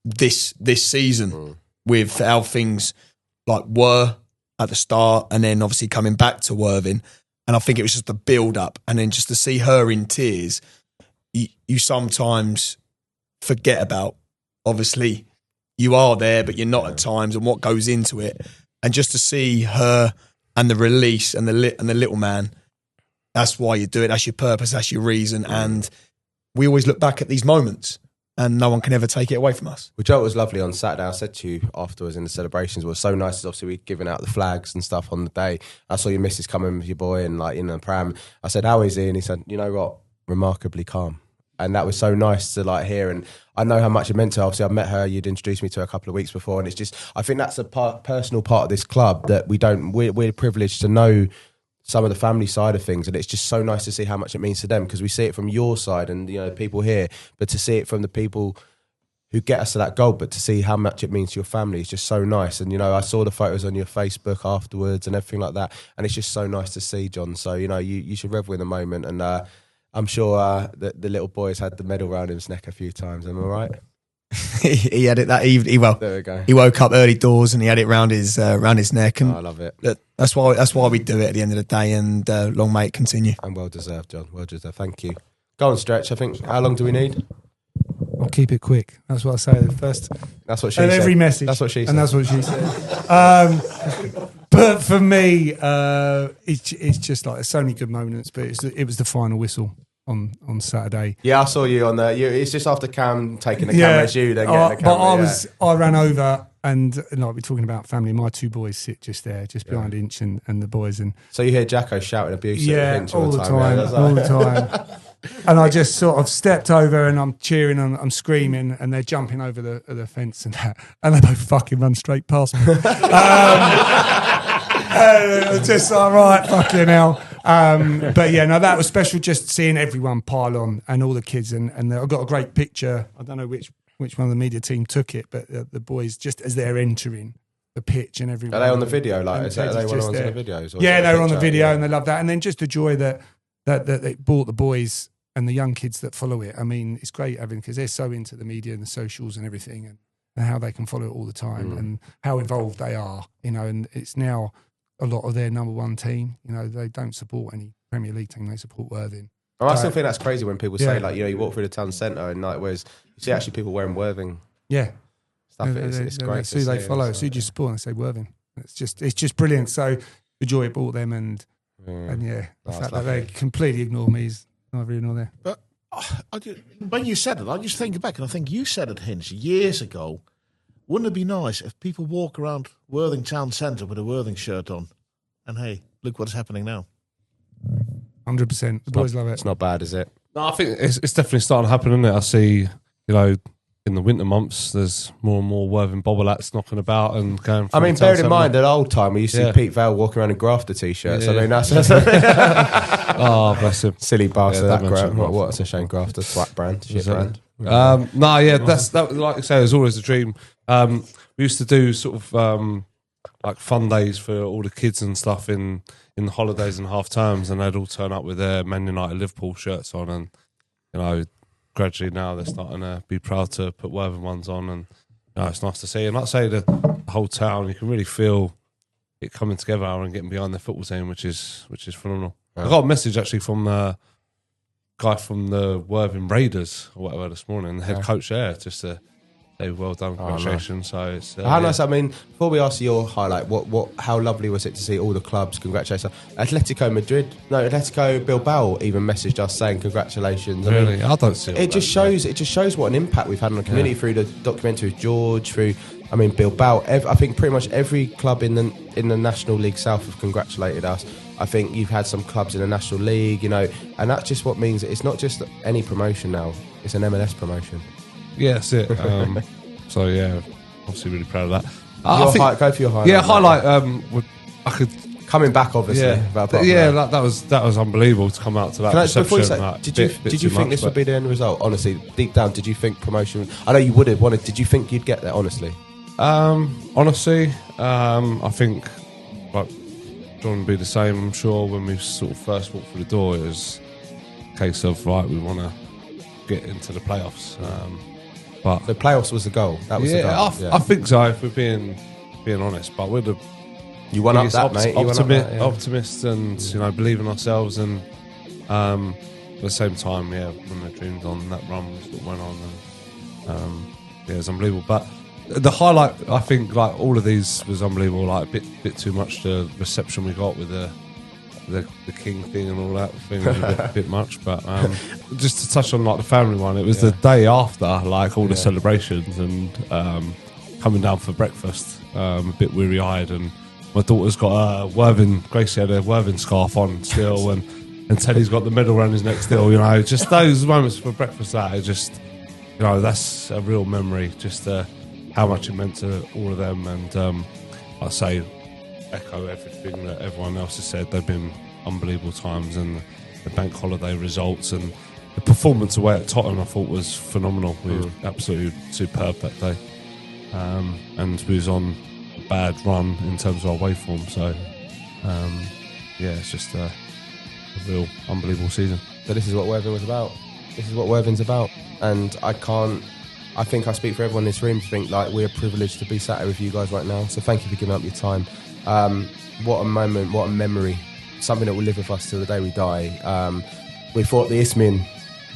this season with how things like were at the start, and then obviously coming back to Worthing. And I think it was just the build up, and then just to see her in tears, you sometimes forget about, obviously you are there, but you're not at times, and what goes into it. And just to see her and the release and the little man, that's why you do it. That's your purpose. That's your reason. And we always look back at these moments, and no one can ever take it away from us. Which was lovely on Saturday. I said to you afterwards in the celebrations, it was so nice. Obviously, we'd given out the flags and stuff on the day. I saw your missus coming with your boy and like in the pram. I said, "How is he?" And he said, "You know what? Remarkably calm." And that was so nice to like hear. And I know how much it meant to her. Obviously, I've met her. You'd introduced me to her a couple of weeks before. And it's just, I think that's a personal part of this club that we're privileged to know some of the family side of things. And it's just so nice to see how much it means to them, because we see it from your side and, you know, people here, but to see it from the people who get us to that goal, but to see how much it means to your family is just so nice. And, you know, I saw the photos on your Facebook afterwards and everything like that. And it's just so nice to see, John. So, you know, you should revel in the moment. And, I'm sure the little boy's had the medal round his neck a few times. Am I right? he had it that evening. Well, there we go. He woke up early doors and he had it round his neck. And I love it. That's why we do it at the end of the day. And long may it continue. And well deserved, John. Well deserved. Thank you. Go on, Stretch. I think. How long do we need? I'll keep it quick. That's what I say first. That's what she and said. Every message. That's what she said. And that's what she said. But for me, it's just like there's so many good moments. But it was the final whistle on Saturday. Yeah, I saw you on there. It's just after Cam taking the camera, it's you then getting the camera. But I ran over and like we're talking about family. My two boys sit just there, just behind Hinch and the boys. And so you hear Jacko shouting abuse at Hinch all the time. All the time. And I just sort of stepped over and I'm cheering and I'm screaming and they're jumping over the fence and that. And they both fucking run straight past me. Just all right, fucking hell. But yeah, no, that was special just seeing everyone pile on and all the kids. And I got a great picture. I don't know which one of the media team took it, but the boys, just as they're entering the pitch and everyone. Are they on the video? Like, are they one of the videos? Yeah, they were on the video and they love that. And then just the joy that they brought the boys and the young kids that follow it. I mean, it's great having, because they're so into the media and the socials and everything, and how they can follow it all the time and how involved they are, you know. And it's now a lot of their number one team. You know, they don't support any Premier League team; they support Worthing. Oh, I still think that's crazy when people say, like, you know, you walk through the town centre and like, whereas you see actually people wearing Worthing. Yeah, stuff. It's great. That's who they follow. It's who you support, and they say Worthing. It's just brilliant. So the joy it brought them, and the fact that they completely ignore me is not really not there. But when you said it, I just think back, and I think you said it, Hinch, years ago. Wouldn't it be nice if people walk around Worthing Town Centre with a Worthing shirt on? And hey, look what's happening now. 100%. The boys love it. It's not bad, is it? No, I think it's definitely starting to happen, isn't it? I see, you know, in the winter months, there's more and more Worthing bobblelats knocking about and going. I mean, bearing in mind that old time we used to see Pete Vale walking around in grafter t-shirts. Yeah. I mean, that's oh, bless him, silly bastard. Yeah, What's a shame, grafter swat brand, shit brand. That like I say, it was always a dream. We used to do sort of like fun days for all the kids and stuff in the holidays and half terms, and they'd all turn up with their Man United Liverpool shirts on, and you know, gradually now they're starting to be proud to put Worthing ones on, and you know, it's nice to see. And like I say, the whole town, you can really feel it coming together and getting behind the football team, which is phenomenal. I got a message actually from the guy from the Worthing Raiders or whatever this morning, the head coach there, just to say well done, congratulations. So it's how nice. I mean, before we ask your highlight, how lovely was it to see all the clubs congratulations? Atletico Bilbao even messaged us saying congratulations. Really, I don't see it. Just shows what an impact we've had on the community through the documentary with George, through Bilbao. I think pretty much every club in the National League South have congratulated us. I think you've had some clubs in the National League, you know, and that's just what means it's not just any promotion now; it's an MLS promotion. Yeah, that's it. So yeah, obviously really proud of that. Go for your highlight. Yeah, highlight. I could Coming back, obviously. That was unbelievable to come out to that reception. Before you say, like, did you think this would be the end result? Honestly, deep down, did you think promotion? I know you would have wanted. Did you think you'd get there? Honestly, honestly, I think like John would be the same. I'm sure when we sort of first walked through the door, it was a case of right, we want to get into the playoffs. But the playoffs was the goal. That was the goal. I think so. If we're being honest, but we're the you won up that, mate. Optimists, and believe in ourselves, and at the same time, when the dreams on that run sort of went on, and it was unbelievable. But the highlight, I think, like all of these was unbelievable. Like a bit too much the reception we got with the king thing and all that thing was a bit much. But just to touch on like the family one, it was the day after, like all the celebrations and coming down for breakfast, a bit weary eyed, and my daughter's got Gracie had a Worthing scarf on still, and Teddy's got the medal around his neck still. Just those moments for breakfast that are just, that's a real memory. Just how much it meant to all of them, and I say echo everything that everyone else has said. They've been unbelievable times, and the bank holiday results and the performance away at Tottenham I thought was phenomenal. We were absolutely superb that day, and we was on a bad run in terms of our waveform, so it's just a real unbelievable season. But this is what Worthing was about. This is what Worthing's about, and I think I speak for everyone in this room to think like we're privileged to be sat here with you guys right now, so thank you for giving up your time. What a moment, what a memory, something that will live with us till the day we die. We thought the Isthmian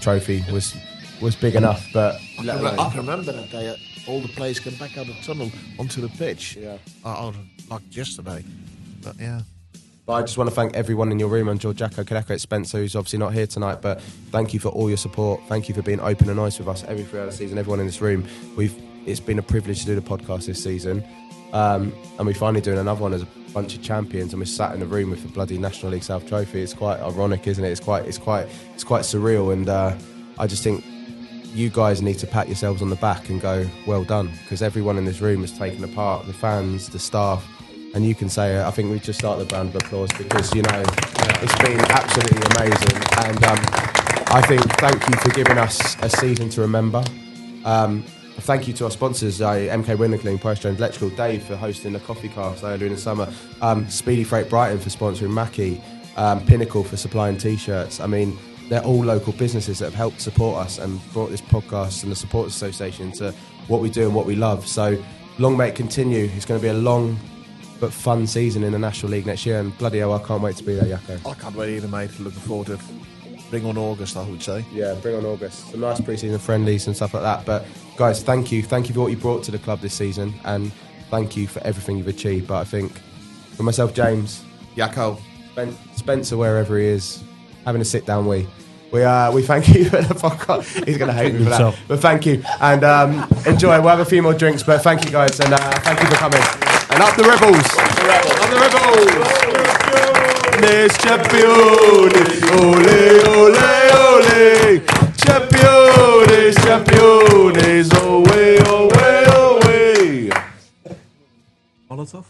trophy was big enough, but I remember that day. All the players came back out of the tunnel onto the pitch. Like yesterday. But But I just want to thank everyone in your room, and George Jacco, Kadeko, Spencer, who's obviously not here tonight, but thank you for all your support. Thank you for being open and honest with us every throughout the season. Everyone in this room, it's been a privilege to do the podcast this season. And we're finally doing another one as a bunch of champions, and we're sat in the room with the bloody National League South trophy. It's quite ironic, isn't it? It's quite surreal, and I just think you guys need to pat yourselves on the back and go, well done, because everyone in this room has taken a part, the fans, the staff, and you can say, I think we just start the round of applause because, it's been absolutely amazing, and I think thank you for giving us a season to remember. Thank you to our sponsors, MK Window Cleaning, Price Jones Electrical, Dave for hosting the CoffeeCast earlier in the summer, Speedy Freight Brighton for sponsoring Mackie, Pinnacle for supplying T-shirts. I mean, they're all local businesses that have helped support us and brought this podcast and the Supporters Association to what we do and what we love. So long may it continue. It's going to be a long but fun season in the National League next year, and bloody hell, I can't wait to be there, Jacco. I can't wait either, mate. Looking forward to it. Bring on August, I would say. Yeah, bring on August. Some nice pre-season friendlies and stuff like that. But guys, thank you for what you brought to the club this season, and thank you for everything you've achieved. But I think for myself, James, Jacco, Spencer, wherever he is, having a sit-down we thank you for the podcast. He's going to hate me for that. But thank you, and enjoy. We'll have a few more drinks, but thank you guys, and thank you for coming. And up the Rebels! Up the Rebels! Les champions! Ole, ole, ole! Champions! Champions! Away, away, away! Molotov?